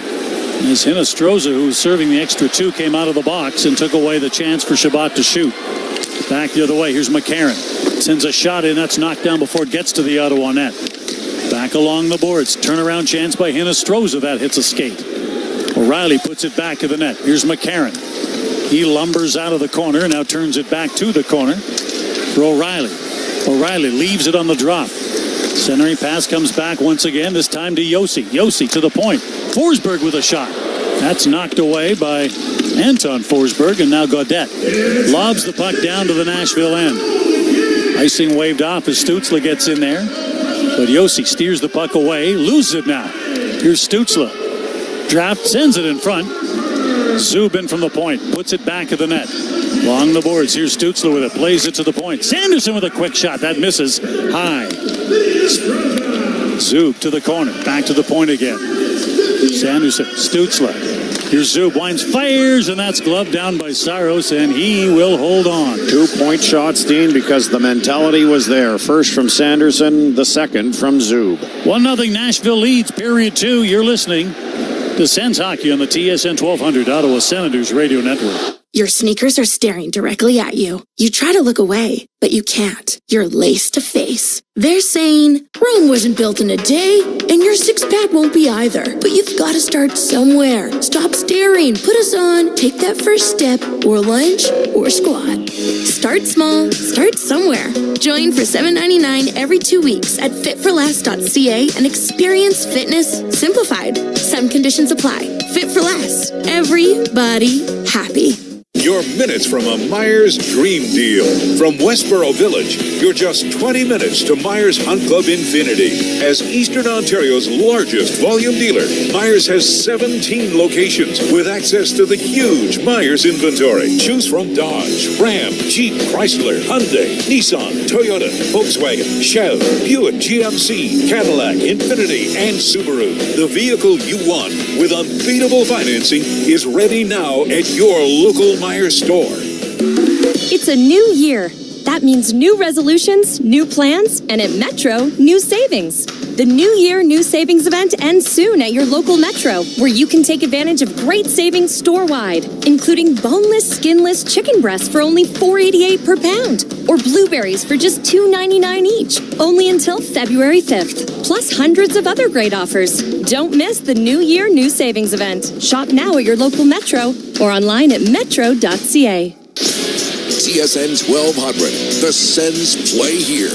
As Hinostroza, who was serving the extra 2, came out of the box and took away the chance for Chabot to shoot. Back the other way, here's McCarron. Sends a shot in, that's knocked down before it gets to the Ottawa net. Back along the boards, turnaround chance by Hinostroza, that hits a skate. O'Reilly puts it back to the net. Here's McCarron. He lumbers out of the corner, now turns it back to the corner for O'Reilly. O'Reilly leaves it on the drop. Centering pass comes back once again, this time to Yossi. Yossi to the point. Forsberg with a shot. That's knocked away by Anton Forsberg, and now Gaudette lobs the puck down to the Nashville end. Icing waved off as Stützle gets in there, but Yossi steers the puck away, loses it now. Here's Stützle. Draft sends it in front. Zubin from the point, puts it back of the net. Along the boards, here's Stützle with it, plays it to the point. Sanderson with a quick shot, that misses high. Zub to the corner, back to the point again. Sanderson, Stützle. Here's Zub, winds, fires, and that's gloved down by Saros, and he will hold on. 2-point shots, Dean, because the mentality was there. First from Sanderson, the second from Zub. 1-0 Nashville leads, period 2. You're listening to Sens Hockey on the TSN 1200 Ottawa Senators Radio Network. Your sneakers are staring directly at you. You try to look away, but you can't. You're lace to face. They're saying, Rome wasn't built in a day, and your six-pack won't be either. But you've got to start somewhere. Stop staring, put us on, take that first step, or lunge, or squat. Start small, start somewhere. Join for $7.99 every 2 weeks at fitforless.ca and experience fitness simplified. Some conditions apply. Fit for Less. Everybody happy. You're minutes from a Myers Dream Deal. From Westboro Village, you're just 20 minutes to Myers Hunt Club Infinity. As Eastern Ontario's largest volume dealer, Myers has 17 locations with access to the huge Myers inventory. Choose from Dodge, Ram, Jeep, Chrysler, Hyundai, Nissan, Toyota, Volkswagen, Shell, Buick, GMC, Cadillac, Infiniti, and Subaru. The vehicle you want with unbeatable financing is ready now at your local Myers store. It's a new year. That means new resolutions, new plans, and at Metro, new savings. The New Year New Savings event ends soon at your local Metro, where you can take advantage of great savings store-wide, including boneless, skinless chicken breasts for only $4.88 per pound, or blueberries for just $2.99 each, only until February 5th, plus hundreds of other great offers. Don't miss the New Year New Savings event. Shop now at your local Metro or online at metro.ca. TSN 1200. The Sens play here.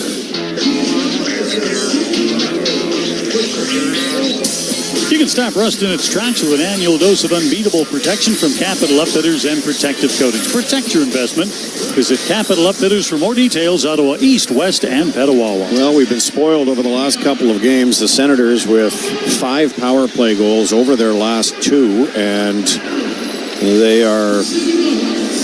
You can stop rust in its tracks with an annual dose of unbeatable protection from Capital Upfitters and Protective Coatings. Protect your investment. Visit Capital Upfitters for more details. Ottawa East, West, and Petawawa. Well, we've been spoiled over the last couple of games. The Senators with 5 power play goals over their last 2, and they are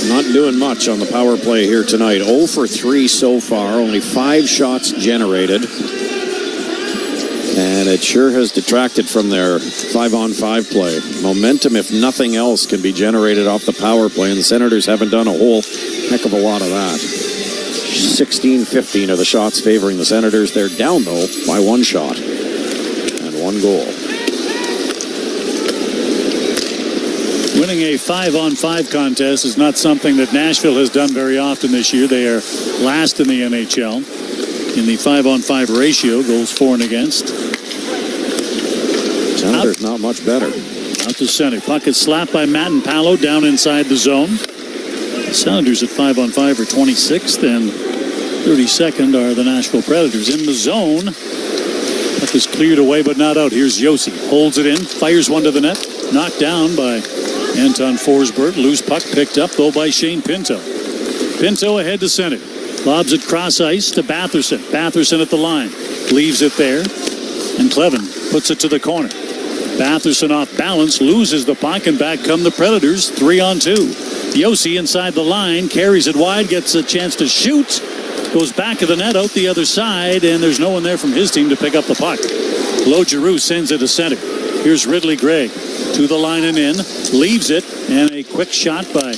not doing much on the power play here tonight. 0 for 3 so far, only 5 shots generated. And it sure has detracted from their 5-on-5 play. Momentum, if nothing else, can be generated off the power play, and the Senators haven't done a whole heck of a lot of that. 16-15 are the shots favoring the Senators. They're down, though, by one shot and one goal. Winning a 5-on-5 contest is not something that Nashville has done very often this year. They are last in the NHL in the 5-on-5 ratio, goals for and against. Senators not much better. Out to center. Puck is slapped by Matt and Palo down inside the zone. The Senators at 5-on-5 are 26th, and 32nd are the Nashville Predators. In the zone, puck is cleared away but not out. Here's Yossi. Holds it in, fires one to the net. Knocked down by Anton Forsberg. Loose puck picked up, though, by Shane Pinto. Pinto ahead to center. Lobs it cross ice to Batherson. Batherson at the line. Leaves it there. And Clevin puts it to the corner. Batherson off balance, loses the puck, and back come the Predators, 3-on-2. Yossi inside the line, carries it wide, gets a chance to shoot, goes back of the net, out the other side, and there's no one there from his team to pick up the puck. Claude Giroux sends it to center. Here's Ridley Gregg to the line and in, leaves it, and a quick shot by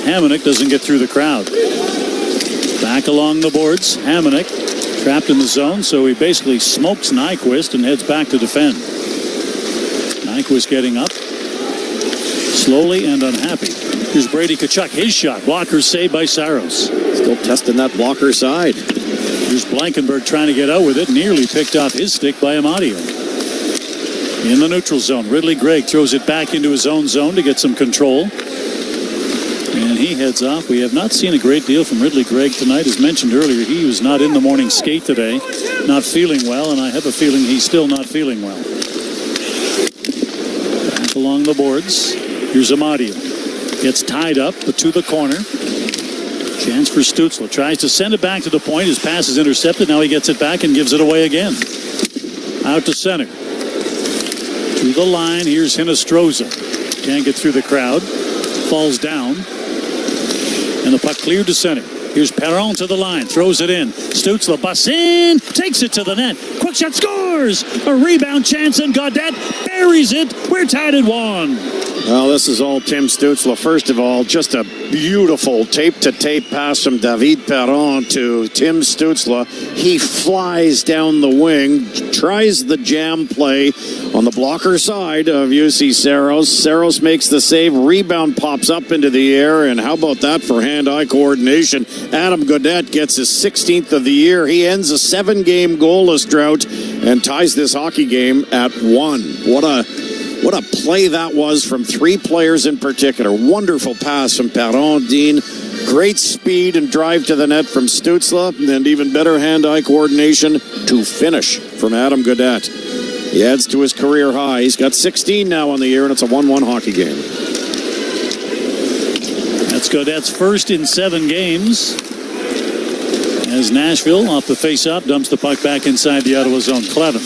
Hamonic doesn't get through the crowd. Back along the boards, Hamonic trapped in the zone, so he basically smokes Nyquist and heads back to defend. Nyquist getting up, slowly and unhappy. Here's Brady Tkachuk, his shot. Blocker saved by Saros. Still testing that blocker side. Here's Blankenberg trying to get out with it, nearly picked off his stick by Amadio. In the neutral zone, Ridley Gregg throws it back into his own zone to get some control. And he heads off. We have not seen a great deal from Ridley Gregg tonight. As mentioned earlier, he was not in the morning skate today, not feeling well, and I have a feeling he's still not feeling well. Back along the boards, here's Amadio. Gets tied up, but to the corner. Chance for Stützle. Tries to send it back to the point. His pass is intercepted. Now he gets it back and gives it away again. Out to center. To the line, here's Hinostroza. Can't get through the crowd. Falls down. And the puck cleared to center. Here's Perron to the line. Throws it in. Stützle busts in. Takes it to the net. Quick shot, scores! A rebound chance, and Gaudette buries it. We're tied at 1. Well, this is all Tim Stützle. First of all, just a beautiful tape-to-tape pass from David Perron to Tim Stützle. He flies down the wing, tries the jam play on the blocker side of UC Saros. Saros makes the save. Rebound pops up into the air, and how about that for hand-eye coordination? Adam Gaudette gets his 16th of the year. He ends a 7-game goalless drought and ties this hockey game at 1. What a play that was from 3 players in particular. Wonderful pass from Perron, Dean. Great speed and drive to the net from Stützle, and even better hand-eye coordination to finish from Adam Gaudette. He adds to his career high. He's got 16 now on the year, and it's a 1-1 hockey game. That's Gaudette's first in 7 games. As Nashville, off the face-off, dumps the puck back inside the Ottawa zone. Clevin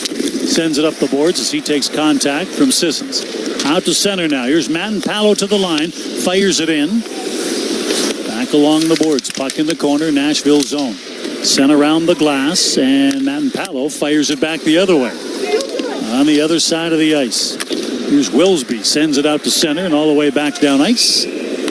sends it up the boards as he takes contact from Sissons. Out to center now. Here's Matt and Palo to the line. Fires it in. Back along the boards. Puck in the corner. Nashville zone. Sent around the glass. And Matt and Palo fires it back the other way. On the other side of the ice. Here's Wilsby. Sends it out to center and all the way back down ice.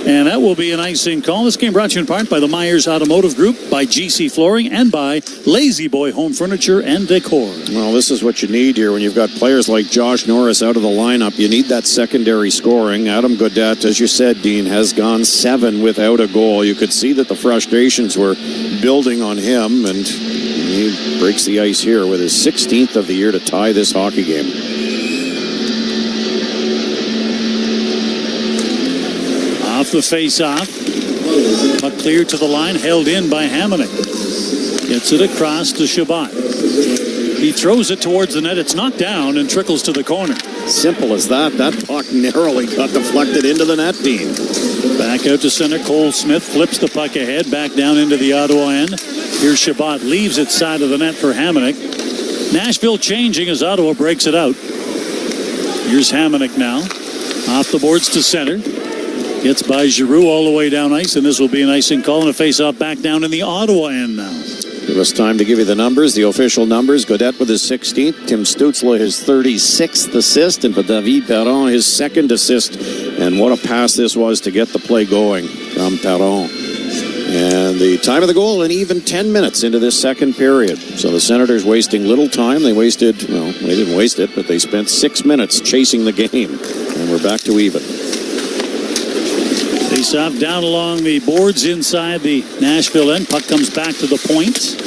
And that will be an icing call. This game brought to you in part by the Myers Automotive Group, by GC Flooring, and by Lazy Boy Home Furniture and Decor. Well, this is what you need here when you've got players like Josh Norris out of the lineup. You need that secondary scoring. Adam Gaudette, as you said, Dean, has gone 7 without a goal. You could see that the frustrations were building on him, and he breaks the ice here with his 16th of the year to tie this hockey game. Off the face-off. Puck cleared to the line, held in by Hamonic. Gets it across to Shabbat. He throws it towards the net. It's knocked down and trickles to the corner. Simple as that. That puck narrowly got deflected into the net, Dean. Back out to center. Cole Smith flips the puck ahead, back down into the Ottawa end. Here's Shabbat. Leaves it side of the net for Hamonic. Nashville changing as Ottawa breaks it out. Here's Hamonic now. Off the boards to center. Gets by Giroux all the way down ice, and this will be an icing call and a face-off back down in the Ottawa end now. Give us time to give you the numbers, the official numbers. Gaudette with his 16th, Tim Stützle his 36th assist, and for David Perron his 2nd assist. And what a pass this was to get the play going from Perron. And The time of the goal, and even 10 minutes into this second period. So the Senators wasting little time. They didn't waste it, but they spent 6 minutes chasing the game. And we're back to even. Face-off down along the boards inside the Nashville end. Puck comes back to the point.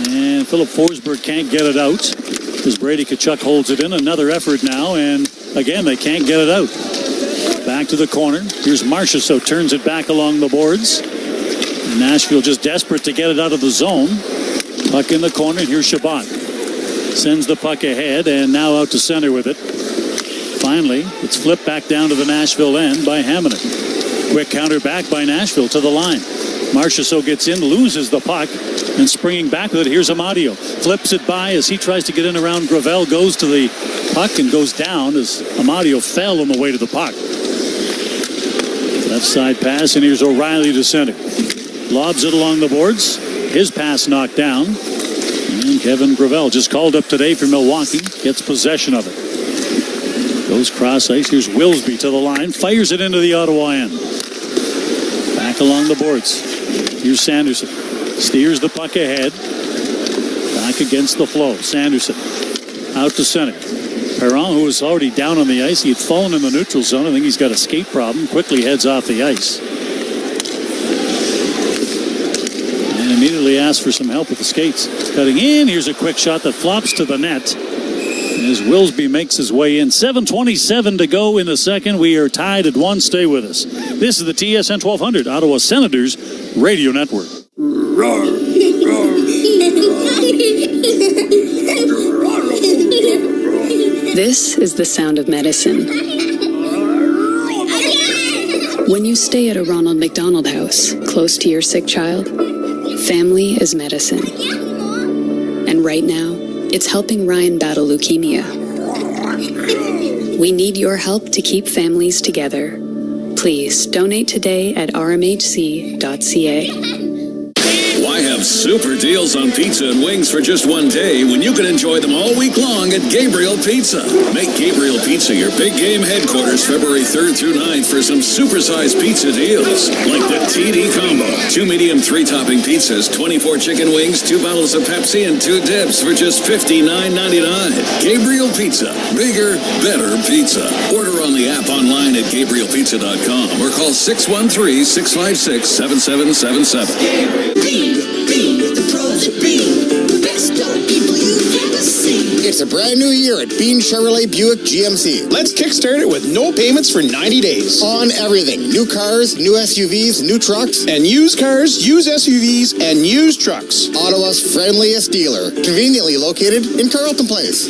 And Philip Forsberg can't get it out as Brady Tkachuk holds it in. Another effort now, and again, they can't get it out. Back to the corner. Here's Marchessault, turns it back along the boards. Nashville just desperate to get it out of the zone. Puck in the corner. Here's Chabot. Sends the puck ahead, and now out to center with it. Finally, it's flipped back down to the Nashville end by Hammond. Quick counter back by Nashville to the line. Marchessault gets in, loses the puck, and springing back with it, here's Amadio. Flips it by as he tries to get in around Gravel, goes to the puck and goes down as Amadio fell on the way to the puck. Left side pass, and here's O'Reilly to center. Lobs it along the boards. His pass knocked down. And Kevin Gravel, just called up today for Milwaukee, gets possession of it. Goes cross ice. Here's Wilsby to the line. Fires it into the Ottawa end. Back along the boards. Here's Sanderson. Steers the puck ahead. Back against the flow. Sanderson out to center. Perron, who was already down on the ice, he had fallen in the neutral zone. I think he's got a skate problem. Quickly heads off the ice. And immediately asks for some help with the skates. Cutting in. Here's a quick shot that flops to the net. As Wilsby makes his way in. 7:27 to go in the second. We are tied at 1. Stay with us. This is the TSN 1200 Ottawa Senators Radio Network. Roar, roar. This is the sound of medicine. When you stay at a Ronald McDonald House, close to your sick child, family is medicine. And right now, it's helping Ryan battle leukemia. We need your help to keep families together. Please donate today at rmhc.ca. Why have super deals on pizza and wings for just one day when you can enjoy them all week long at Gabriel Pizza? Make Gabriel Pizza your big game headquarters February 3rd through 9th for some supersized pizza deals. Like the TD Combo. 2 medium 3-topping pizzas, 24 chicken wings, 2 bottles of Pepsi, and 2 dips for just $59.99. Gabriel Pizza. Bigger, better pizza. Order on the app online at GabrielPizza.com or call 613-656-7777. The pros at Bean, the best young people you've ever seen. It's a brand new year at Bean Chevrolet Buick GMC. Let's kickstart it with no payments for 90 days. On everything. New cars, new SUVs, new trucks. And used cars, used SUVs, and used trucks. Ottawa's friendliest dealer. Conveniently located in Carleton Place.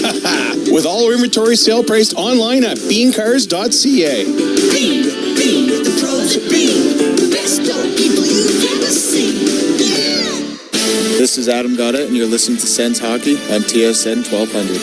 With all inventory sale priced online at beancars.ca. Bean, the pros at Bean, the best young people you've ever seen. This is Adam Gotta, and you're listening to Sens Hockey on TSN 1200.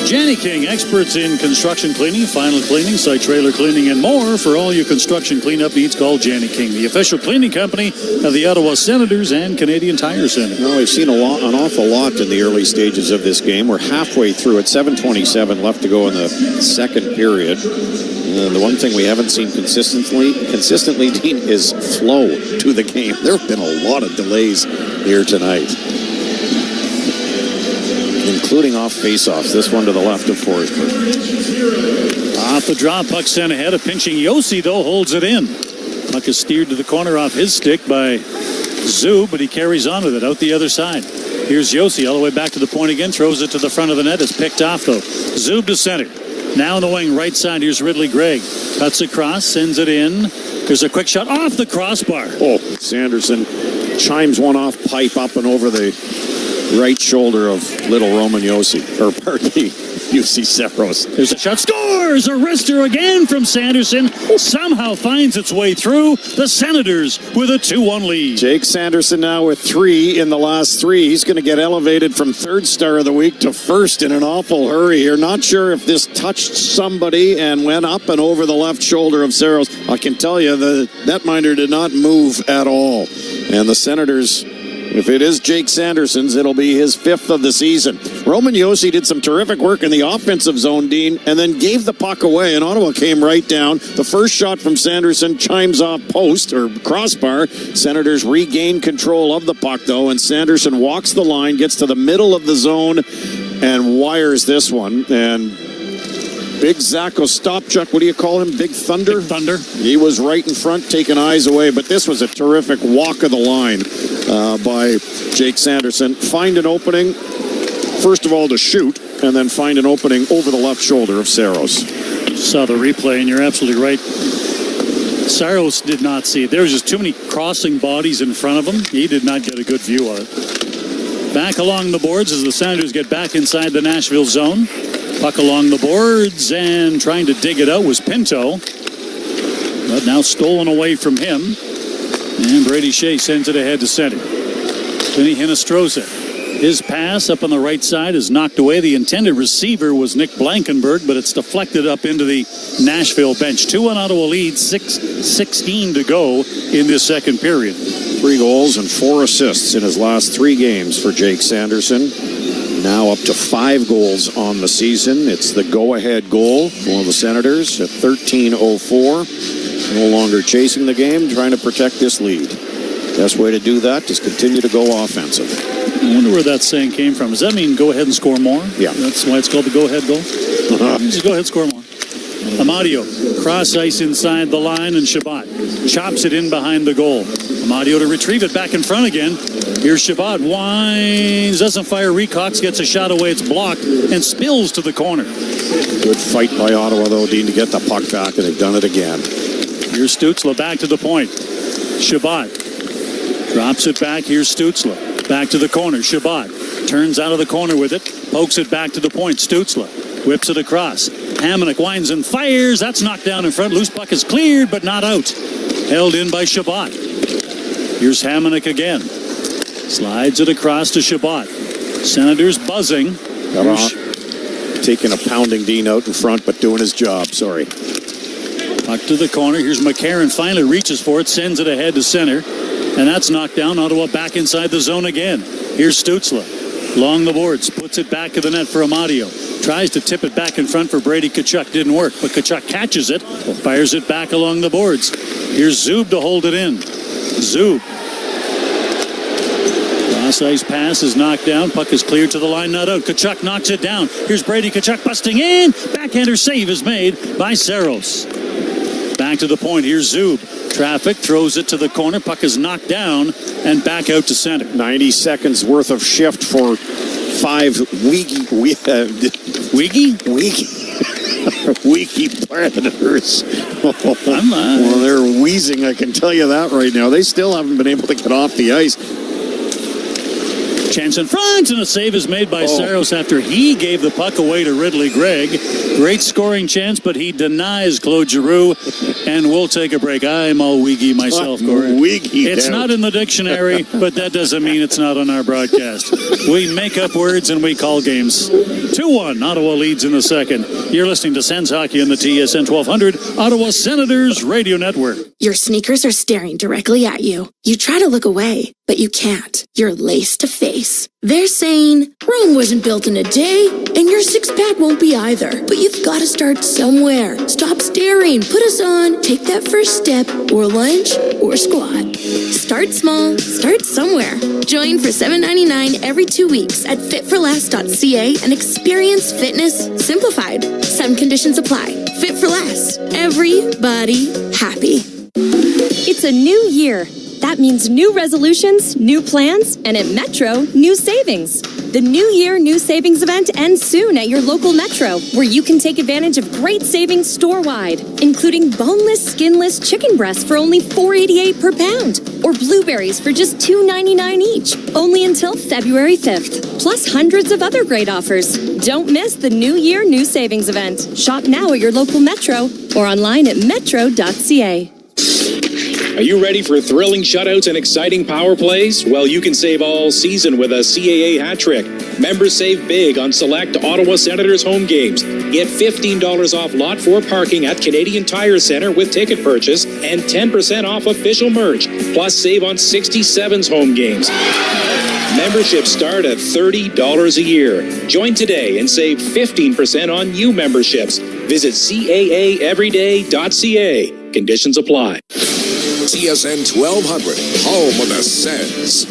Jenny King, experts in construction cleaning, final cleaning, site trailer cleaning, and more. For all your construction cleanup needs, call Jenny King, the official cleaning company of the Ottawa Senators and Canadian Tire Center. Well, we've seen an awful lot in the early stages of this game. We're halfway through it, 7:27 left to go in the second period. The one thing we haven't seen consistently, Dean, is flow to the game. There have been a lot of delays here tonight, including off faceoffs. This one to the left of Forsberg. Off the draw, puck sent ahead. A pinching Yossi, though, holds it in. Puck is steered to the corner off his stick by Zub, but he carries on with it out the other side. Here's Yossi all the way back to the point again. Throws it to the front of the net. It's picked off, though. Zub to center. Now in the wing, right side, here's Ridley Gregg. Cuts across, sends it in. There's a quick shot off the crossbar. Oh, Sanderson chimes one off pipe up and over the right shoulder of little Roman Yossi. Or pardon me, Yossi Saros. There's a shot. Scores! A wrister again from Sanderson. Somehow finds its way through. The Senators with a 2-1 lead. Jake Sanderson now with 3 in the last 3. He's going to get elevated from third star of the week to first in an awful hurry here. Not sure if this touched somebody and went up and over the left shoulder of Saros. I can tell you the netminder did not move at all. And the Senators, if it is Jake Sanderson's, it'll be his 5th of the season. Roman Josi did some terrific work in the offensive zone, Dean, and then gave the puck away, and Ottawa came right down. The first shot from Sanderson chimes off post or crossbar. Senators regain control of the puck, though, and Sanderson walks the line, gets to the middle of the zone, and wires this one. And Big Zach Ostapchuk, what do you call him? Big Thunder? Big Thunder. He was right in front, taking eyes away, but this was a terrific walk of the line by Jake Sanderson. Find an opening, first of all, to shoot, and then find an opening over the left shoulder of Saros. Saw the replay, and you're absolutely right. Saros did not see it. There was just too many crossing bodies in front of him. He did not get a good view of it. Back along the boards as the Senators get back inside the Nashville zone. Puck along the boards, and trying to dig it out was Pinto. But now stolen away from him. And Brady Shea sends it ahead to center. Vinny Hinostroza. His pass up on the right side is knocked away. The intended receiver was Nick Blankenberg, but it's deflected up into the Nashville bench. 2-1 Ottawa lead, 6:16 to go in this second period. 3 goals and 4 assists in his last 3 games for Jake Sanderson. Now up to 5 goals on the season. It's the go-ahead goal for the Senators at 13:04. No longer chasing the game, trying to protect this lead. Best way to do that is continue to go offensive. I wonder where that saying came from. Does that mean go ahead and score more? Yeah. That's why it's called the go-ahead goal? Just go ahead, score more. Amadio, cross ice inside the line, and Shabbat chops it in behind the goal. Amadio to retrieve it back in front again. Here's Shabbat, winds, doesn't fire, recox, gets a shot away, it's blocked, and spills to the corner. Good fight by Ottawa, though, Dean, to get the puck back, and they've done it again. Here's Stützle back to the point. Shabbat drops it back. Here's Stützle. Back to the corner. Shabbat turns out of the corner with it. Pokes it back to the point. Stützle whips it across. Hamonic winds and fires. That's knocked down in front. Loose puck is cleared, but not out. Held in by Shabbat. Here's Hamonic again. Slides it across to Shabbat. Senators buzzing. Taking a pounding Dean out in front, but doing his job. Sorry. Puck to the corner. Here's McCarron. Finally reaches for it. Sends it ahead to center. And that's knocked down. Ottawa back inside the zone again. Here's Stützle. Along the boards. Puts it back to the net for Amadio. Tries to tip it back in front for Brady Tkachuk. Didn't work. But Tkachuk catches it. Fires it back along the boards. Here's Zub to hold it in. Zub. Cross ice pass is knocked down. Puck is cleared to the line. Not out. Tkachuk knocks it down. Here's Brady Tkachuk busting in. Backhander save is made by Saros. Back to the point. Here's Zub. Traffic throws it to the corner. Puck is knocked down and back out to center. 90 seconds worth of shift for 5 Weegie Predators. Well, they're wheezing, I can tell you that right now. They still haven't been able to get off the ice. Chance in front, and a save is made by Saros after he gave the puck away to Ridley Gregg. Great scoring chance, but he denies Claude Giroux, and we'll take a break. I'm all Weegie myself, Corey. It's not in the dictionary, but that doesn't mean it's not on our broadcast. We make up words and we call games. 2-1, Ottawa leads in the second. You're listening to Sens Hockey on the TSN 1200, Ottawa Senators Radio Network. Your sneakers are staring directly at you. You try to look away, but you can't. You're laced to face. They're saying Rome wasn't built in a day, and your six-pack won't be either. But you've got to start somewhere. Stop staring. Put us on. Take that first step, or lunge, or squat. Start small. Start somewhere. Join for $7.99 every 2 weeks at fitforless.ca and experience fitness simplified. Some conditions apply. Fit for Less. Everybody happy. It's a new year. That means new resolutions, new plans, and at Metro, new savings. The New Year New Savings event ends soon at your local Metro, where you can take advantage of great savings store-wide, including boneless, skinless chicken breasts for only $4.88 per pound, or blueberries for just $2.99 each, only until February 5th, plus hundreds of other great offers. Don't miss the New Year New Savings event. Shop now at your local Metro or online at metro.ca. Are you ready for thrilling shutouts and exciting power plays? Well, you can save all season with a CAA hat trick. Members save big on select Ottawa Senators home games. Get $15 off Lot 4 parking at Canadian Tire Centre with ticket purchase and 10% off official merch. Plus, save on 67's home games. Memberships start at $30 a year. Join today and save 15% on new memberships. Visit CAAEveryday.ca. Conditions apply. TSN 1200, home of the Sens.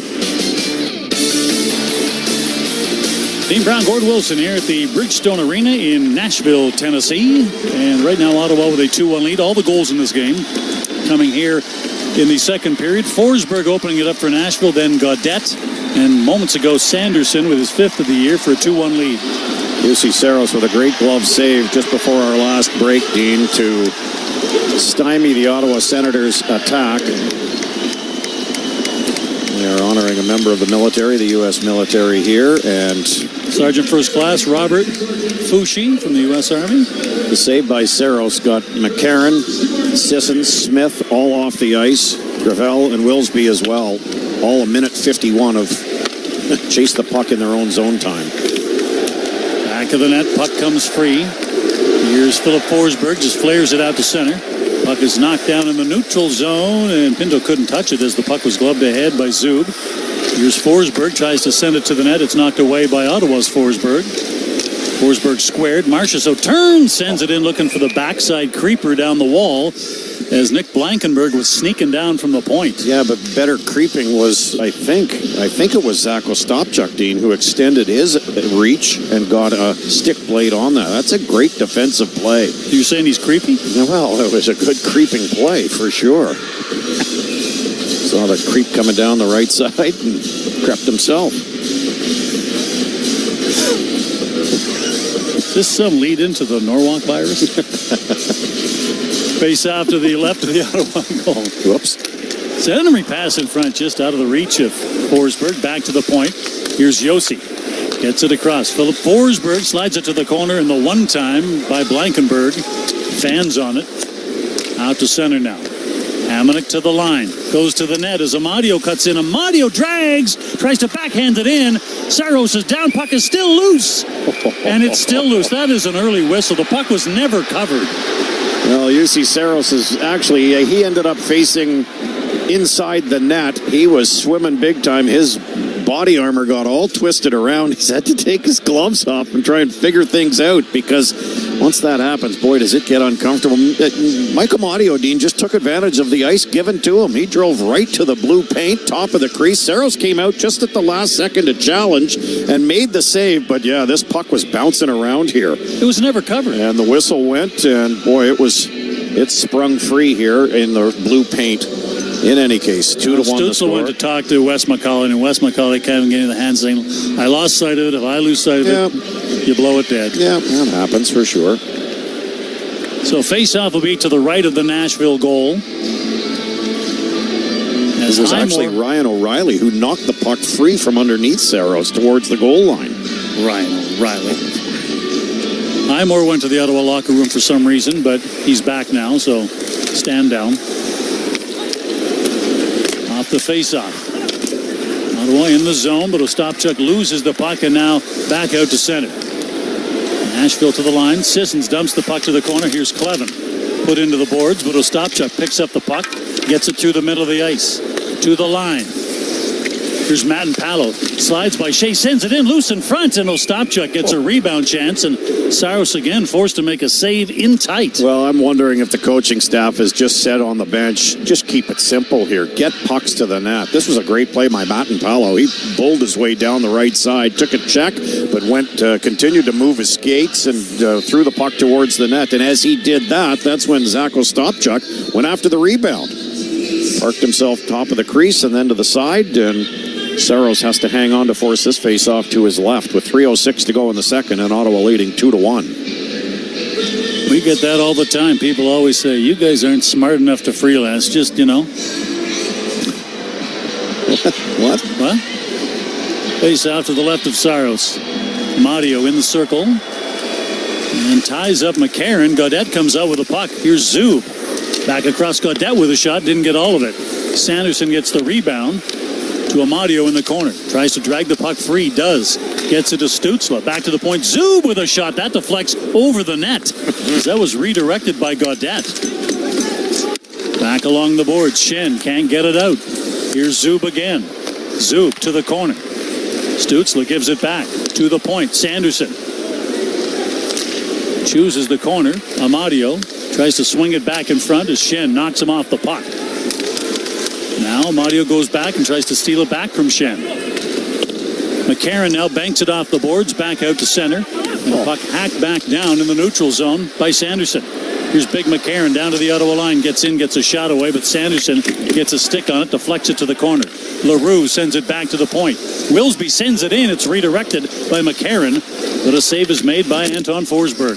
Dean Brown, Gord Wilson here at the Bridgestone Arena in Nashville, Tennessee. And right now, Ottawa with a 2-1 lead. All the goals in this game coming here in the second period. Forsberg opening it up for Nashville, then Gaudette. And moments ago, Sanderson with his 5th of the year for a 2-1 lead. Juuse Saros with a great glove save just before our last break, Dean, to stymie the Ottawa Senators' attack. We are honoring a member of the military, the U.S. military here, and Sergeant First Class Robert Fouché from the U.S. Army. The save by Saros got McCarron, Sissons, Smith all off the ice, Gravel and Wilsby as well. All a minute 51 of chase the puck in their own zone time. Back of the net, puck comes free. Here's Philip Forsberg, just flares it out to center. Puck is knocked down in the neutral zone, and Pinto couldn't touch it as the puck was gloved ahead by Zub. Here's Forsberg, tries to send it to the net. It's knocked away by Ottawa's Forsberg. Forsberg squared. Marchessault turns, sends it in, looking for the backside creeper down the wall, as Nick Blankenberg was sneaking down from the point. Yeah, but better creeping was, I think it was Zach Ostapchuk, Dean, who extended his reach and got a stick blade on that. That's a great defensive play. You're saying he's creepy? Well, it was a good creeping play for sure. Saw the creep coming down the right side and crept himself. Is this some lead into the Norwalk virus? Face off to the left of the Ottawa goal. Whoops. Centering pass in front, just out of the reach of Forsberg. Back to the point. Here's Josi. Gets it across. Philip Forsberg slides it to the corner, and the one-time by Blankenberg. Fans on it. Out to center now. Hamonic to the line. Goes to the net as Amadio cuts in. Amadio drags. Tries to backhand it in. Saros is down. Puck is still loose. And it's still loose. That is an early whistle. The puck was never covered. Well, Juuse Saros is actually, he ended up facing inside the net. He was swimming big time. His body armor got all twisted around. He's had to take his gloves off and try and figure things out, because once that happens, boy, does it get uncomfortable. Michael Amadio, Dean, just took advantage of the ice given to him. He drove right to the blue paint, top of the crease. Saros came out just at the last second to challenge and made the save. But yeah, this puck was bouncing around here. It was never covered. And the whistle went, and boy, it sprung free here in the blue paint. In any case, 2-1 the score. went to talk to Wes McCauley, and Wes McCauley kind of getting the hand saying, I lost sight of it. If I lose sight of it, you blow it dead. Yeah, that happens for sure. So face-off will be to the right of the Nashville goal. It was actually Ryan O'Reilly who knocked the puck free from underneath Saros towards the goal line. Ryan O'Reilly. Highmore went to the Ottawa locker room for some reason, but he's back now, so stand down. Off the face-off. Ottawa in the zone, but Ostapchuk loses the puck, and now back out to center. Nashville to the line. Sissons dumps the puck to the corner. Here's Clevin. Put into the boards, but Ostapchuk picks up the puck, gets it through the middle of the ice. To the line. Here's Matt and Palo. Slides by Shea, sends it in loose in front, and Ostapchuk gets a rebound chance, and Saros again forced to make a save in tight. Well, I'm wondering if the coaching staff has just said on the bench, just keep it simple here. Get pucks to the net. This was a great play by Matt and Palo. He bowled his way down the right side, took a check, but continued to move his skates and threw the puck towards the net. And as he did that, that's when Zach Ostapchuk went after the rebound. Parked himself top of the crease and then to the side, and Saros has to hang on to force this face-off to his left with 3:06 to go in the second, and Ottawa leading 2-1. We get that all the time. People always say, you guys aren't smart enough to freelance. Just, What? Face out to the left of Saros. Mario in the circle. And ties up McCarron. Gaudette comes out with a puck. Here's Zub. Back across Gaudette with a shot, didn't get all of it. Sanderson gets the rebound to Amadio in the corner. Tries to drag the puck free, does. Gets it to Stützle. Back to the point. Zub with a shot. That deflects over the net. That was redirected by Gaudette. Back along the boards. Schenn can't get it out. Here's Zub again. Zub to the corner. Stützle gives it back to the point. Sanderson chooses the corner. Amadio tries to swing it back in front as Schenn knocks him off the puck. Now Amadio goes back and tries to steal it back from Schenn. McCarron now banks it off the boards, back out to center. And the puck hacked back down in the neutral zone by Sanderson. Here's Big McCarron down to the Ottawa line, gets in, gets a shot away, but Sanderson gets a stick on it, deflects it to the corner. LaRue sends it back to the point. Wilsby sends it in. It's redirected by McCarron, but a save is made by Anton Forsberg.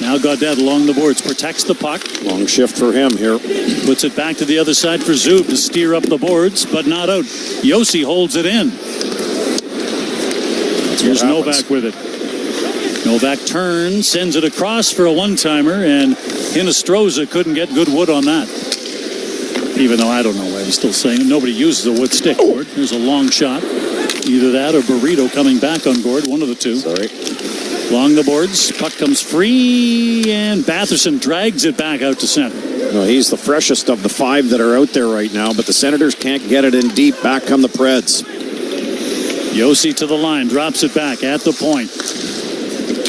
Now Gaudette along the boards, protects the puck. Long shift for him here. Puts it back to the other side for Zub to steer up the boards, but not out. Josi holds it in. Here's Novak with it. Novak turns, sends it across for a one-timer, and Hinostroza couldn't get good wood on that. Even though I don't know why he's still saying it. Nobody uses a wood stick, Gord. There's a long shot. Either that or Burrito coming back on Gord, one of the two. Sorry. Along the boards, puck comes free, and Batherson drags it back out to center. No, he's the freshest of the five that are out there right now, but the Senators can't get it in deep. Back come the Preds. Josi to the line, drops it back at the point.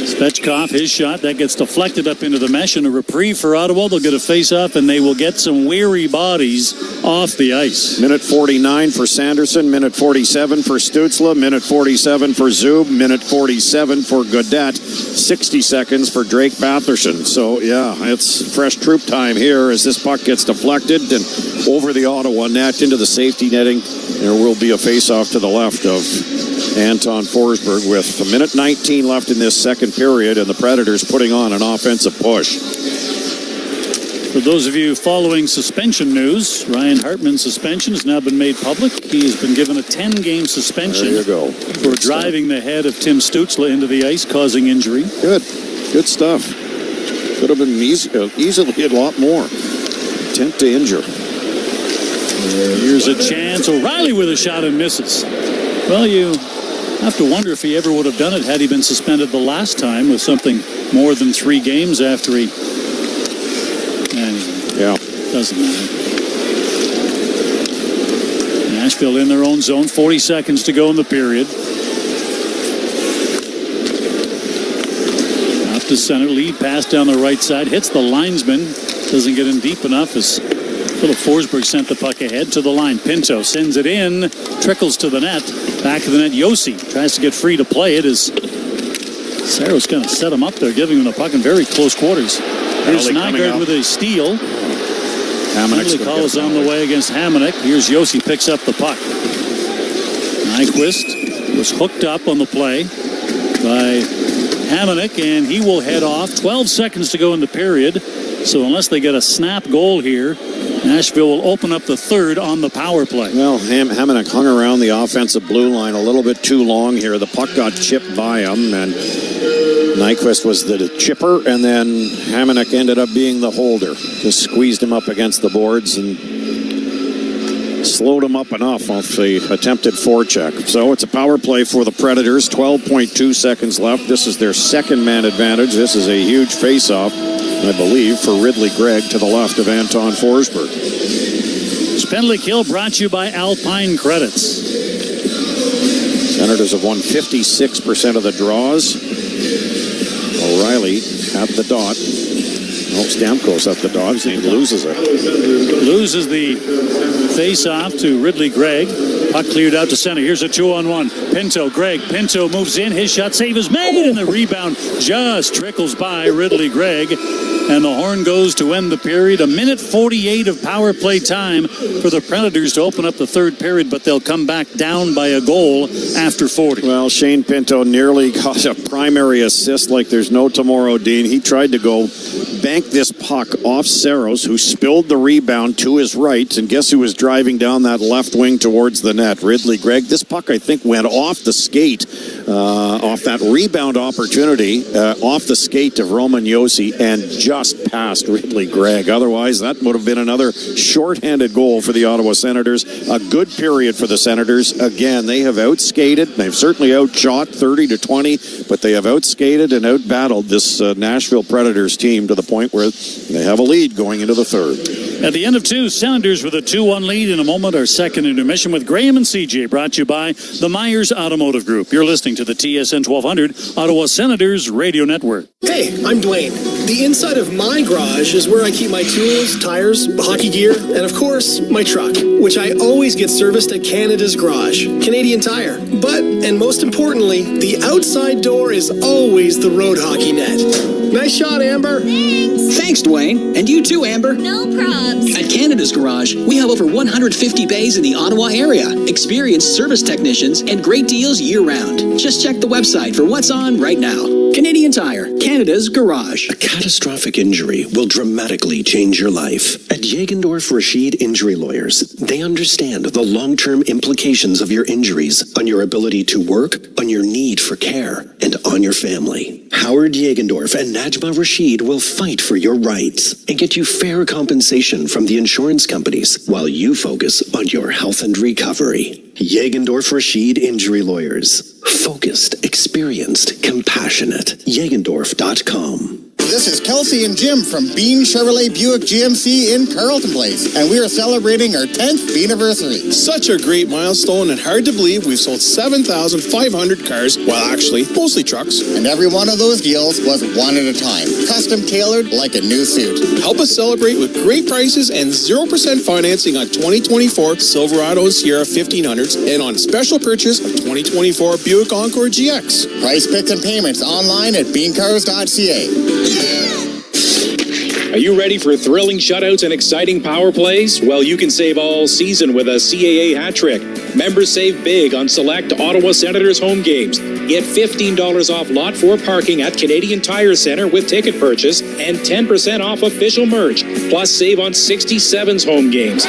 Svechkov, his shot, that gets deflected up into the mesh, and a reprieve for Ottawa. They'll get a face-off, and they will get some weary bodies off the ice. Minute 49 for Sanderson, minute 47 for Stützle, minute 47 for Zub, minute 47 for Gaudette, 60 seconds for Drake Batherson. So, yeah, it's fresh troop time here as this puck gets deflected and over the Ottawa net into the safety netting. There will be a face-off to the left of Anton Forsberg with a minute 19 left in this second period, and the Predators putting on an offensive push. For those of you following suspension news, Ryan Hartman's suspension has now been made public. He has been given a 10-game suspension there you go. For driving the head of Tim Stützle into the ice, causing injury. Good stuff. Could have been easily a lot more. Intent to injure. Here's a chance. O'Reilly with a shot and misses. Well, you have to wonder if he ever would have done it had he been suspended the last time with something more than 3 games after he... Anyway, yeah. Doesn't matter. Nashville in their own zone. 40 seconds to go in the period. Up to center. Lead pass down the right side. Hits the linesman. Doesn't get in deep enough as little Forsberg sent the puck ahead to the line. Pinto sends it in. Trickles to the net. Back to the net. Josi tries to get free to play it as Saros going to set him up there, giving him the puck in very close quarters. Here's Nygaard with a steal. Penalty call is on the way against Hamonic. Here's Josi, picks up the puck. Nyquist was hooked up on the play by Hamonic, and he will head off. 12 seconds to go in the period. So unless they get a snap goal here, Nashville will open up the third on the power play. Well, Hamonic hung around the offensive blue line a little bit too long here. The puck got chipped by him, and Nyquist was the chipper, and then Hamonic ended up being the holder. Just squeezed him up against the boards and slowed him up enough off the attempted forecheck. So it's a power play for the Predators. 12.2 seconds left. This is their second man advantage. This is a huge face-off, I believe, for Ridley Gregg to the left of Anton Forsberg. This penalty kill brought to you by Alpine Credits. Senators have won 56% of the draws. O'Reilly at the dot. No, Stamkos at the dot. He loses it. Loses the face-off to Ridley Gregg. Puck cleared out to center. Here's a 2-on-1. Pinto, Gregg. Pinto moves in. His shot save is made, and the rebound just trickles by Ridley Gregg. And the horn goes to end the period. A minute 48 of power play time for the Predators to open up the third period, but they'll come back down by a goal after 40. Well, Shane Pinto nearly got a primary assist like there's no tomorrow, Dean. He tried to go bank this puck off Saros, who spilled the rebound to his right, and guess who was driving down that left wing towards the net? Ridley Gregg. This puck, I think, went off the skate off that rebound opportunity off the skate of Roman Josi and just past Ridley Gregg. Otherwise, that would have been another shorthanded goal for the Ottawa Senators. A good period for the Senators. Again, they have outskated. They've certainly outshot 30-20, but they have outskated and outbattled this Nashville Predators team to the point where they have a lead going into the third. At the end of two, Senators with a 2-1 lead. In a moment, our second intermission with Graham and CJ, brought to you by the Myers Automotive Group. You're listening to the TSN 1200 Ottawa Senators Radio Network. Hey, I'm Dwayne. The inside of my garage is where I keep my tools, tires, hockey gear, and of course, my truck, which I always get serviced at Canada's Garage, Canadian Tire. But, and most importantly, the outside door is always the road hockey net. Nice shot, Amber. Thanks, Dwayne. And you too, Amber. No probs. At Canada's Garage, we have over 150 bays in the Ottawa area, experienced service technicians, and great deals year-round. Just check the website for what's on right now. Canadian Tire, Canada's Garage. A catastrophic injury will dramatically change your life. At Jagendorf Rashid Injury Lawyers, they understand the long-term implications of your injuries on your ability to work, on your need for care, and on your family. Howard Jagendorf and Najma Rashid will fight for your rights and get you fair compensation from the insurance companies while you focus on your health and recovery. Jagendorf Rashid Injury Lawyers. Focused, experienced, compassionate. Jagendorf.com. This is Kelsey and Jim from Bean Chevrolet Buick GMC in Carleton Place, and we are celebrating our 10th anniversary. Such a great milestone, and hard to believe we've sold 7,500 cars, well, actually, mostly trucks. And every one of those deals was one at a time, custom tailored like a new suit. Help us celebrate with great prices and 0% financing on 2024 Silverado and Sierra 1500s, and on special purchase of 2024 Buick Encore GX. Price picks and payments online at beancars.ca. Are you ready for thrilling shutouts and exciting power plays? Well, you can save all season with a CAA hat trick. Members save big on select Ottawa Senators home games. Get $15 off Lot 4 parking at Canadian Tire Centre with ticket purchase and 10% off official merch. Plus, save on 67's home games.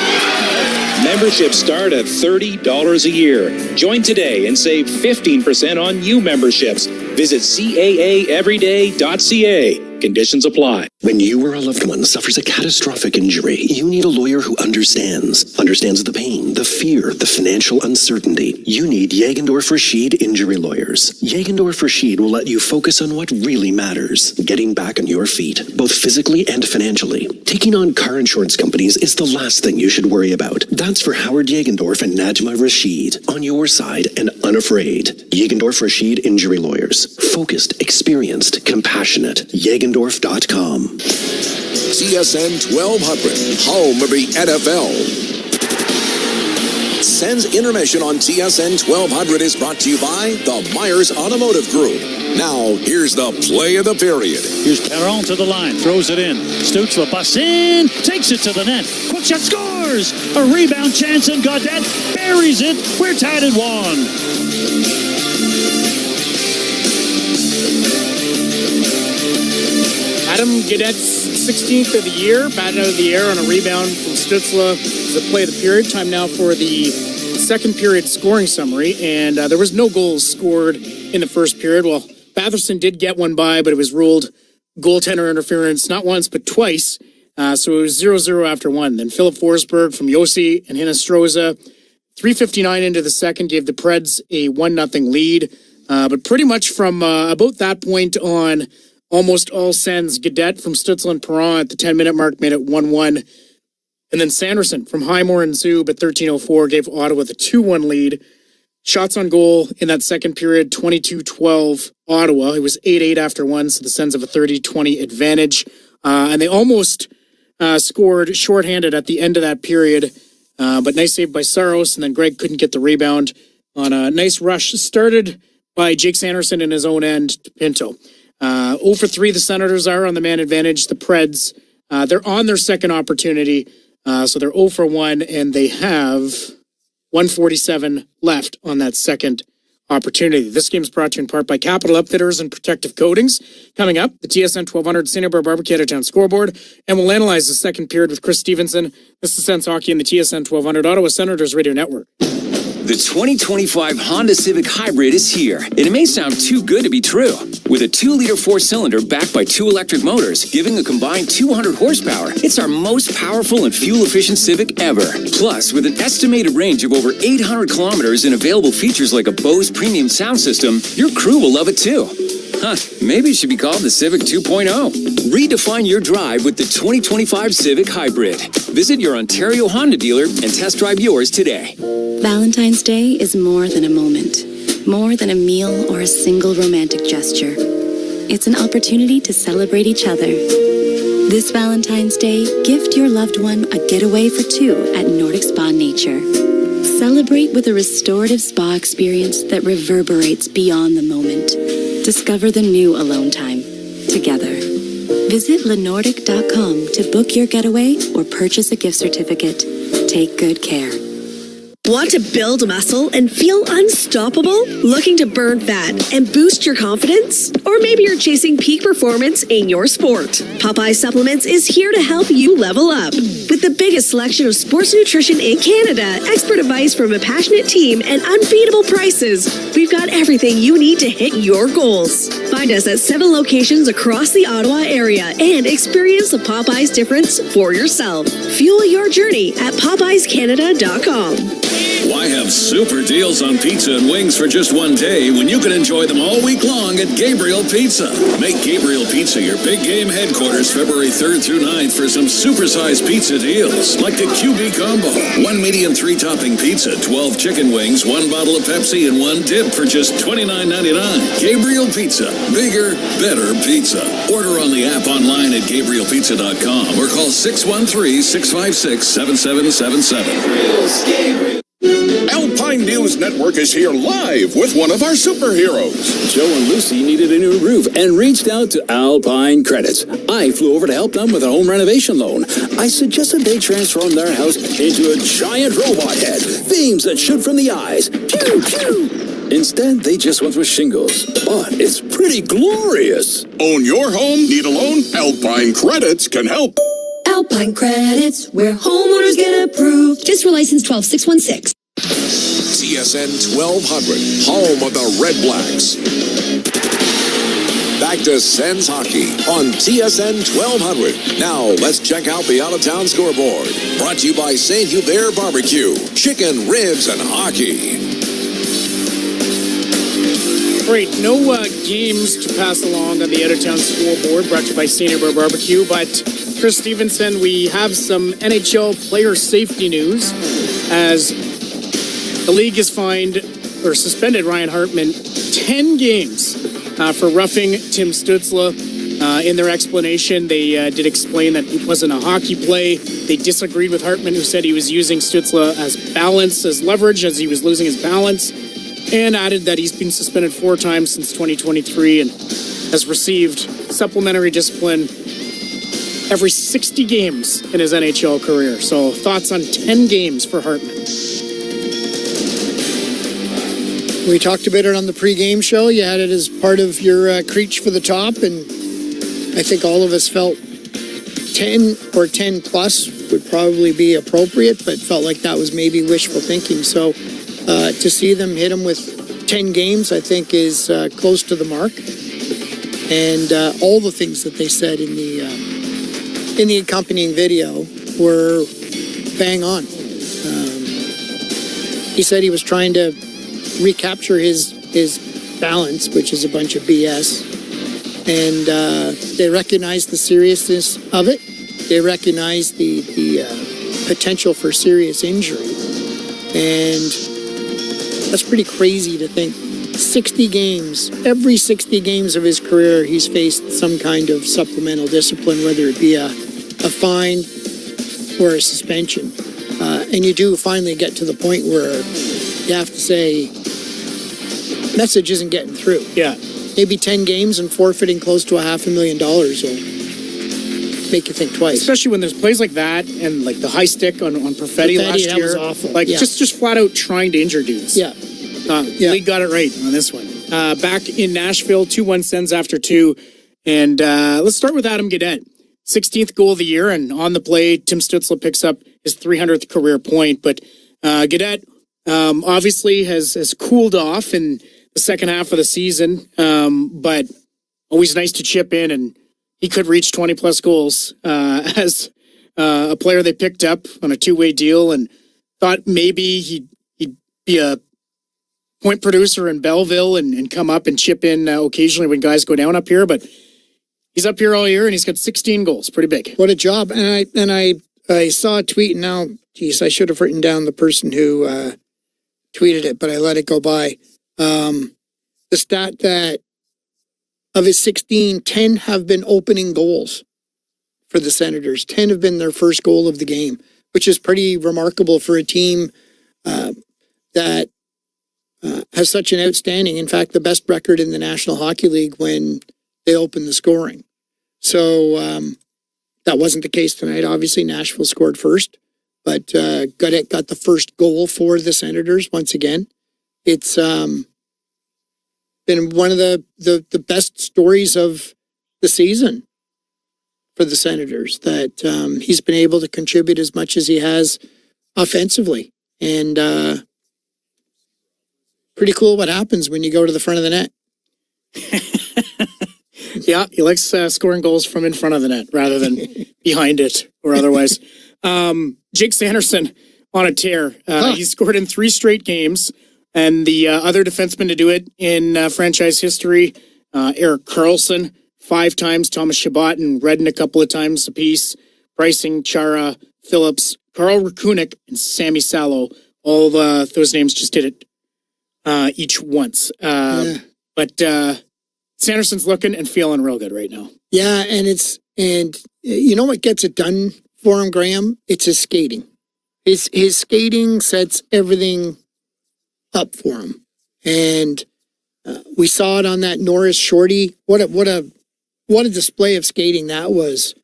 Memberships start at $30 a year. Join today and save 15% on new memberships. Visit CAAeveryday.ca. Conditions apply. When you or a loved one suffers a catastrophic injury, you need a lawyer who understands the pain, the fear, the financial uncertainty. You need Jagendorf Rashid Injury Lawyers. Jagendorf Rashid will let you focus on what really matters, getting back on your feet, both physically and financially. Taking on car insurance companies is the last thing you should worry about. That's for Howard Jagendorf and Najma Rashid. On your side and unafraid. Jagendorf Rashid Injury Lawyers. Focused, experienced, compassionate. Jagendorf.com. TSN 1200, home of the NFL. Sens intermission on TSN 1200 is brought to you by the Myers Automotive Group. Now, here's the play of the period. Here's Perron to the line, throws it in. Stützle busts in, takes it to the net. Quick shot, scores! A rebound chance, and Gaudette buries it. We're tied at 1. Adam Gaudette's 16th of the year, batted out of the air on a rebound from Stützle. Is the play of the period. Time now for the second period scoring summary, and there was no goals scored in the first period. Well, Batherson did get one by, but it was ruled goaltender interference not once but twice. So it was 0-0 after one. Then Philip Forsberg from Josi and Hinostroza, 3:59 into the second, gave the Preds a 1-0 lead. But pretty much from about that point on, almost all Sens. Gaudette from Stützle and Perron at the 10-minute mark made it 1-1. And then Sanderson from Highmore and Zub at 13:04 gave Ottawa the 2-1 lead. Shots on goal in that second period, 22-12 Ottawa. It was 8-8 after one, so the Sens have a 30-20 advantage. And they almost scored shorthanded at the end of that period. But nice save by Saros, and then Gregg couldn't get the rebound on a nice rush started by Jake Sanderson in his own end to Pinto. 0 for 3 the Senators are on the man advantage. The Preds, they're on their second opportunity. So they're 0 for 1, and they have 1:47 left on that second opportunity. This game is brought to you in part by Capital Upfitters and Protective Coatings. Coming up, the TSN 1200 Cinnabar Barbecue Town scoreboard, and we'll analyze the second period with Chris Stevenson. This is Sens Hockey and the TSN 1200 Ottawa Senators Radio Network. The 2025 Honda Civic Hybrid is here, and it may sound too good to be true. With a 2-liter 4-cylinder backed by 2 electric motors, giving a combined 200 horsepower, it's our most powerful and fuel-efficient Civic ever. Plus, with an estimated range of over 800 kilometers and available features like a Bose premium sound system, your crew will love it too. Huh, maybe it should be called the Civic 2.0. Redefine your drive with the 2025 Civic Hybrid. Visit your Ontario Honda dealer and test drive yours today. Valentine's Day is more than a moment, more than a meal or a single romantic gesture. It's an opportunity to celebrate each other. This Valentine's Day, gift your loved one a getaway for 2 at Nordic Spa Nature. Celebrate with a restorative spa experience that reverberates beyond the moment. Discover the new alone time together. Visit lenordic.com to book your getaway or purchase a gift certificate. Take good care. Want to build muscle and feel unstoppable? Looking to burn fat and boost your confidence? Or maybe you're chasing peak performance in your sport? Popeye Supplements is here to help you level up. With the biggest selection of sports nutrition in Canada, expert advice from a passionate team, and unbeatable prices, we've got everything you need to hit your goals. Find us at 7 locations across the Ottawa area and experience the Popeyes difference for yourself. Fuel your journey at popeyescanada.com. Why have super deals on pizza and wings for just one day when you can enjoy them all week long at Gabriel Pizza? Make Gabriel Pizza your big game headquarters February 3rd through 9th for some supersized pizza deals, like the QB Combo. 1 medium 3-topping pizza, 12 chicken wings, 1 bottle of Pepsi, and 1 dip for just $29.99. Gabriel Pizza. Bigger, better pizza. Order on the app online at GabrielPizza.com or call 613-656-7777. Alpine News Network is here live with one of our superheroes. Joe and Lucy needed a new roof and reached out to Alpine Credits. I flew over to help them with a home renovation loan. I suggested they transform their house into a giant robot head, beams that shoot from the eyes. Pew, pew. Instead, they just went with shingles. But it's pretty glorious. Own your home? Need a loan? Alpine Credits can help. Alpine Credits, where homeowners get approved. Just for license 12616. TSN 1200, home of the Red Blacks. Back to Sens hockey on TSN 1200. Now let's check out the out-of-town scoreboard. Brought to you by St. Hubert Barbecue, chicken, ribs, and hockey. Great. No games to pass along on the out-of-town scoreboard, brought to you by St. Hubert Barbecue, but Chris Stevenson, we have some NHL player safety news as the league has fined or suspended Ryan Hartman 10 games for roughing Tim Stützle. In their explanation, they did explain that it wasn't a hockey play. They disagreed with Hartman, who said he was using Stützle as balance, as leverage, as he was losing his balance, and added that he's been suspended 4 times since 2023 and has received supplementary discipline every 60 games in his NHL career. So thoughts on 10 games for Hartman? We talked about it on the pregame show. You had it as part of your creech for the top, and I think all of us felt 10 or 10 plus would probably be appropriate, but felt like that was maybe wishful thinking. So to see them hit him with 10 games, I think is close to the mark. And all the things that they said in the accompanying video were bang on. He said he was trying to recapture his balance, which is a bunch of BS. And they recognize the seriousness of it. They recognize the potential for serious injury. And that's pretty crazy to think. 60 games, every 60 games of his career, he's faced some kind of supplemental discipline, whether it be a fine or a suspension. And you do finally get to the point where you have to say, message isn't getting through. Yeah. Maybe 10 games and forfeiting close to $500,000 will make you think twice. Especially when there's plays like that and like the high stick on Perfetti last year. That was awful. Like just flat out trying to injure dudes. Yeah. League got it right on this one. Back in Nashville, 2-1 Sens after 2. And let's start with Adam Gaudette. 16th goal of the year, and on the play, Tim Stützle picks up his 300th career point. But Gaudette, obviously has cooled off in the second half of the season, but always nice to chip in, and he could reach 20-plus goals as a player they picked up on a two-way deal and thought maybe he'd be a point producer in Belleville and come up and chip in occasionally when guys go down up here, but he's up here all year and he's got 16 goals. Pretty big. What a job. And I saw a tweet now. Geez, I should have written down the person who tweeted it, but I let it go by. The stat that of his 16, 10 have been opening goals for the Senators. 10 have been their first goal of the game, which is pretty remarkable for a team that has such an outstanding, in fact, the best record in the National Hockey League when they open the scoring. So that wasn't the case tonight. Obviously, Nashville scored first, but got the first goal for the Senators once again. It's been one of the best stories of the season for the Senators, that he's been able to contribute as much as he has offensively. And pretty cool what happens when you go to the front of the net. Yeah, he likes scoring goals from in front of the net rather than behind it or otherwise. Jake Sanderson on a tear. He scored in 3 straight games, and the other defenseman to do it in franchise history, Erik Karlsson, 5 times, Thomas Chabot and Redden a couple of times apiece, Pricing, Chara, Phillips, Carl Rakunik, and Sammy Salo. All those names just did it each once. But Sanderson's looking and feeling real good right now. Yeah, and you know what gets it done for him, Graham? It's his skating. His skating sets everything up for him. And we saw it on that Norris shorty. What a display of skating that was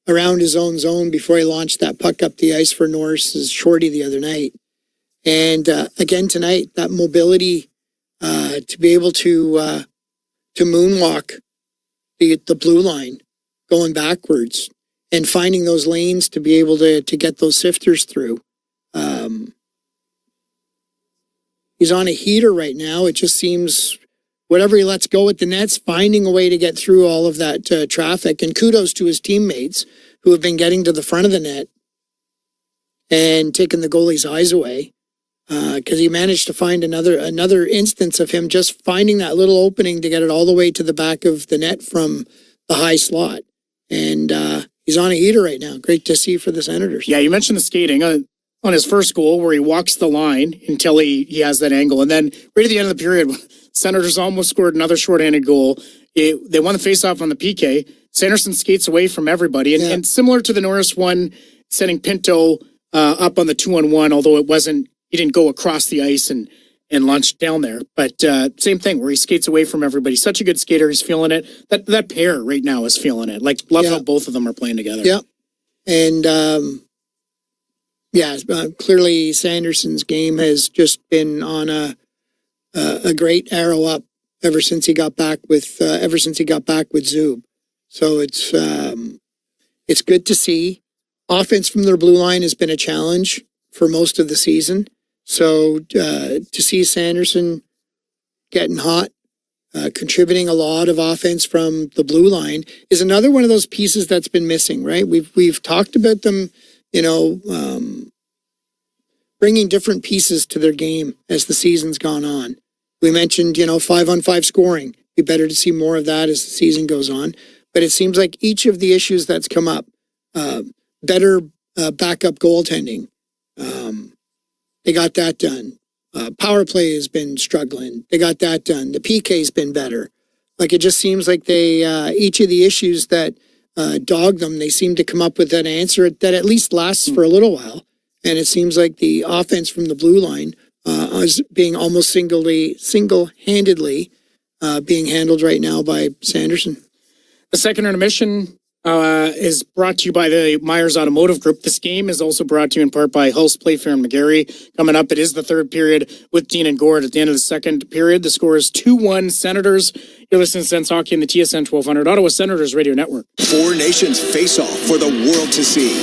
around his own zone before he launched that puck up the ice for Norris's shorty the other night. And again tonight, that mobility to be able to moonwalk the blue line going backwards and finding those lanes to be able to get those sifters through. He's on a heater right now. It just seems whatever he lets go at the nets, finding a way to get through all of that traffic. And kudos to his teammates who have been getting to the front of the net and taking the goalie's eyes away. Because he managed to find another instance of him just finding that little opening to get it all the way to the back of the net from the high slot. And he's on a heater right now. Great to see for the Senators. Yeah, you mentioned the skating on his first goal where he walks the line until he has that angle. And then right at the end of the period, Senators almost scored another shorthanded goal. They won the faceoff on the PK. Sanderson skates away from everybody. And similar to the Norris one, sending Pinto up on the 2-on-1, although he didn't go across the ice and launch down there. But same thing where he skates away from everybody. Such a good skater. He's feeling it. That pair right now is feeling it. Love how both of them are playing together. Yeah. And clearly Sanderson's game has just been on a great arrow up ever since he got back with Zub. So it's good to see. Offense from their blue line has been a challenge for most of the season. So to see Sanderson getting hot, contributing a lot of offense from the blue line is another one of those pieces that's been missing, right? We've talked about them, bringing different pieces to their game as the season's gone on. We mentioned, 5-on-5 scoring. Be better to see more of that as the season goes on. But it seems like each of the issues that's come up, better backup goaltending. They got that done. Power play has been struggling. They got that done. The PK's been better. Like it just seems like they each of the issues that dog them, they seem to come up with an answer that at least lasts for a little while. And it seems like the offense from the blue line is being almost single-handedly being handled right now by Sanderson. The second intermission is brought to you by the Myers Automotive Group. This game is also brought to you in part by Hulse, Playfair, and McGarry. Coming up, it is the third period with Dean and Gord. At the end of the second period, the score is 2-1 Senators You're listening to Sens Hockey in the TSN 1200 Ottawa Senators Radio Network. Four nations face off for the world to see.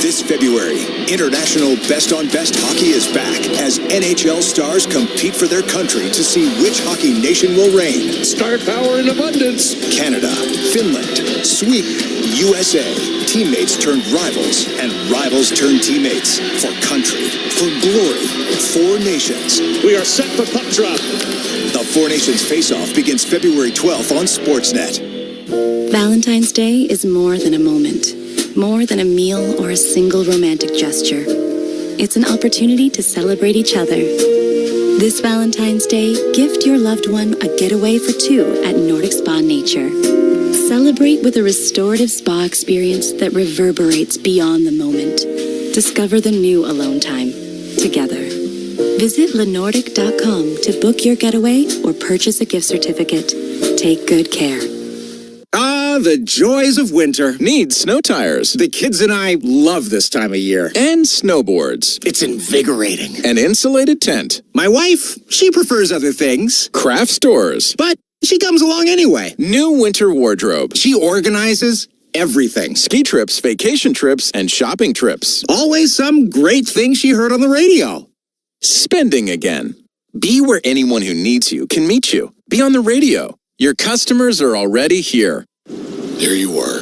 This February, international best-on-best hockey is back as NHL stars compete for their country to see which hockey nation will reign. Star power in abundance. Canada, Finland, Sweden, USA. Teammates turned rivals, and rivals turned teammates. For country, for glory, four nations. We are set for puck drop. The Four Nations Face-Off begins February 12th on Sportsnet. Valentine's Day is more than a moment, more than a meal or a single romantic gesture. It's an opportunity to celebrate each other. This Valentine's Day, gift your loved one a getaway for two at Nordic Spa Nature. Celebrate with a restorative spa experience that reverberates beyond the moment. Discover the new alone time together. Visit lenordic.com to book your getaway or purchase a gift certificate. Take good care. Ah, the joys of winter. Need snow tires. The kids and I love this time of year. And snowboards. It's invigorating. An insulated tent. My wife, she prefers other things. Craft stores. But she comes along anyway. New winter wardrobe. She organizes everything. Ski trips, vacation trips, and shopping trips. Always some great thing she heard on the radio. Spending again. Be where anyone who needs you can meet you. Be on the radio. Your customers are already here. There you are,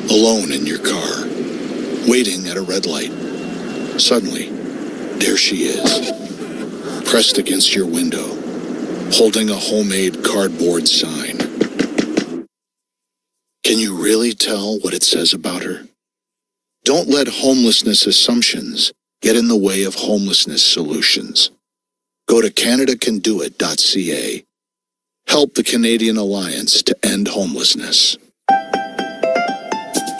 alone in your car, waiting at a red light. Suddenly, there she is, pressed against your window, holding a homemade cardboard sign. Can you really tell what it says about her? Don't let homelessness assumptions get in the way of homelessness solutions. Go to CanadaCanDoIt.ca. Help the Canadian Alliance to end homelessness.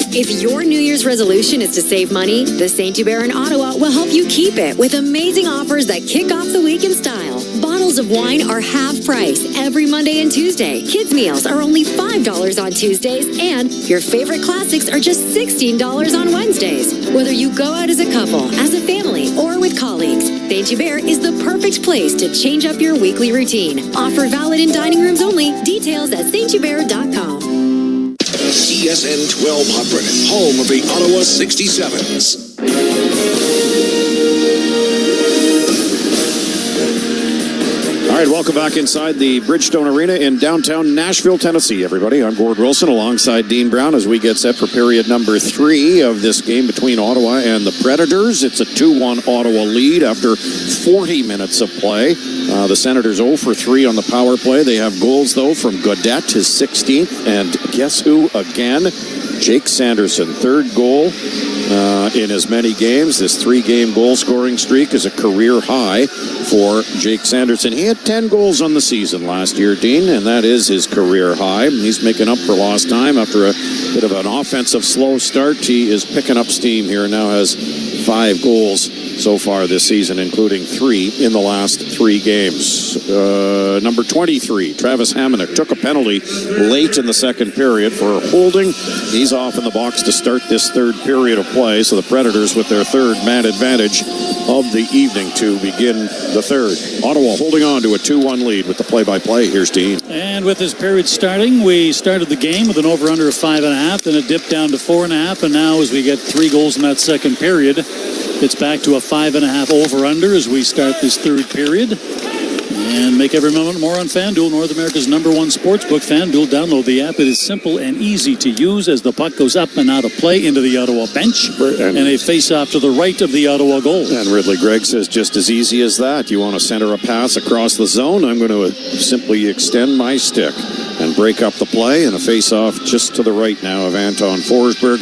If your New Year's resolution is to save money, the St. Hubert in Ottawa will help you keep it with amazing offers that kick off the week in style. Bottles of wine are half price every Monday and Tuesday. Kids' meals are only $5 on Tuesdays, and your favorite classics are just $16 on Wednesdays. Whether you go out as a couple, as a family, or with colleagues, St. Hubert is the perfect place to change up your weekly routine. Offer valid in dining rooms only. Details at sthubert.com. TSN 1200, home of the Ottawa 67s. All right, welcome back inside the Bridgestone Arena in downtown Nashville, Tennessee, everybody. I'm Gord Wilson alongside Dean Brown as we get set for period number 3 of this game between Ottawa and the Predators. It's a 2-1 Ottawa lead after 40 minutes of play. The Senators 0 for 3 on the power play. They have goals, though, from Gaudette, his 16th, and guess who again? Jake Sanderson, third goal in as many games. This 3-game goal-scoring streak is a career high for Jake Sanderson. He had 10 goals on the season last year, Dean, and that is his career high. He's making up for lost time after a bit of an offensive slow start. He is picking up steam here and now has 5 goals so far this season, including 3 in the last 3 games. Number 23, Travis Hamonic, took a penalty late in the second period for holding. He's off in the box to start this third period of play, so the Predators with their third man advantage of the evening to begin the third. Ottawa holding on to a 2-1 lead with the play-by-play. Here's Dean. And with this period starting, we started the game with an over-under of 5.5, then it dipped down to 4.5, and now as we get 3 goals in that second period, it's back to a 5.5 over-under as we start this third period. And make every moment more on FanDuel, North America's #1 sportsbook. FanDuel, download the app. It is simple and easy to use as the puck goes up and out of play into the Ottawa bench and a face-off to the right of the Ottawa goal. And Ridley Gregg says just as easy as that. You want to center a pass across the zone? I'm going to simply extend my stick and break up the play, and a face-off just to the right now of Anton Forsberg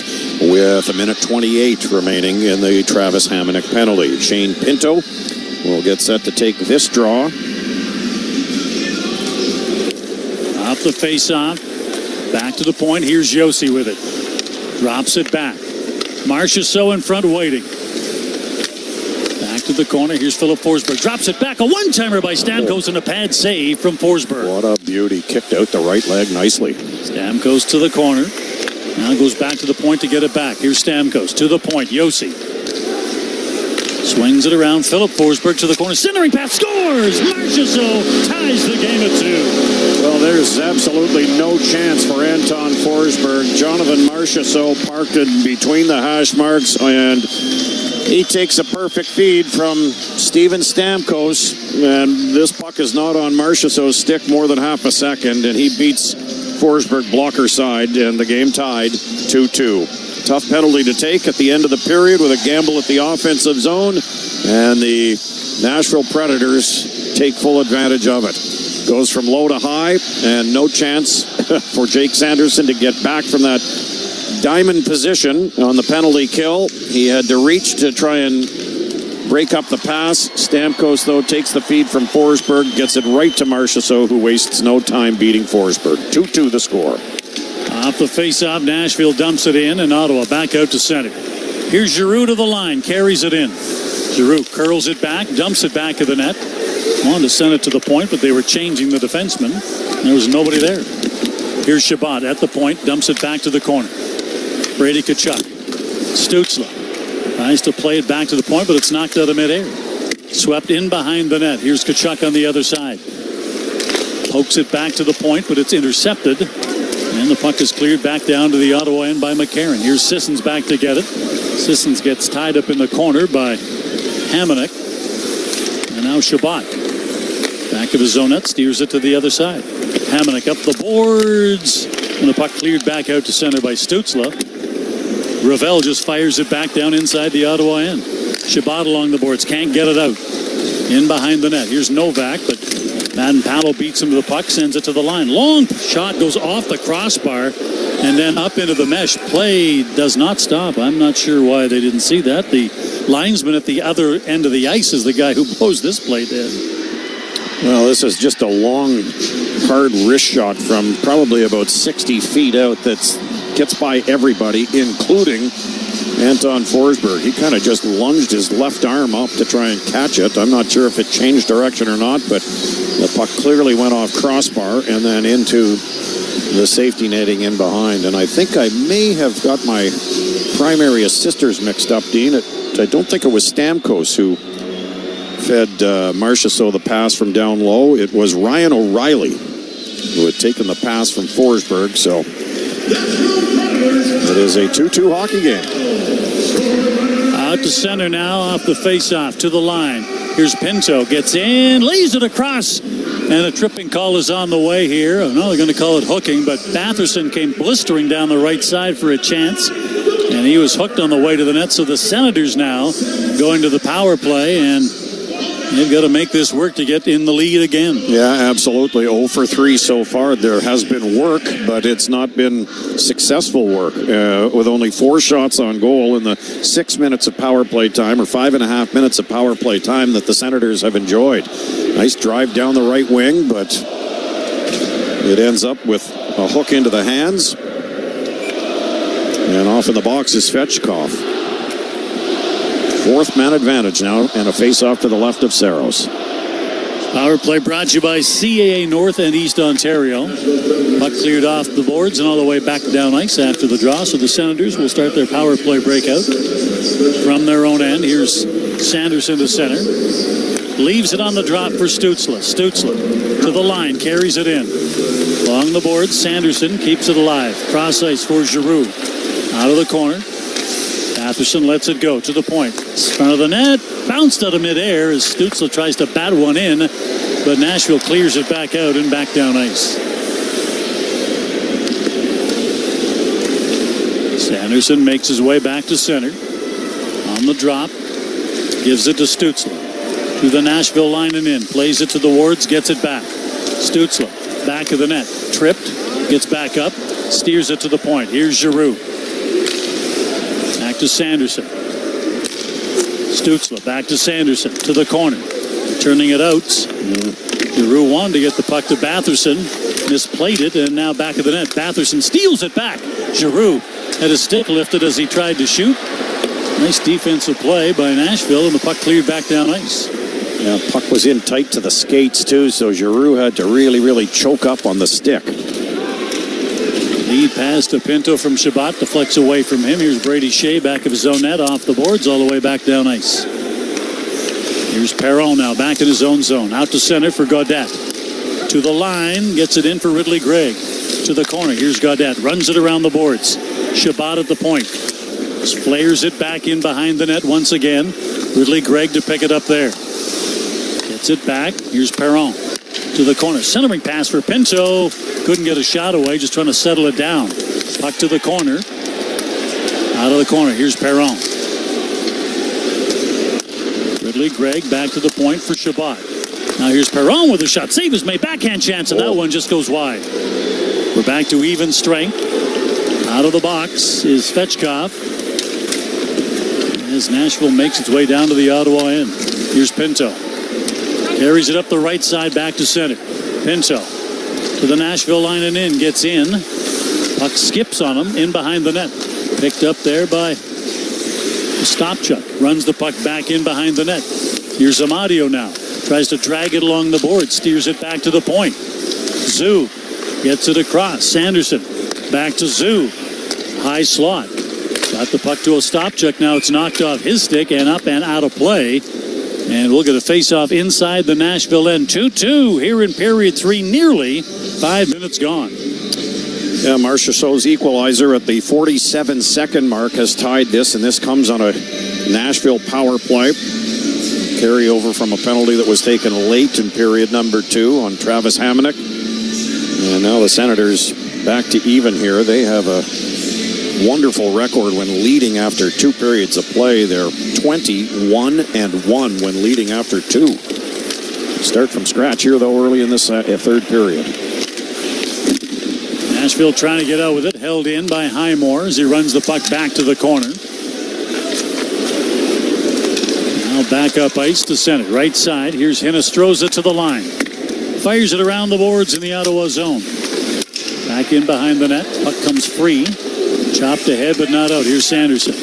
with 1:28 remaining in the Travis Hamonic penalty. Shane Pinto will get set to take this draw. Off the face-off, back to the point. Here's Josi with it. Drops it back. Marchessault in front waiting. Back to the corner. Here's Philip Forsberg. Drops it back. A one-timer by Stamkos and a pad save from Forsberg. What a beauty. Kicked out the right leg nicely. Stamkos to the corner. Now goes back to the point to get it back. Here's Stamkos to the point. Josi. Swings it around. Philip Forsberg to the corner. Centering pass. Scores! Marchessault ties the game at 2. Well, there's absolutely no chance for Anton Forsberg. Jonathan Marchessault parked it between the hash marks, and he takes a perfect feed from Steven Stamkos. And this puck is not on Marchessault's stick more than half a second, and he beats Forsberg blocker side, and the game tied 2-2. Tough penalty to take at the end of the period with a gamble at the offensive zone, and the Nashville Predators take full advantage of it. Goes from low to high, and no chance for Jake Sanderson to get back from that diamond position on the penalty kill. He had to reach to try and break up the pass. Stamkos, though, takes the feed from Forsberg, gets it right to Marchessault, who wastes no time beating Forsberg. 2-2 the score. Off the face-off, Nashville dumps it in, and Ottawa back out to center. Here's Giroux to the line, carries it in. Giroux curls it back, dumps it back to the net. Wanted to send it to the point, but they were changing the defenseman. There was nobody there. Here's Chabot at the point, dumps it back to the corner. Brady Tkachuk. Stützle tries to play it back to the point, but it's knocked out of midair. Swept in behind the net. Here's Tkachuk on the other side. Pokes it back to the point, but it's intercepted. And the puck is cleared back down to the Ottawa end by McCarron. Here's Sissons back to get it. Sissons gets tied up in the corner by Hamonic. And now Chabot. Back of his own net, steers it to the other side. Hamonic up the boards. And the puck cleared back out to center by Stützle. Ravel just fires it back down inside the Ottawa end. Chabot along the boards, can't get it out. In behind the net. Here's Novak, but Madden Powell beats him to the puck, sends it to the line. Long shot goes off the crossbar and then up into the mesh. Play does not stop. I'm not sure why they didn't see that. The linesman at the other end of the ice is the guy who blows this play dead. Well, this is just a long, hard wrist shot from probably about 60 feet out that gets by everybody, including Anton Forsberg. He kind of just lunged his left arm up to try and catch it. I'm not sure if it changed direction or not, but the puck clearly went off crossbar and then into the safety netting in behind. And I think I may have got my primary assisters mixed up, Dean. I don't think it was Stamkos who fed Marchessault the pass from down low. It was Ryan O'Reilly who had taken the pass from Forsberg. So it is a 2-2 hockey game. Out to center now off the face-off to the line. Here's Pinto, gets in, lays it across, and a tripping call is on the way here. I know they're going to call it hooking, but Batherson came blistering down the right side for a chance, and he was hooked on the way to the net. So the Senators now going to the power play, and they've got to make this work to get in the lead again. Yeah, absolutely. 0 for 3 so far. There has been work, but it's not been successful work. With only 4 shots on goal in the 6 minutes of power play time, or 5.5 minutes of power play time that the Senators have enjoyed. Nice drive down the right wing, but it ends up with a hook into the hands. And off in the box is Svechkov. 4th man advantage now, and a face-off to the left of Saros. Power play brought to you by CAA North and East Ontario. Puck cleared off the boards and all the way back down ice after the draw. So the Senators will start their power play breakout from their own end. Here's Sanderson to center. Leaves it on the drop for Stützle. Stützle to the line, carries it in. Along the boards, Sanderson keeps it alive. Cross ice for Giroux. Out of the corner. Batherson lets it go to the point. Front of the net, bounced out of midair as Stützle tries to bat one in, but Nashville clears it back out and back down ice. Sanderson makes his way back to center. On the drop, gives it to Stützle. To the Nashville line and in. Plays it to the wards, gets it back. Stützle, back of the net. Tripped, gets back up, steers it to the point. Here's Giroux. Back to Sanderson. Stützle back to Sanderson to the corner. Turning it out. Giroux wanted to get the puck to Batherson. Misplayed it, and now back of the net. Batherson steals it back. Giroux had his stick lifted as he tried to shoot. Nice defensive play by Nashville, and the puck cleared back down ice. Yeah, puck was in tight to the skates, too, so Giroux had to really choke up on the stick. Lead pass to Pinto from Chabot. Deflects away from him. Here's Brady Shea back of his own net, off the boards, all the way back down ice. Here's Perron now back in his own zone. Out to center for Gaudette. To the line, gets it in for Ridley Gregg. To the corner, here's Gaudette. Runs it around the boards. Chabot at the point. Flares it back in behind the net once again. Ridley Gregg to pick it up there. Gets it back. Here's Perron. To the corner. Centering pass for Pinto. Couldn't get a shot away. Just trying to settle it down. Puck to the corner. Out of the corner. Here's Perron. Ridley Gregg back to the point for Chabot. Now here's Perron with a shot. Save is made. Backhand chance, and that one just goes wide. We're back to even strength. Out of the box is Svechkov. As Nashville makes its way down to the Ottawa end. Here's Pinto. Carries it up the right side back to center. Pinto to the Nashville line and in. Gets in. Puck skips on him in behind the net. Picked up there by Stopchuk. Runs the puck back in behind the net. Here's Amadio now. Tries to drag it along the board. Steers it back to the point. Zoo gets it across. Sanderson back to Zoo. High slot. Got the puck to Ostapchuk. Now it's knocked off his stick and up and out of play. And we'll get a face-off inside the Nashville end. 2-2 here in period 3. Nearly 5 minutes gone. Yeah, Marchessault's equalizer at the 47-second mark has tied this, and this comes on a Nashville power play. Carryover from a penalty that was taken late in period number 2 on Travis Hamonic. And now the Senators back to even here. They have a wonderful record when leading after 2 periods of play. They're 21-1 when leading after 2. Start from scratch here, though, early in this third period. Nashville trying to get out with it. Held in by Highmore as he runs the puck back to the corner. Now back up ice to center. Right side. Here's Hinostroza to the line. Fires it around the boards in the Ottawa zone. Back in behind the net. Puck comes free. Chopped ahead, but not out. Here's Sanderson.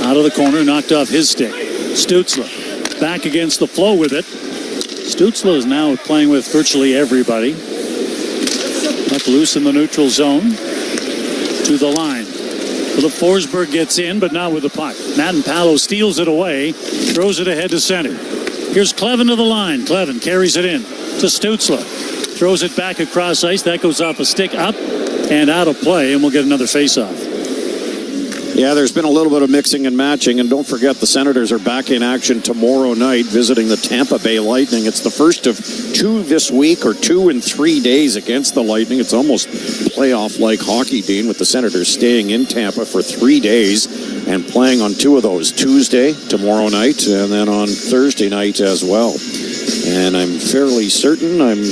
Out of the corner, knocked off his stick. Stützle back against the flow with it. Stützle is now playing with virtually everybody. Puck loose in the neutral zone. To the line. Philip Forsberg gets in, but not with the puck. Matt-Palo steals it away. Throws it ahead to center. Here's Clevin to the line. Clevin carries it in to Stützle. Throws it back across ice. That goes off a stick up and out of play, and we'll get another face-off. Yeah, there's been a little bit of mixing and matching, and don't forget the Senators are back in action tomorrow night visiting the Tampa Bay Lightning. It's the first of 2 this week, or 2 in 3 days against the Lightning. It's almost playoff-like hockey, Dean, with the Senators staying in Tampa for 3 days and playing on 2 of those, Tuesday, tomorrow night, and then on Thursday night as well. And I'm fairly certain, I'm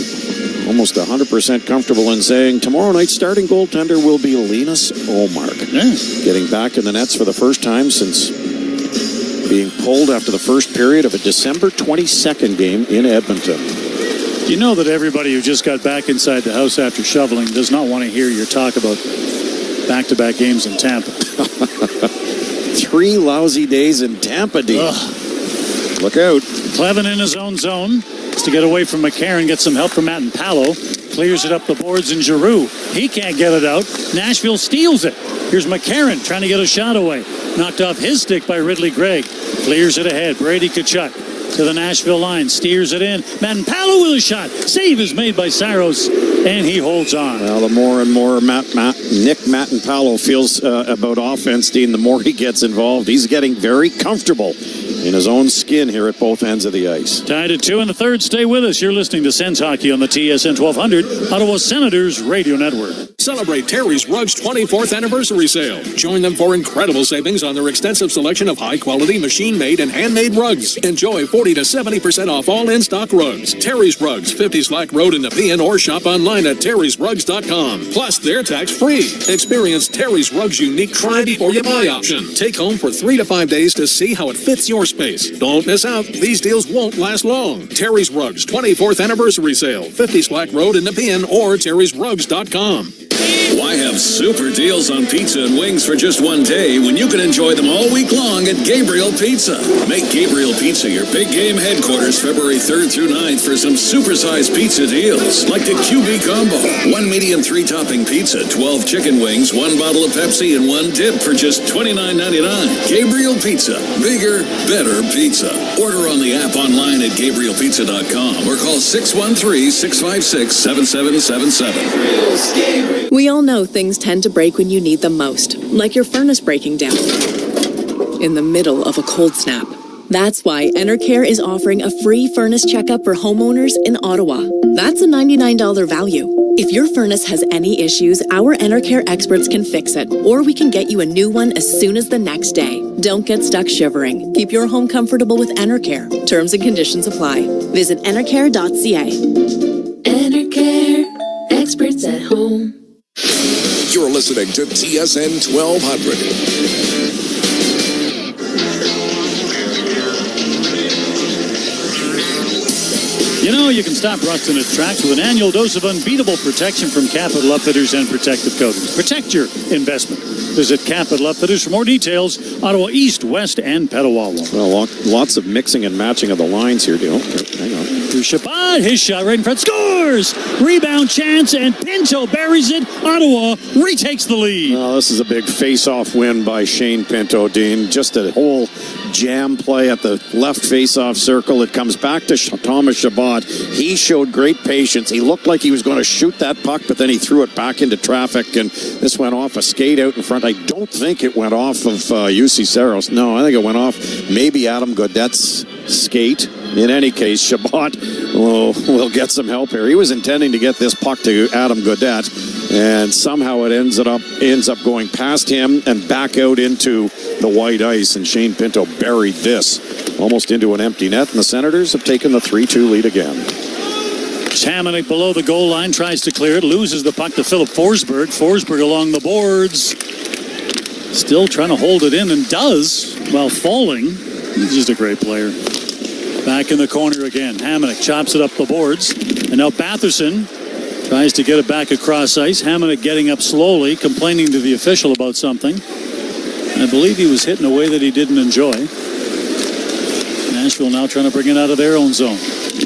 almost 100% comfortable in saying tomorrow night's starting goaltender will be Linus Ullmark. Yeah. Getting back in the nets for the first time since being pulled after the first period of a December 22nd game in Edmonton. You know that everybody who just got back inside the house after shoveling does not want to hear your talk about back-to-back games in Tampa. 3 lousy days in Tampa, Dean. Look out. Clevin in his own zone. To get away from McCarron, get some help from Matt-Palo. Clears it up the boards in Giroux. He can't get it out. Nashville steals it. Here's McCarron trying to get a shot away. Knocked off his stick by Ridley Gregg. Clears it ahead. Brady Tkachuk to the Nashville line. Steers it in. Matt-Palo with a shot. Save is made by Saros, and he holds on. Well, the more and more Nick Matt-Palo feels about offense, Dean, the more he gets involved. He's getting very comfortable in his own skin here at both ends of the ice. Tied at 2 in the third. Stay with us. You're listening to Sens Hockey on the TSN 1200 Ottawa Senators Radio Network. Celebrate Terry's Rugs 24th anniversary sale. Join them for incredible savings on their extensive selection of high-quality machine-made and handmade rugs. Enjoy 40 to 70% off all in-stock rugs. Terry's Rugs, 50 Slack Road in Nepean, or shop online at terrysrugs.com. Plus, they're tax-free. Experience Terry's Rugs' unique try-before-you-buy option. Take home for 3 to 5 days to see how it fits your space. Don't miss out. These deals won't last long. Terry's Rugs 24th anniversary sale. 50 Slack Road in Nepean or terrysrugs.com. Why have have super deals on pizza and wings for just one day when you can enjoy them all week long at Gabriel Pizza. Make Gabriel Pizza your big game headquarters February 3rd through 9th for some supersized pizza deals, like the QB Combo. 1 medium 3-topping pizza, 12 chicken wings, 1 bottle of Pepsi, and 1 dip for just $29.99. Gabriel Pizza. Bigger, better pizza. Order on the app, online at GabrielPizza.com, or call 613-656-7777. We all know things tend to break when you need them most, like your furnace breaking down in the middle of a cold snap. That's why Enercare is offering a free furnace checkup for homeowners in Ottawa. That's a $99 value. If your furnace has any issues, our Enercare experts can fix it, or we can get you a new one as soon as the next day. Don't get stuck shivering. Keep your home comfortable with Enercare. Terms and conditions apply. Visit enercare.ca. Enercare, experts at home. You're listening to TSN 1200. You know, you can stop rust in its tracks with an annual dose of unbeatable protection from Capital Upfitters and Protective Coatings. Protect your investment. Visit Capital Upfitters for more details. Ottawa East, West, and Petawawa. Well, lots of mixing and matching of the lines here, Dale. Hang on. Here's Shabbat. His shot right in front. Scores! Rebound chance, and Pinto buries it. Ottawa retakes the lead. Oh, this is a big face-off win by Shane Pinto, Dean. Just a whole jam play at the left face-off circle. It comes back to Thomas Shabbat. He showed great patience. He looked like he was going to shoot that puck, but then he threw it back into traffic, and this went off a skate out in front. I don't think it went off of UC Saros. No, I think it went off maybe Adam Gaudette's skate. In any case, Shabbat will get some help here. He was intending to get this puck to Adam Gaudette, and somehow it ends up going past him and back out into the white ice, and Shane Pinto buried this almost into an empty net, and the Senators have taken the 3-2 lead again. Hamonic below the goal line, tries to clear it, loses the puck to Philip Forsberg. Forsberg along the boards, still trying to hold it in, and does while falling. He's just a great player. Back in the corner again. Hamonic chops it up the boards, and now Batherson tries to get it back across ice. Hamonic getting up slowly, complaining to the official about something. I believe he was hit in a way that he didn't enjoy. Nashville now trying to bring it out of their own zone.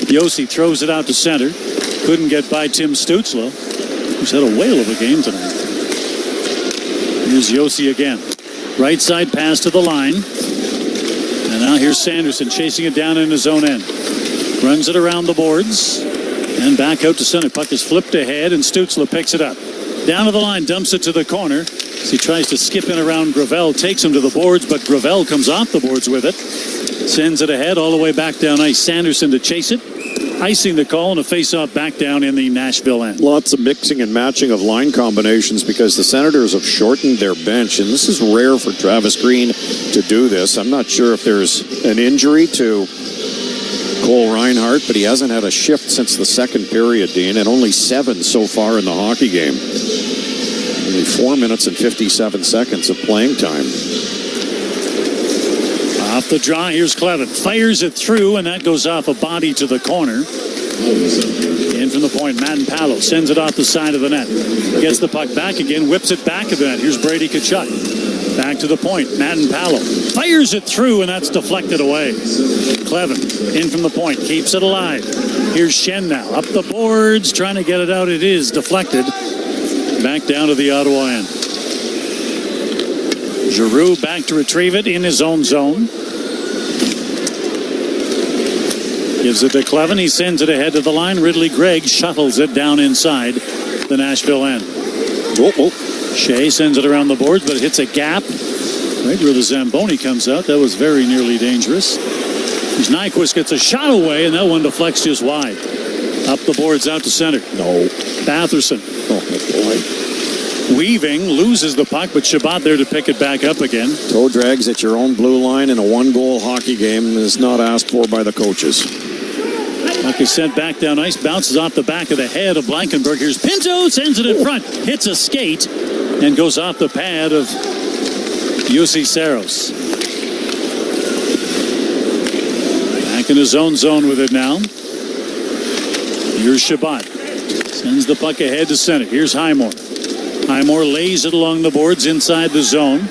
Yossi throws it out to center. Couldn't get by Tim Stützle, who's had a whale of a game tonight. Here's Yossi again. Right side pass to the line. And now here's Sanderson chasing it down in his own end. Runs it around the boards. And back out to center. Puck is flipped ahead, and Stützle picks it up. Down to the line, dumps it to the corner. As he tries to skip in around Gravel, takes him to the boards, but Gravel comes off the boards with it. Sends it ahead all the way back down ice. Sanderson to chase it. Icing the call, and a face-off back down in the Nashville end. Lots of mixing and matching of line combinations because the Senators have shortened their bench, and this is rare for Travis Green to do this. I'm not sure if there's an injury to Cole Reinhardt, but he hasn't had a shift since the second period, Dean, and only 7 so far in the hockey game. Only 4 minutes and 57 seconds of playing time. Off the draw, here's Clevin. Fires it through, and that goes off a body to the corner. In from the point, Madden Palo sends it off the side of the net. Gets the puck back again, whips it back of the net. Here's Brady Tkachuk. Back to the point, Madden Palo fires it through, and that's deflected away. Clevin in from the point, keeps it alive. Here's Shen now, up the boards, trying to get it out. It is deflected. Back down to the Ottawa end. Giroux back to retrieve it in his own zone. Gives it to Clevin. He sends it ahead to the line. Ridley Gregg shuttles it down inside the Nashville end. Shea sends it around the boards, but it hits a gap right where the Zamboni comes out. That was very nearly dangerous. As Nyquist gets a shot away, and that one deflects just wide. Up the boards, out to center. No. Batherson. Oh, boy. Weaving, loses the puck, but Shabbat there to pick it back up again. Toe drags at your own blue line in a one-goal hockey game is not asked for by the coaches. Puck is sent back down ice, bounces off the back of the head of Blankenberg. Here's Pinto, sends it in front, hits a skate, and goes off the pad of UC Saros. Back in his own zone with it now. Here's Shabbat. Sends the puck ahead to center. Here's Highmore. Highmore lays it along the boards inside the zone.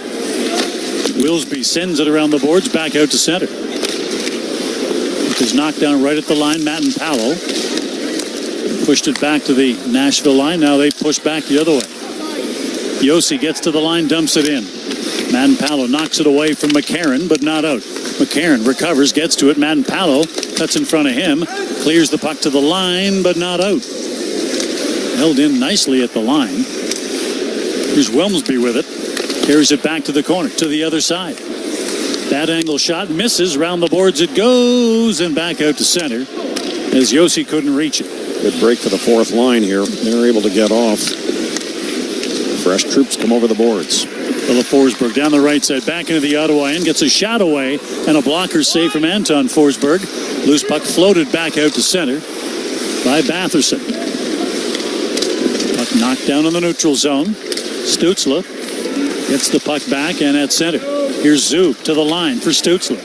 Willsby sends it around the boards back out to center. It is knocked down right at the line. Matt Powell pushed it back to the Nashville line. Now they push back the other way. Yossi gets to the line, dumps it in. Matt Powell knocks it away from McCarron, but not out. McCarron recovers, gets to it. Matt Powell cuts in front of him, clears the puck to the line, but not out. Held in nicely at the line. Here's Wilmsby with it. Carries it back to the corner, to the other side. That angle shot misses. Round the boards it goes, and back out to center as Yossi couldn't reach it. Good break for the fourth line here. They're able to get off. Fresh troops come over the boards. Philip Forsberg down the right side, back into the Ottawa end, gets a shot away, and a blocker save from Anton Forsberg. Loose puck floated back out to center by Batherson. Puck knocked down in the neutral zone. Stützle gets the puck back, and at center. Here's Zub to the line for Stützle.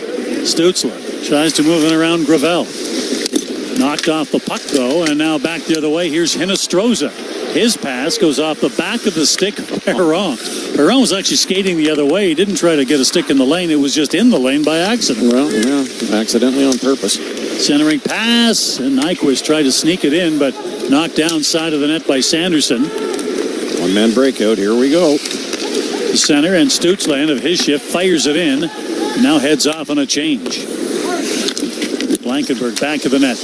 Stützle tries to move it around Gravel. Knocked off the puck, though, and now back the other way. Here's Hinostroza. His pass goes off the back of the stick of Perron. Perron was actually skating the other way. He didn't try to get a stick in the lane. It was just in the lane by accident. Well, yeah, accidentally on purpose. Centering pass, and Nyquist tried to sneak it in, but knocked down side of the net by Sanderson. One-man breakout. Here we go. The center, and Stützle of his shift fires it in. Now heads off on a change. Blankenberg back to the net.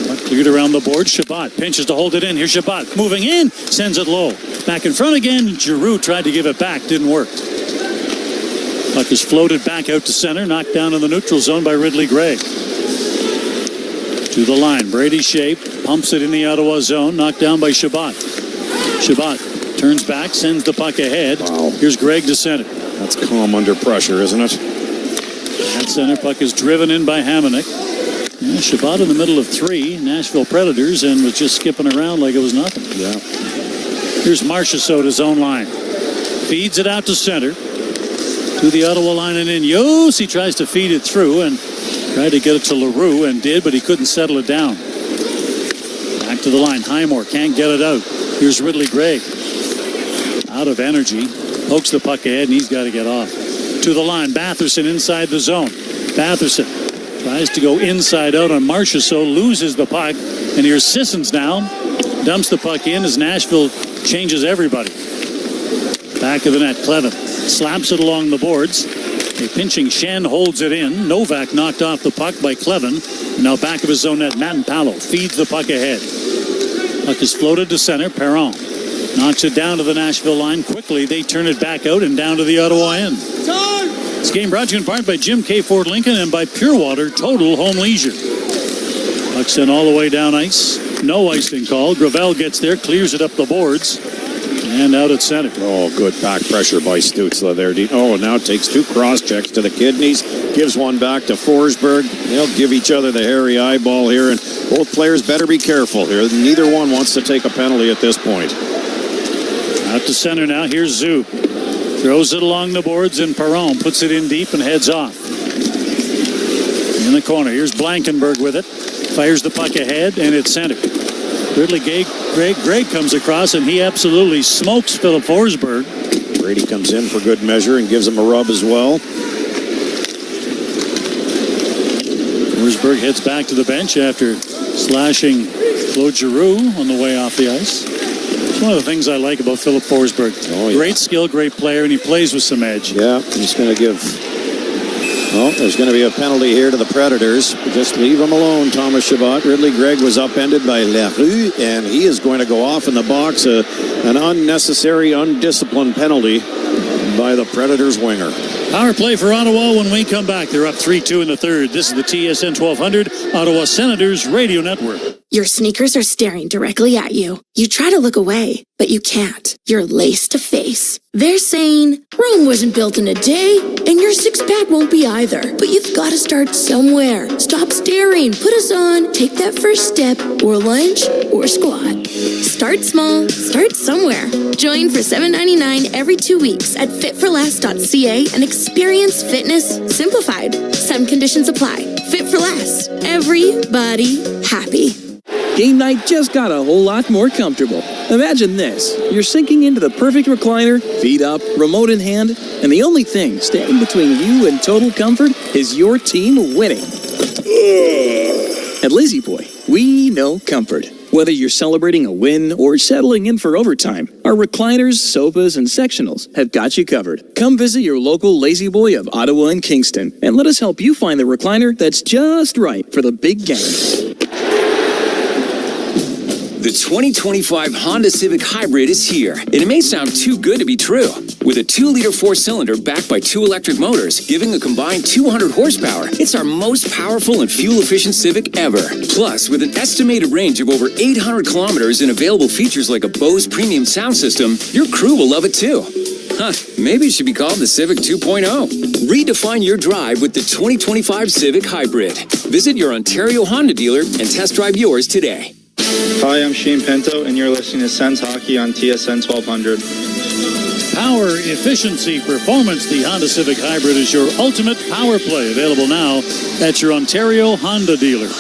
Puck cleared around the board. Shabbat pinches to hold it in. Here's Shabbat moving in. Sends it low. Back in front again. Giroux tried to give it back. Didn't work. Puck is floated back out to center. Knocked down in the neutral zone by Ridley Gray. To the line. Brady Shea pumps it in the Ottawa zone. Knocked down by Shabbat. Shabbat turns back. Sends the puck ahead. Wow. Here's Gregg to center. That's calm under pressure, isn't it? That center puck is driven in by Hamonic. Yeah, Shabbat in the middle of three, Nashville Predators, and was just skipping around like it was nothing. Yeah. Here's Marchessault, his own line. Feeds it out to center. To the Ottawa line and in. Yossi tries to feed it through and tried to get it to LaRue and did, but he couldn't settle it down. Back to the line. Highmore can't get it out. Here's Ridley Gregg. Out of energy. Pokes the puck ahead, and he's got to get off. To the line, Batherson inside the zone. Batherson tries to go inside out on Marchessault, loses the puck, and here's Sissons now. Dumps the puck in as Nashville changes everybody. Back of the net, Clevin slaps it along the boards. A pinching Shen holds it in. Novak knocked off the puck by Clevin. And now back of his own net, Matt Powell feeds the puck ahead. Puck is floated to center, Perron knocks it down to the Nashville line. Quickly, they turn it back out and down to the Ottawa end. This game brought to you in part by Jim K. Ford Lincoln and by Pure Water Total Home Leisure. Puck sent all the way down ice. No icing call. Gravel gets there, clears it up the boards, and out at center. Oh, good back pressure by Stützle there. Oh, now takes two cross checks to the kidneys. Gives one back to Forsberg. They'll give each other the hairy eyeball here, and both players better be careful here. Neither one wants to take a penalty at this point. Out to center now. Here's Zub. Throws it along the boards, and Perron puts it in deep and heads off. In the corner, here's Blankenberg with it. Fires the puck ahead, and it's center. Ridley Gregg comes across, and he absolutely smokes Philip Forsberg. Brady comes in for good measure and gives him a rub as well. Forsberg heads back to the bench after slashing Claude Giroux on the way off the ice. It's one of the things I like about Philip Forsberg. Oh, yeah. Great skill, great player, and he plays with some edge. Yeah, he's going to give... Well, there's going to be a penalty here to the Predators. Just leave him alone, Thomas Chabot. Ridley Gregg was upended by LaRue, and he is going to go off in the box. An unnecessary, undisciplined penalty by the Predators winger. Power play for Ottawa when we come back. They're up 3-2 in the third. This is the TSN 1200 Ottawa Senators Radio Network. Your sneakers are staring directly at you. You try to look away, but you can't. You're lace to face. They're saying, Rome wasn't built in a day, and your six-pack won't be either. But you've got to start somewhere. Stop staring. Put us on. Take that first step, or lunge, or squat. Start small. Start somewhere. Join for $7.99 every 2 weeks at fitforless.ca and experience fitness simplified. Some conditions apply. Fit for Less. Everybody happy. game night just got a whole lot more comfortable. Imagine this. You're sinking into the perfect recliner, feet up, remote in hand, and the only thing standing between you and total comfort is your team winning. At Lazy Boy, we know comfort. Whether you're celebrating a win or settling in for overtime, our recliners, sofas, and sectionals have got you covered. Come visit your local Lazy Boy of Ottawa and Kingston, and let us help you find the recliner that's just right for the big game. The 2025 Honda Civic Hybrid is here, and it may sound too good to be true. With a 2-liter 4-cylinder backed by 2 electric motors, giving a combined 200 horsepower, it's our most powerful and fuel-efficient Civic ever. Plus, with an estimated range of over 800 kilometers and available features like a Bose premium sound system, your crew will love it too. Huh, maybe it should be called the Civic 2.0. Redefine your drive with the 2025 Civic Hybrid. Visit your Ontario Honda dealer and test drive yours today. Hi, I'm Shane Pinto, and you're listening to Sens Hockey on TSN 1200. Power, efficiency, performance. The Honda Civic Hybrid is your ultimate power play. Available now at your Ontario Honda dealer.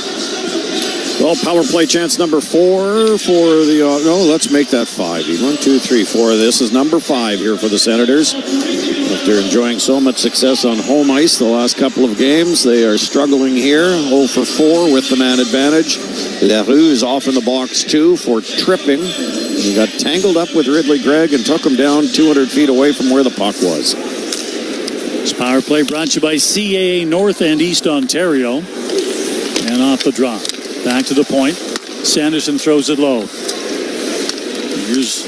Well, power play chance number 4 for the... no, let's make that 5. 1, 2, 3, 4. This is number 5 here for the Senators. After enjoying so much success on home ice the last couple of games, they are struggling here. 0 for 4 with the man advantage. Leroux is off in the box, too, for tripping. He got tangled up with Ridley Gregg and took him down 200 feet away from where the puck was. This power play brought to you by CAA North and East Ontario. And off the drop. Back to the point. Sanderson throws it low. Here's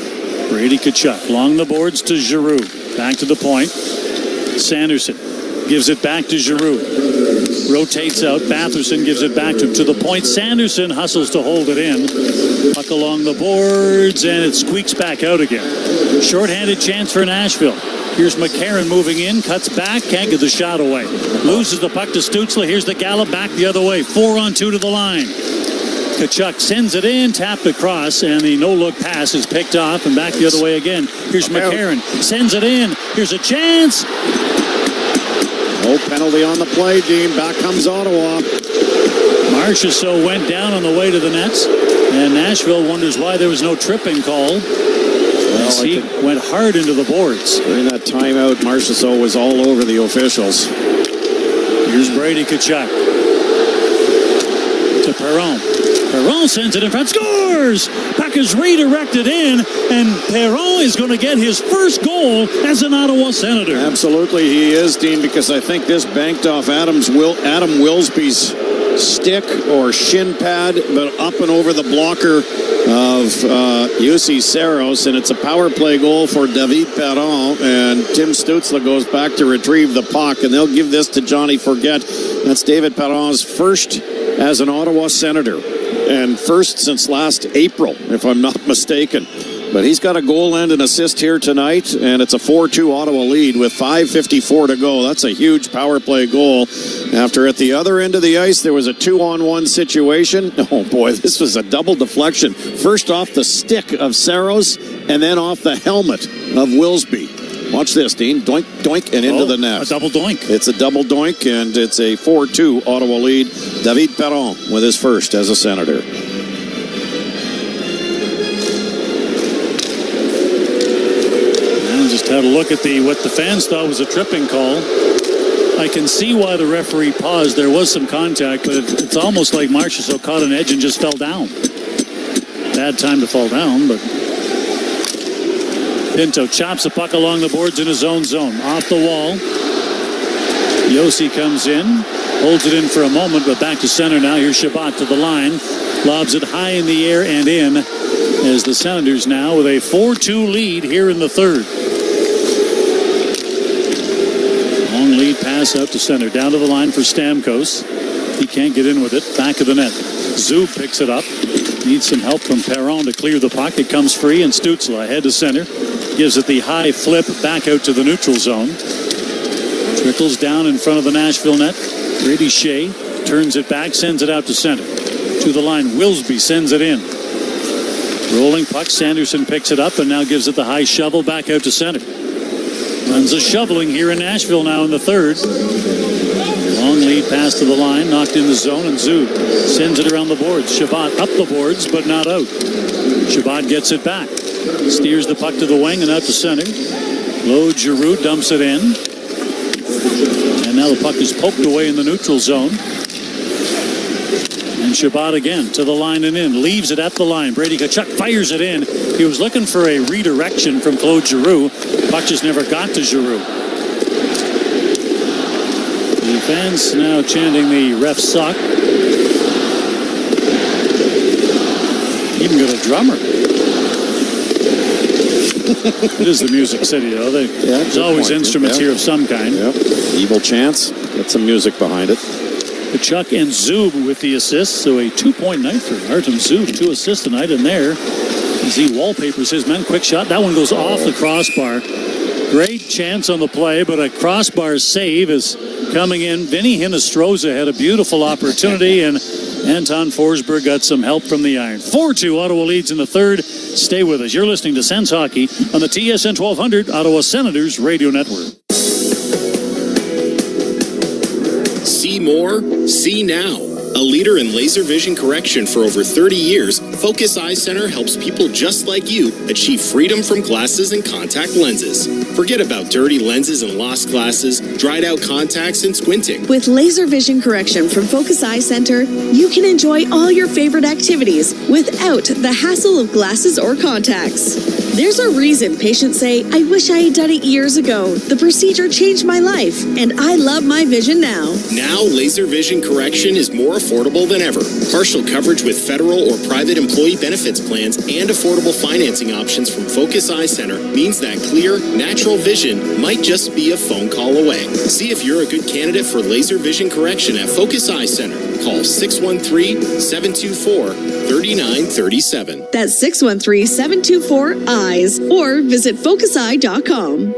Brady Tkachuk. Along the boards to Giroux. Back to the point. Sanderson gives it back to Giroux. Rotates out. Batherson gives it back to him. To the point. Sanderson hustles to hold it in. Puck along the boards, and it squeaks back out again. Shorthanded chance for Nashville. Here's McCarron moving in. Cuts back. Can't get the shot away. Loses the puck to Stützle. Here's the gallop back the other way. 4-on-2 to the line. Tkachuk sends it in, tapped across, and the no-look pass is picked off and back the other way again. Here's McCarron, sends it in. Here's a chance. No penalty on the play, Dean. Back comes Ottawa. Marchessault went down on the way to the nets, and Nashville wonders why there was no tripping call. As he went hard into the boards. During that timeout, Marchessault was all over the officials. Here's Brady Tkachuk to Perron. Perron sends it in front, scores! Puck is redirected in, and Perron is going to get his first goal as an Ottawa Senator. Absolutely, he is, Dean, because I think this banked off Adam Wilsby's stick or shin pad, but up and over the blocker of Jussi Saros, and it's a power play goal for David Perron, and Tim Stützle goes back to retrieve the puck, and they'll give this to Johnny Forget. That's David Perron's first as an Ottawa Senator, and first since last April, if I'm not mistaken. But he's got a goal and an assist here tonight, and it's a 4-2 Ottawa lead with 5:54 to go. That's a huge power play goal. After at the other end of the ice, there was a 2-on-1 situation. Oh, boy, this was a double deflection. First off the stick of Saros, and then off the helmet of Wilsby. Watch this, Dean. Doink, doink, and into the net. A double doink. It's a double doink, and it's a 4-2 Ottawa lead. David Perron with his first as a Senator. Just had a look at what the fans thought was a tripping call. I can see why the referee paused. There was some contact, but it's almost like Marchessault caught an edge and just fell down. Bad time to fall down, but Pinto chops the puck along the boards in his own zone. Off the wall. Josi comes in, holds it in for a moment, but back to center now. Here's Shabbat to the line. Lobs it high in the air and in, as the Senators now with a 4-2 lead here in the third. Long lead pass out to center. Down to the line for Stamkos. He can't get in with it. Back of the net. Zub picks it up. Needs some help from Perron to clear the puck. It comes free, and Stützle ahead to center. Gives it the high flip back out to the neutral zone. Trickles down in front of the Nashville net. Brady Shea turns it back, sends it out to center. To the line, Wilsby sends it in. Rolling puck, Sanderson picks it up and now gives it the high shovel back out to center. Runs a shoveling here in Nashville now in the third. Long lead pass to the line, knocked in the zone, and Zub sends it around the boards. Shabbat up the boards, but not out. Shabbat gets it back. Steers the puck to the wing and out to center. Claude Giroux dumps it in. And now the puck is poked away in the neutral zone. And Shabbat again to the line and in. Leaves it at the line. Brady Tkachuk fires it in. He was looking for a redirection from Claude Giroux. Puck just never got to Giroux. The fans now chanting the ref suck. Even got a drummer. It is the Music City, though. There's always instruments here of some kind. Yep. Evil chants. Get some music behind it. Tkachuk and Zub with the assists, so a 2-point night for Artem Zub. 2 assists tonight in there as he wallpapers his men. Quick shot. That one goes off the crossbar. Great chance on the play, but a crossbar save is coming in. Vinny Hinostroza had a beautiful opportunity, and Anton Forsberg got some help from the iron. 4-2, Ottawa leads in the third. Stay with us. You're listening to Sens Hockey on the TSN 1200 Ottawa Senators Radio Network. See more, see now. A leader in laser vision correction for over 30 years, Focus Eye Center helps people just like you achieve freedom from glasses and contact lenses. Forget about dirty lenses and lost glasses, dried out contacts, and squinting. With laser vision correction from Focus Eye Center, you can enjoy all your favorite activities without the hassle of glasses or contacts. There's a reason patients say, I wish I had done it years ago. The procedure changed my life, and I love my vision now. Now, laser vision correction is more affordable than ever. Partial coverage with federal or private employee benefits plans and affordable financing options from Focus Eye Center means that clear, natural vision might just be a phone call away. See if you're a good candidate for laser vision correction at Focus Eye Center. Call 613-724-3937. That's 613-724-EYES or visit focuseye.com.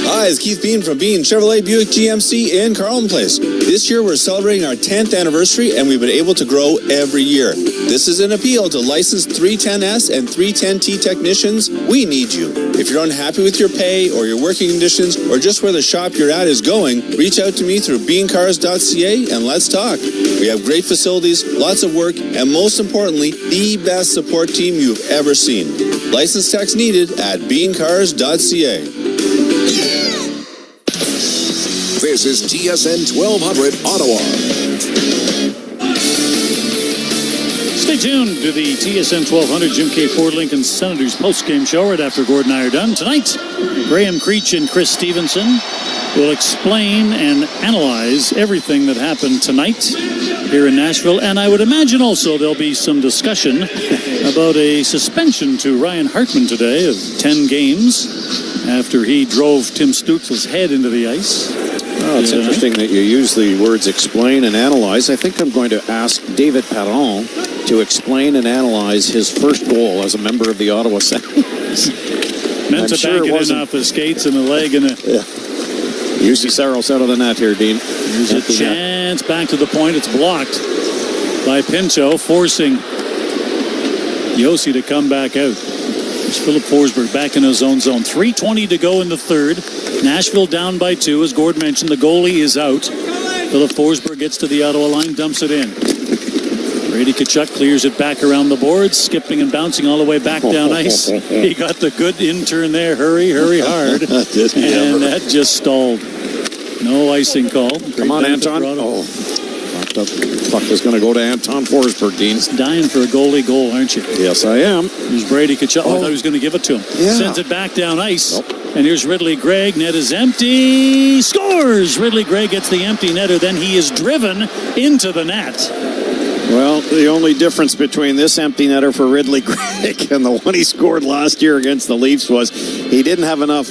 Hi, it's Keith Bean from Bean Chevrolet Buick GMC in Carlton Place. This year we're celebrating our 10th anniversary and we've been able to grow every year. This is an appeal to licensed 310S and 310T technicians. We need you. If you're unhappy with your pay or your working conditions or just where the shop you're at is going, reach out to me through beancars.ca and let's talk. We have great facilities, lots of work, and most importantly, the best support team you've ever seen. License techs needed at beancars.ca. This is TSN 1200 Ottawa. Stay tuned to the TSN 1200 Jim K. Ford Lincoln Senators postgame show right after Gord and I are done. Tonight, Graham Creech and Chris Stevenson will explain and analyze everything that happened tonight here in Nashville. And I would imagine also there'll be some discussion about a suspension to Ryan Hartman today of 10 games after he drove Tim Stutzle's head into the ice. Oh, it's interesting that you use the words explain and analyze. I think I'm going to ask David Perron to explain and analyze his first goal as a member of the Ottawa Senators. Meant to bank it in off the skates and the leg and UC Saros out of the net here, Dean. There's a chance back to the point. It's blocked by Pinto, forcing Yossi to come back out. There's Philip Forsberg back in his own zone. 3:20 to go in the third. Nashville down by 2. As Gord mentioned, the goalie is out. Philip Forsberg gets to the Ottawa line, dumps it in. Brady Tkachuk clears it back around the boards, skipping and bouncing all the way back down ice. He got the good in-turn there. Hurry hard. And that just stalled. No icing call. Come on, Anton. The puck is going to go to Anton Forsberg, Dean. Dying for a goalie goal, aren't you? Yes, I am. Here's Brady Tkachuk. I thought he was going to give it to him. Yeah. Sends it back down ice. And here's Ridley Gregg. Net is empty. Scores! Ridley Gregg gets the empty netter. Then he is driven into the net. Well, the only difference between this empty netter for Ridley Gregg and the one he scored last year against the Leafs was he didn't have enough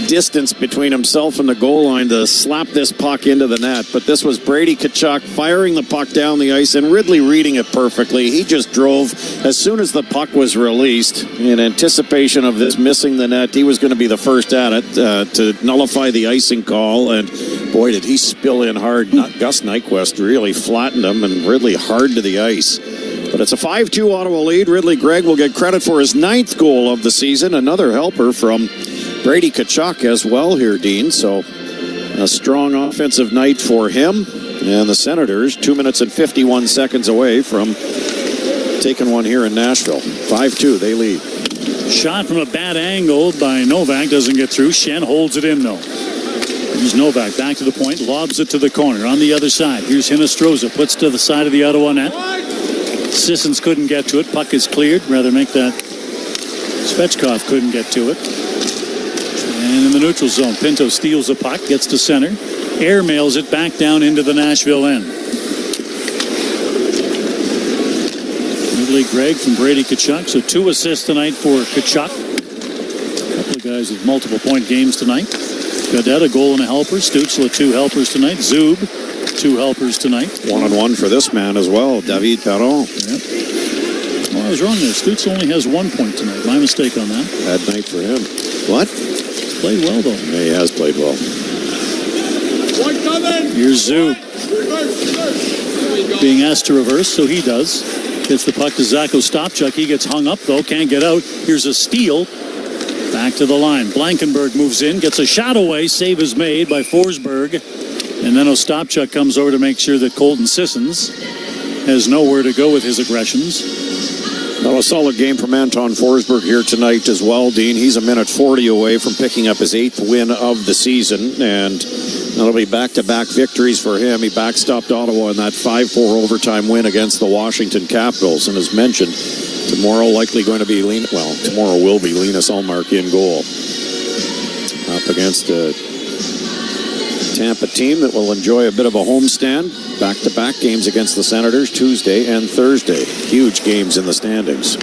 distance between himself and the goal line to slap this puck into the net. But this was Brady Tkachuk firing the puck down the ice and Ridley reading it perfectly. He just drove as soon as the puck was released in anticipation of this missing the net. He was going to be the first at it to nullify the icing call. And boy, did he spill in hard. Gus Nyquist really flattened him and Ridley hard to the ice. But it's a 5-2 Ottawa lead. Ridley Gregg will get credit for his 9th goal of the season. Another helper from Brady Tkachuk as well here, Dean. So A strong offensive night for him. And the Senators, 2 minutes and 51 seconds away from taking one here in Nashville. 5-2, they lead. Shot from a bad angle by Novak, doesn't get through. Schenn holds it in, though. Here's Novak back to the point, lobs it to the corner. On the other side, here's Hinostroza, puts to the side of the Ottawa net. Sissons couldn't get to it. Puck is cleared. Rather make that Svechkov couldn't get to it. And in the neutral zone, Pinto steals the puck, gets to center. Airmails it back down into the Nashville end. Ridley Gregg from Brady Tkachuk. So 2 assists tonight for Tkachuk. A couple of guys with multiple point games tonight. Gaudette, a goal and a helper. Stützle, 2 helpers tonight. Zub, 2 helpers tonight. 1-on-1 for this man as well, David Perron. Yep. Well, I was wrong there. Stützle only has 1 point tonight. My mistake on that. Bad night for him. What? He's played well, though. Yeah, he has played well. Here's Zub. Being asked to reverse, so he does. Gets the puck to Zacho Stopchuk. He gets hung up, though. Can't get out. Here's a steal. Back to the line. Blankenberg moves in. Gets a shot away. Save is made by Forsberg. And then Ostapchuk comes over to make sure that Colton Sissons has nowhere to go with his aggressions. Well, a solid game from Anton Forsberg here tonight as well, Dean. He's a minute 40 away from picking up his 8th win of the season, and that'll be back-to-back victories for him. He backstopped Ottawa in that 5-4 overtime win against the Washington Capitals, and as mentioned, tomorrow likely going to be tomorrow will be Linus Ullmark in goal up against a Tampa team that will enjoy a bit of a homestand. Back-to-back games against the Senators Tuesday and Thursday. Huge games in the standings.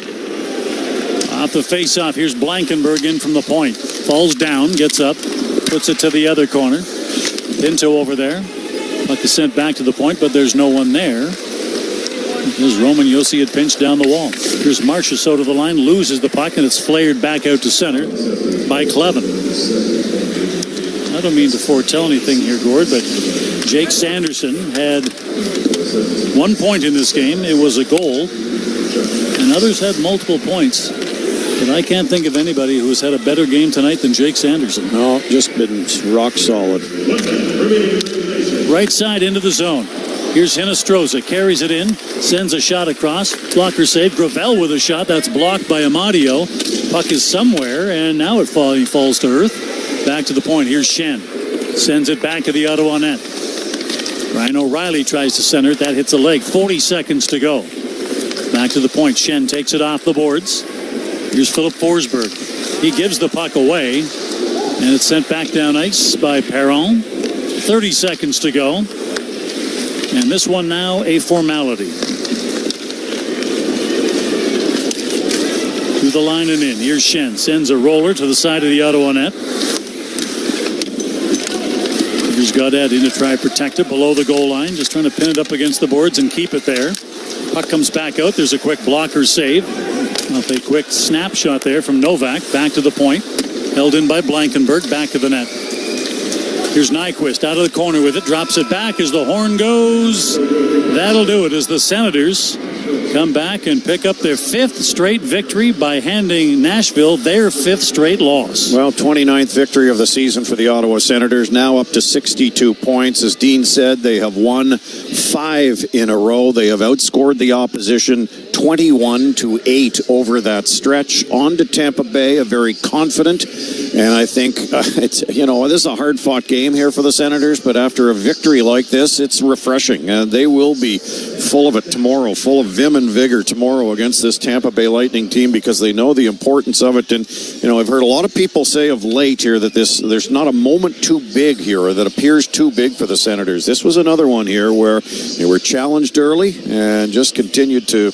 Off the face-off, here's Blankenberg in from the point. Falls down, gets up, puts it to the other corner. Pinto over there. Puck is sent back to the point, but there's no one there. Because Roman Josi had pinched down the wall. Here's Marchessault to the line, loses the puck, and it's flared back out to center by Clevin. I don't mean to foretell anything here, Gord, but Jake Sanderson had 1 point in this game. It was a goal, and others had multiple points. But I can't think of anybody who has had a better game tonight than Jake Sanderson. No, just been rock solid. Right side into the zone. Here's Hinostroza, carries it in, sends a shot across. Blocker save. Gravel with a shot. That's blocked by Amadio. Puck is somewhere, and now it falls to earth. Back to the point. Here's Schenn. Sends it back to the Ottawa net. Ryan O'Reilly tries to center it. That hits a leg. 40 seconds to go. Back to the point. Schenn takes it off the boards. Here's Philip Forsberg. He gives the puck away, and it's sent back down ice by Perron. 30 seconds to go. And this one now a formality. To the line and in. Here's Schenn. Sends a roller to the side of the Ottawa net. Here's Gaudette in to try to protect it below the goal line. Just trying to pin it up against the boards and keep it there. Puck comes back out. There's a quick blocker save. Off a quick snapshot there from Novak. Back to the point. Held in by Blankenberg. Back to the net. Here's Nyquist out of the corner with it. Drops it back as the horn goes. That'll do it as the Senators come back and pick up their 5th straight victory by handing Nashville their 5th straight loss. Well, 29th victory of the season for the Ottawa Senators, now up to 62 points. As Dean said, they have won 5 in a row. They have outscored the opposition 21-8 over that stretch. On to Tampa Bay, a very confident, and I think this is a hard-fought game here for the Senators, but after a victory like this, it's refreshing. And they will be full of it tomorrow, full of vim and vigor tomorrow against this Tampa Bay Lightning team because they know the importance of it. And, I've heard a lot of people say of late here that there's not a moment too big here or that appears too big for the Senators. This was another one here where they were challenged early and just continued to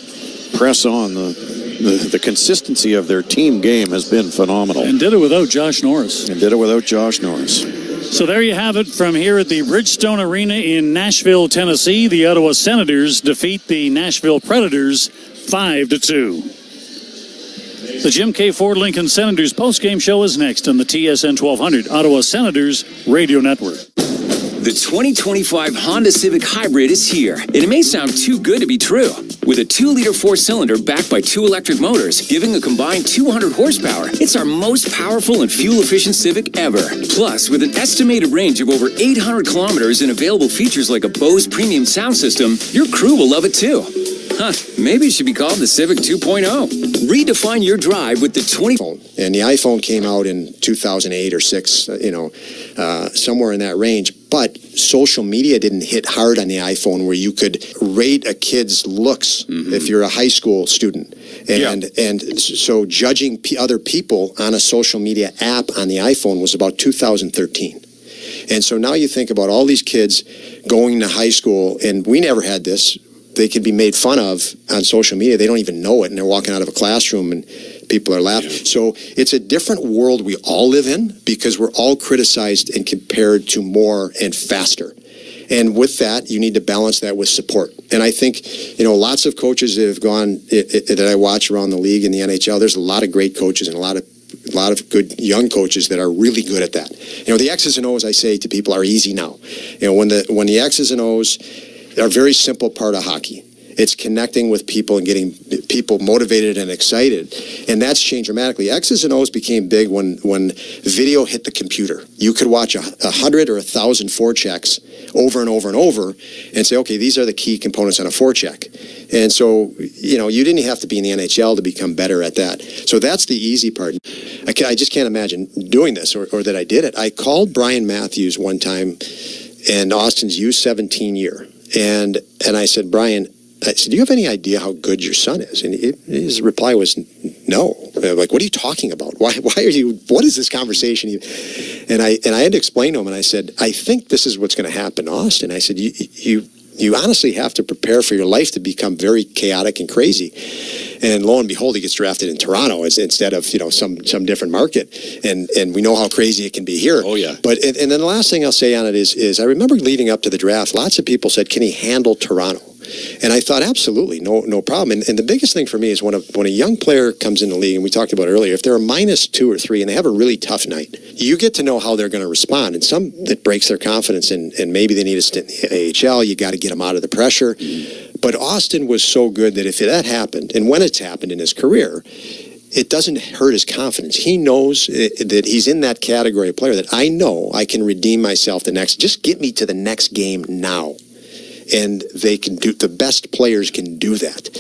press on. The consistency of their team game has been phenomenal. And did it without Josh Norris. So there you have it from here at the Bridgestone Arena in Nashville, Tennessee. The Ottawa Senators defeat the Nashville Predators 5-2. The Jim K. Ford Lincoln Senators postgame show is next on the TSN 1200 Ottawa Senators Radio Network. The 2025 Honda Civic Hybrid is here, and it may sound too good to be true. With a 2-liter 4-cylinder backed by 2 electric motors, giving a combined 200 horsepower, it's our most powerful and fuel-efficient Civic ever. Plus, with an estimated range of over 800 kilometers and available features like a Bose premium sound system, your crew will love it too. Huh, maybe it should be called the Civic 2.0. Redefine your drive with the 20... And the iPhone came out in 2008 or 6, somewhere in that range. But social media didn't hit hard on the iPhone where you could rate a kid's looks if you're a high school student. And so judging other people on a social media app on the iPhone was about 2013. And so now you think about all these kids going to high school, and we never had this. They could be made fun of on social media. They don't even know it, and they're walking out of a classroom and people are laughing. Yeah. So it's a different world we all live in because we're all criticized and compared to more and faster. And with that, you need to balance that with support. And I think, lots of coaches that have gone, that I watch around the league in the NHL, there's a lot of great coaches and a lot of good young coaches that are really good at that. The X's and O's, I say to people, are easy now. When the X's and O's are a very simple part of hockey. It's connecting with people and getting people motivated and excited. And that's changed dramatically. X's and O's became big when video hit the computer. You could watch 100 or 1,000 forechecks over and over and over and say, okay, these are the key components on a forecheck. And so, you didn't have to be in the NHL to become better at that. So that's the easy part. I just can't imagine doing this or that I did it. I called Brian Matthews one time in Austin's U17 year. And I said, Brian, do you have any idea how good your son is? And his reply was, no. I'm like, what are you talking about? Why are you, what is this conversation? And I had to explain to him, and I said, I think this is what's going to happen in Austin. I said, you honestly have to prepare for your life to become very chaotic and crazy. And lo and behold, he gets drafted in Toronto instead of, some different market. And we know how crazy it can be here. Oh, yeah. But, and then the last thing I'll say on it is I remember leading up to the draft, lots of people said, can he handle Toronto? And I thought, absolutely, no problem. And the biggest thing for me is when a young player comes in the league, and we talked about it earlier, if they're a -2 or 3 and they have a really tough night, you get to know how they're going to respond. And some that breaks their confidence, and maybe they need a stint in the AHL. You got to get them out of the pressure. But Austin was so good that if that happened, and when it's happened in his career, it doesn't hurt his confidence. He knows that he's in that category of player that I know I can redeem myself just get me to the next game now. And they can do, the best players can do that.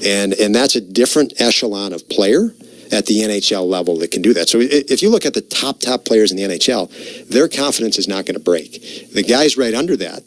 And that's a different echelon of player at the NHL level that can do that. So if you look at the top players in the NHL, their confidence is not going to break. The guys right under that,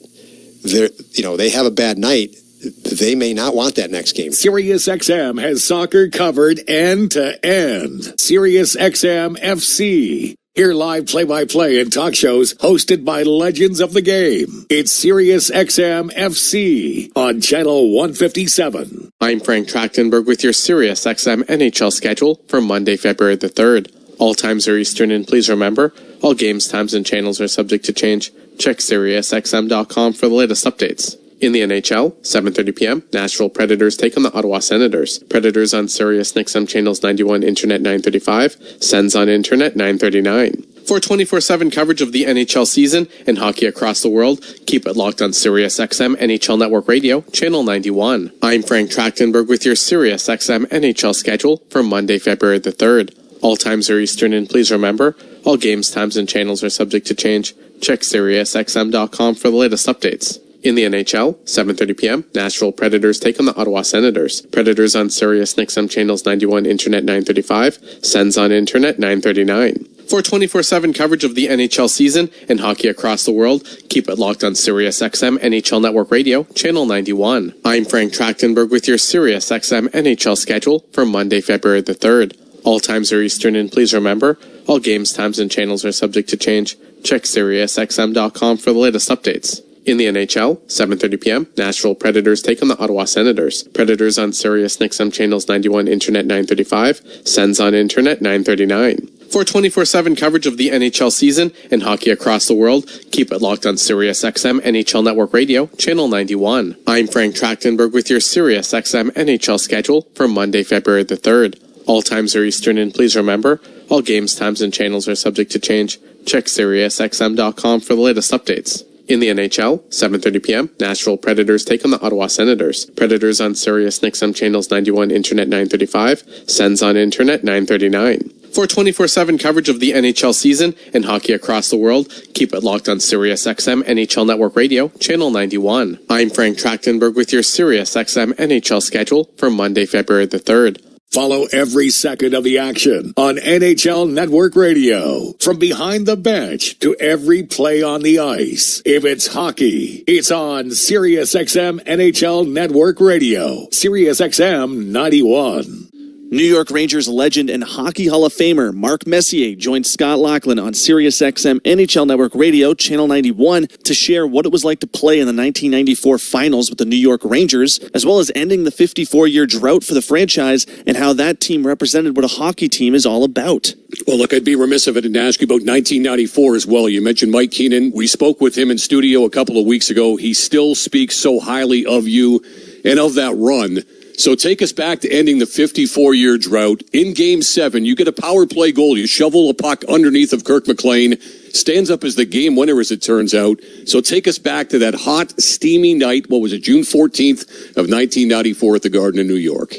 they have a bad night. They may not want that next game. SiriusXM has soccer covered end to end. SiriusXM FC. Hear live play-by-play and talk shows hosted by legends of the game. It's SiriusXM FC on Channel 157. I'm Frank Trachtenberg with your SiriusXM NHL schedule for Monday, February the 3rd. All times are Eastern, and please remember, all games, times, and channels are subject to change. Check SiriusXM.com for the latest updates. In the NHL, 7:30 p.m., Nashville Predators take on the Ottawa Senators. Predators on Sirius XM channels 91, Internet 935, Sens on Internet 939. For 24/7 coverage of the NHL season and hockey across the world, keep it locked on Sirius XM NHL Network Radio, channel 91. I'm Frank Trachtenberg with your Sirius XM NHL schedule for Monday, February the 3rd. All times are Eastern, and please remember, all games, times, and channels are subject to change. Check SiriusXM.com for the latest updates. In the NHL, 7:30 p.m., Nashville Predators take on the Ottawa Senators. Predators on Sirius XM channels 91, Internet 935, Sens on Internet 939. For 24/7 coverage of the NHL season and hockey across the world, keep it locked on Sirius XM NHL Network Radio, channel 91. I'm Frank Trachtenberg with your Sirius XM NHL schedule for Monday, February the 3rd. All times are Eastern, and please remember, all games, times, and channels are subject to change. Check SiriusXM.com for the latest updates. In the NHL, 7:30 p.m., Nashville Predators take on the Ottawa Senators. Predators on Sirius XM channels 91, Internet 935, Sens on Internet 939. For 24/7 coverage of the NHL season and hockey across the world, keep it locked on Sirius XM NHL Network Radio, channel 91. I'm Frank Trachtenberg with your Sirius XM NHL schedule for Monday, February the 3rd. All times are Eastern, and please remember, all games, times, and channels are subject to change. Check SiriusXM.com for the latest updates. In the NHL, 7:30 p.m., Nashville Predators take on the Ottawa Senators. Predators on Sirius XM channels 91, Internet 935, Sens on Internet 939. For 24/7 coverage of the NHL season and hockey across the world, keep it locked on Sirius XM NHL Network Radio, channel 91. I'm Frank Trachtenberg with your Sirius XM NHL schedule for Monday, February the 3rd. Follow every second of the action on NHL Network Radio. From behind the bench to every play on the ice. If it's hockey, it's on Sirius XM NHL Network Radio. Sirius XM 91. New York Rangers legend and Hockey Hall of Famer Mark Messier joined Scott Laughlin on Sirius XM NHL Network Radio, Channel 91, to share what it was like to play in the 1994 finals with the New York Rangers, as well as ending the 54-year drought for the franchise and how that team represented what a hockey team is all about. Well, look, I'd be remiss if I didn't ask you about 1994 as well. You mentioned Mike Keenan. We spoke with him in studio a couple of weeks ago. He still speaks so highly of you and of that run. So take us back to ending the 54-year drought. In Game 7, you get a power play goal. You shovel a puck underneath of Kirk McLean. Stands up as the game winner, as it turns out. So take us back to that hot, steamy night. What was it, June 14th of 1994 at the Garden in New York?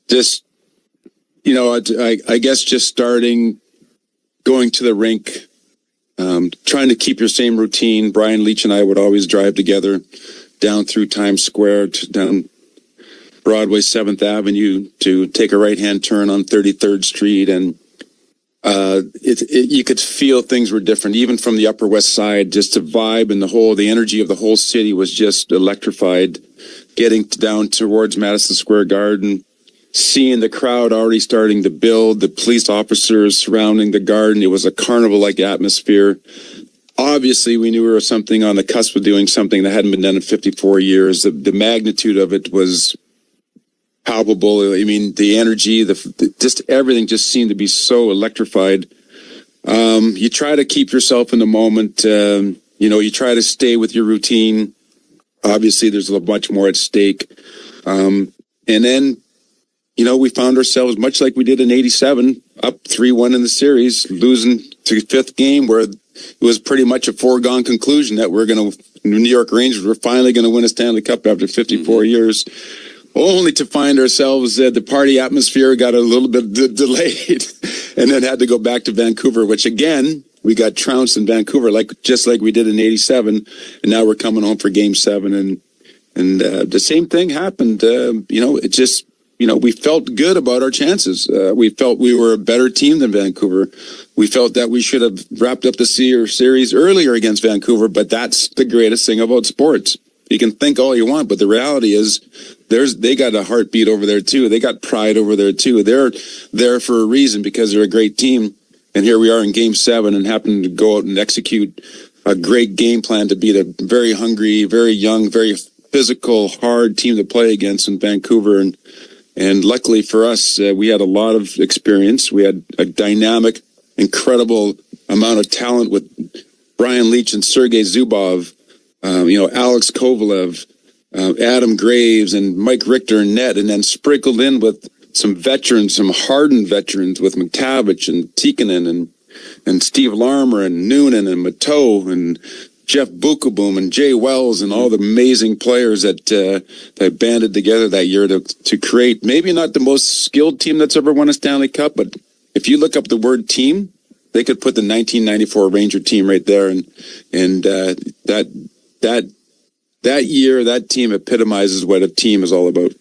Just, you know, I guess just starting, going to the rink, trying to keep your same routine. Brian Leach and I would always drive together down through Times Square, down Broadway, 7th Avenue, to take a right-hand turn on 33rd Street. And you could feel things were different, even from the Upper West Side. Just the vibe and the energy of the whole city was just electrified. Getting down towards Madison Square Garden, seeing the crowd already starting to build, the police officers surrounding the Garden. It was a carnival-like atmosphere. Obviously, we knew we were something on the cusp of doing something that hadn't been done in 54 years. The magnitude of it was palpable. I mean, the energy, just everything just seemed to be so electrified. You try to keep yourself in the moment. You try to stay with your routine. Obviously, there's much more at stake. And then, we found ourselves, much like we did in 87, up 3-1 in the series, losing to the 5th game, where it was pretty much a foregone conclusion that New York Rangers were finally going to win a Stanley Cup after 54 years. Only to find ourselves the party atmosphere got a little bit delayed and then had to go back to Vancouver, which again, we got trounced in Vancouver, just like we did in 87. And now we're coming home for Game 7. And the same thing happened. It just, we felt good about our chances. We felt we were a better team than Vancouver. We felt that we should have wrapped up the series earlier against Vancouver, but that's the greatest thing about sports. You can think all you want, but the reality is they got a heartbeat over there too. They got pride over there too. They're there for a reason, because they're a great team. And here we are in Game 7 and happen to go out and execute a great game plan to beat a very hungry, very young, very physical, hard team to play against in Vancouver. And luckily for us, we had a lot of experience. We had a dynamic, incredible amount of talent with Brian Leach and Sergei Zubov. Alex Kovalev, Adam Graves, and Mike Richter and net, and then sprinkled in with some veterans, some hardened veterans with McTavish and Tikkanen and Steve Larmer and Noonan and Mateau and Jeff Bukaboom and Jay Wells and all the amazing players that banded together that year to create maybe not the most skilled team that's ever won a Stanley Cup, but if you look up the word team, they could put the 1994 Ranger team right there, and that year, that team epitomizes what a team is all about.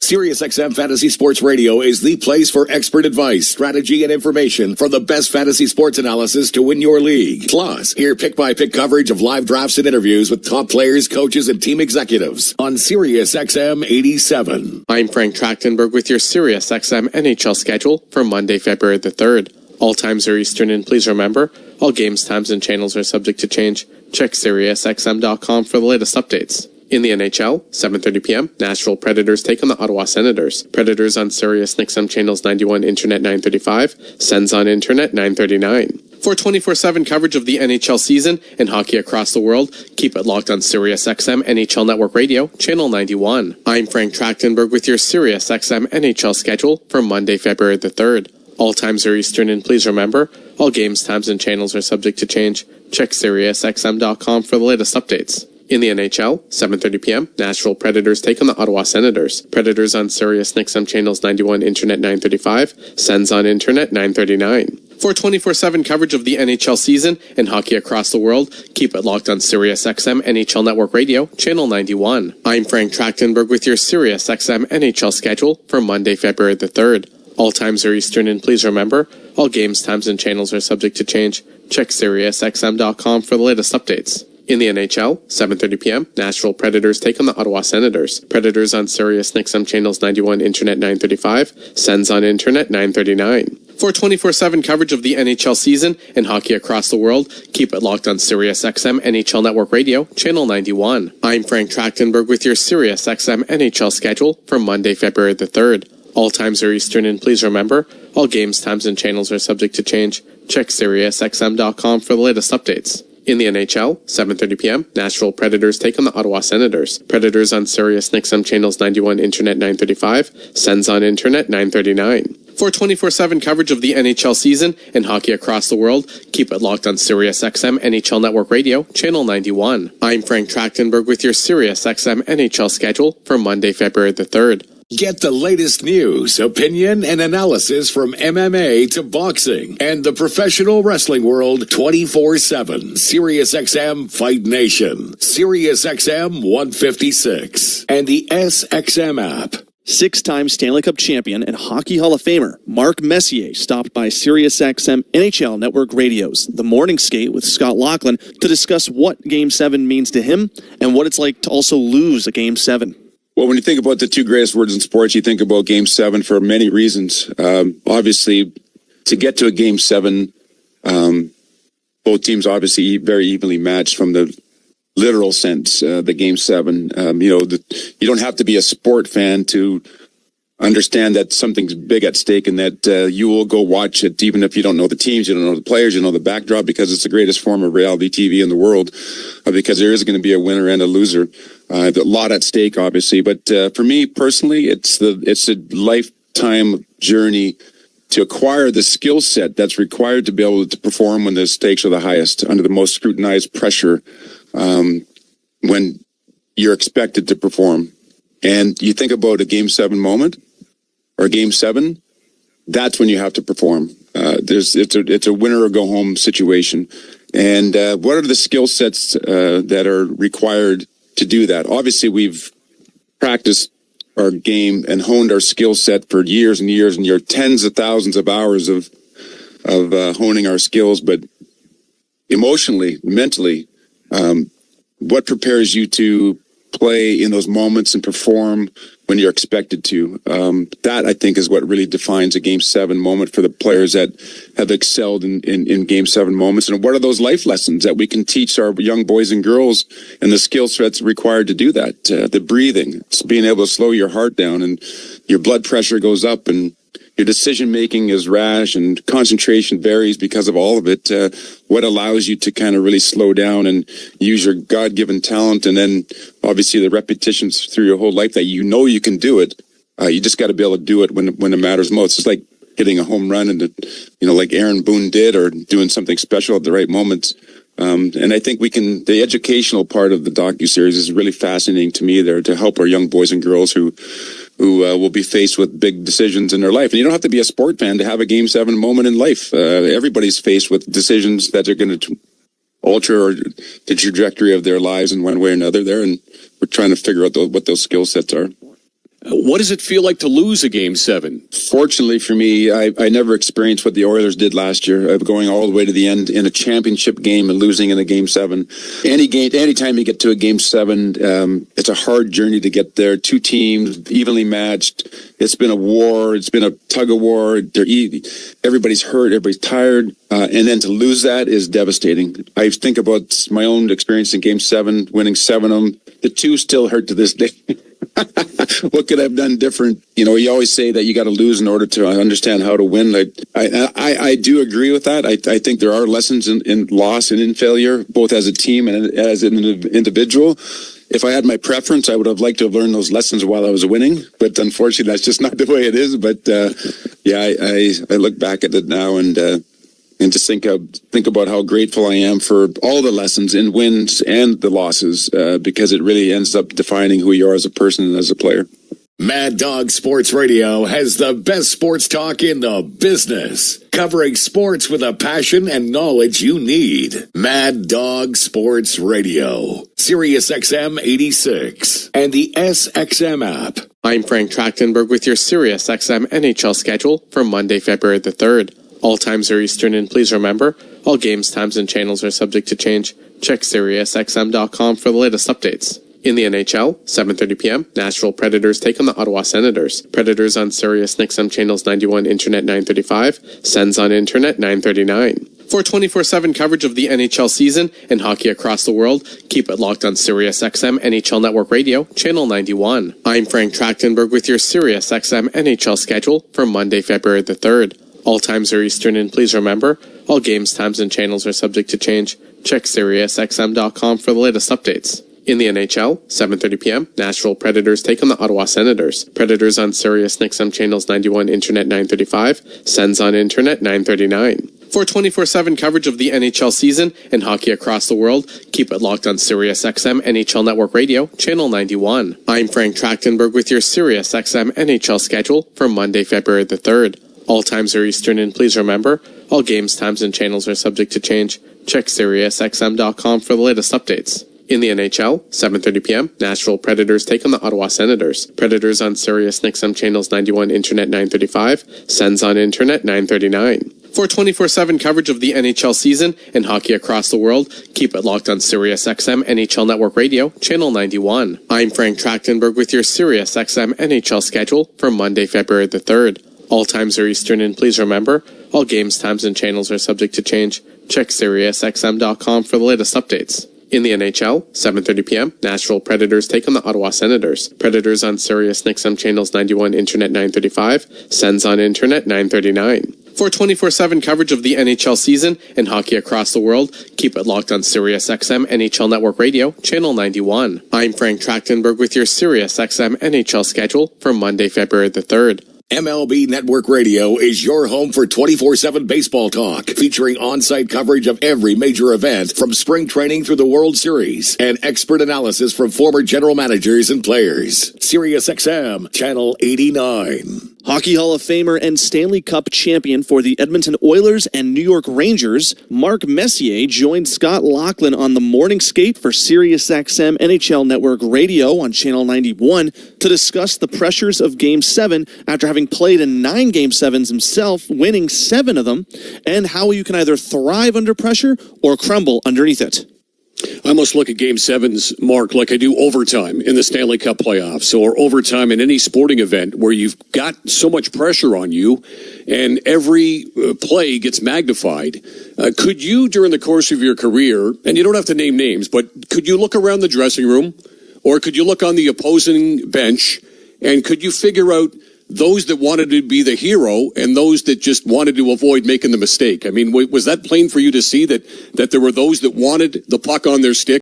Sirius XM Fantasy Sports Radio is the place for expert advice, strategy, and information for the best fantasy sports analysis to win your league. Plus, hear pick-by-pick coverage of live drafts and interviews with top players, coaches, and team executives on Sirius XM 87. I'm Frank Trachtenberg with your Sirius XM NHL schedule for Monday, February the 3rd. All times are Eastern, and please remember, all games, times, and channels are subject to change. Check SiriusXM.com for the latest updates. In the NHL, 7:30 p.m., Nashville Predators take on the Ottawa Senators. Predators on Sirius XM channels 91, Internet 935, Sens on Internet 939. For 24/7 coverage of the NHL season and hockey across the world, keep it locked on Sirius XM NHL Network Radio, channel 91. I'm Frank Trachtenberg with your Sirius XM NHL schedule for Monday, February the 3rd. All times are Eastern, and please remember, all games, times, and channels are subject to change. Check SiriusXM.com for the latest updates. In the NHL, 7:30 p.m., Nashville Predators take on the Ottawa Senators. Predators on Sirius XM channels 91, Internet 935, Sens on Internet 939. For 24/7 coverage of the NHL season and hockey across the world, keep it locked on Sirius XM NHL Network Radio, channel 91. I'm Frank Trachtenberg with your Sirius XM NHL schedule for Monday, February the 3rd. All times are Eastern, and please remember, all games, times, and channels are subject to change. Check SiriusXM.com for the latest updates. In the NHL, 7:30 p.m., Nashville Predators take on the Ottawa Senators. Predators on Sirius XM channels 91, Internet 935, Sens on Internet 939. For 24/7 coverage of the NHL season and hockey across the world, keep it locked on Sirius XM NHL Network Radio, channel 91. I'm Frank Trachtenberg with your Sirius XM NHL schedule for Monday, February the 3rd. All times are Eastern, and please remember, all games, times, and channels are subject to change. Check SiriusXM.com for the latest updates. In the NHL, 7:30 p.m., Nashville Predators take on the Ottawa Senators. Predators on Sirius XM channels 91, Internet 935, Sens on Internet 939. For 24/7 coverage of the NHL season and hockey across the world, keep it locked on Sirius XM NHL Network Radio, channel 91. I'm Frank Trachtenberg with your Sirius XM NHL schedule for Monday, February the 3rd. Get the latest news, opinion, and analysis from MMA to boxing and the professional wrestling world 24/7. SiriusXM Fight Nation, SiriusXM 156, and the SXM app. Six-time Stanley Cup champion and Hockey Hall of Famer Mark Messier stopped by SiriusXM NHL Network Radio's The Morning Skate with Scott Laughlin to discuss what Game 7 means to him and what it's like to also lose a Game 7. Well, when you think about the two greatest words in sports, you think about Game 7 for many reasons. Obviously, to get to a Game 7, both teams obviously very evenly matched from the literal sense, the Game 7. You don't have to be a sport fan to understand that something's big at stake and that you will go watch it even if you don't know the teams, you don't know the players, you know the backdrop, because it's the greatest form of reality TV in the world, because there is going to be a winner and a loser. A lot at stake, obviously, but for me personally, it's a lifetime journey to acquire the skill set that's required to be able to perform when the stakes are the highest, under the most scrutinized pressure, when you're expected to perform. And you think about a Game 7 moment or Game 7, that's when you have to perform. It's a winner or go home situation. And what are the skill sets that are required to do that? Obviously, we've practiced our game and honed our skill set for years and years and years, tens of thousands of hours of honing our skills. But emotionally, mentally, what prepares you to play in those moments and perform when you're expected to? That, I think, is what really defines a Game 7 moment for the players that have excelled in Game 7 moments. And what are those life lessons that we can teach our young boys and girls, and the skill sets required to do that? The breathing, it's being able to slow your heart down, and your blood pressure goes up, and your decision-making is rash, and concentration varies because of all of it. What allows you to kind of really slow down and use your God-given talent, and then obviously the repetitions through your whole life that you know you can do it. You just got to be able to do it when it matters most. It's like hitting a home run, and like Aaron Boone did, or doing something special at the right moments. And I think the educational part of the docuseries is really fascinating to me there, to help our young boys and girls who will be faced with big decisions in their life. And you don't have to be a sport fan to have a Game 7 moment in life. Everybody's faced with decisions that are going to alter the trajectory of their lives in one way or another there. And we're trying to figure out what those skill sets are. What does it feel like to lose a Game 7? Fortunately for me, I never experienced what the Oilers did last year, going all the way to the end in a championship game and losing in a Game 7. Anytime you get to a Game 7, it's a hard journey to get there. Two teams, evenly matched. It's been a war. It's been a tug-of-war. Everybody's hurt. Everybody's tired. And then to lose that is devastating. I think about my own experience in Game 7, winning 7 of them. The two still hurt to this day. What could I have done different? You always say that you got to lose in order to understand how to win. I do agree with that. I think there are lessons in loss and in failure, both as a team and as an individual. If I had my preference, I would have liked to have learned those lessons while I was winning. But unfortunately, that's just not the way it is. But I look back at it now, and and just think about how grateful I am for all the lessons in wins and the losses, because it really ends up defining who you are as a person and as a player. Mad Dog Sports Radio has the best sports talk in the business, covering sports with a passion and knowledge you need. Mad Dog Sports Radio, Sirius XM 86, and the SXM app. I'm Frank Trachtenberg with your Sirius XM NHL schedule for Monday, February the 3rd. All times are Eastern, and please remember, all games, times, and channels are subject to change. Check SiriusXM.com for the latest updates. In the NHL, 7:30 p.m., Nashville Predators take on the Ottawa Senators. Predators on Sirius XM channels 91, Internet 935, Sens on Internet 939. For 24/7 coverage of the NHL season and hockey across the world, keep it locked on Sirius XM NHL Network Radio, channel 91. I'm Frank Trachtenberg with your Sirius XM NHL schedule for Monday, February the 3rd. All times are Eastern, and please remember, all games, times, and channels are subject to change. Check SiriusXM.com for the latest updates. In the NHL, 7:30 p.m., Nashville Predators take on the Ottawa Senators. Predators on Sirius XM channels 91, Internet 935, Sens on Internet 939. For 24/7 coverage of the NHL season and hockey across the world, keep it locked on Sirius XM NHL Network Radio, channel 91. I'm Frank Trachtenberg with your Sirius XM NHL schedule for Monday, February the 3rd. All times are Eastern, and please remember, all games, times, and channels are subject to change. Check SiriusXM.com for the latest updates. In the NHL, 7:30 p.m., Nashville Predators take on the Ottawa Senators. Predators on Sirius XM channels 91, Internet 935, Sens on Internet 939. For 24/7 coverage of the NHL season and hockey across the world, keep it locked on Sirius XM NHL Network Radio, channel 91. I'm Frank Trachtenberg with your Sirius XM NHL schedule for Monday, February the 3rd. All times are Eastern, and please remember, all games, times, and channels are subject to change. Check SiriusXM.com for the latest updates. In the NHL, 7:30 p.m., Nashville Predators take on the Ottawa Senators. Predators on Sirius XM channels 91, Internet 935, Sens on Internet 939. For 24/7 coverage of the NHL season and hockey across the world, keep it locked on Sirius XM NHL Network Radio, channel 91. I'm Frank Trachtenberg with your Sirius XM NHL schedule for Monday, February the 3rd. MLB Network Radio is your home for 24/7 baseball talk, featuring on-site coverage of every major event from spring training through the World Series and expert analysis from former general managers and players. Sirius XM, channel 89. Hockey Hall of Famer and Stanley Cup champion for the Edmonton Oilers and New York Rangers, Mark Messier joined Scott Laughlin on the morning skate for Sirius XM NHL Network Radio on Channel 91 to discuss the pressures of Game 7 after having played in 9 Game 7s himself, winning 7 of them, and how you can either thrive under pressure or crumble underneath it. I almost look at Game 7s, Mark, like I do overtime in the Stanley Cup playoffs or overtime in any sporting event where you've got so much pressure on you and every play gets magnified. Could you, during the course of your career, and you don't have to name names, but could you look around the dressing room or could you look on the opposing bench and could you figure out those that wanted to be the hero and those that just wanted to avoid making the mistake? I mean, was that plain for you to see that there were those that wanted the puck on their stick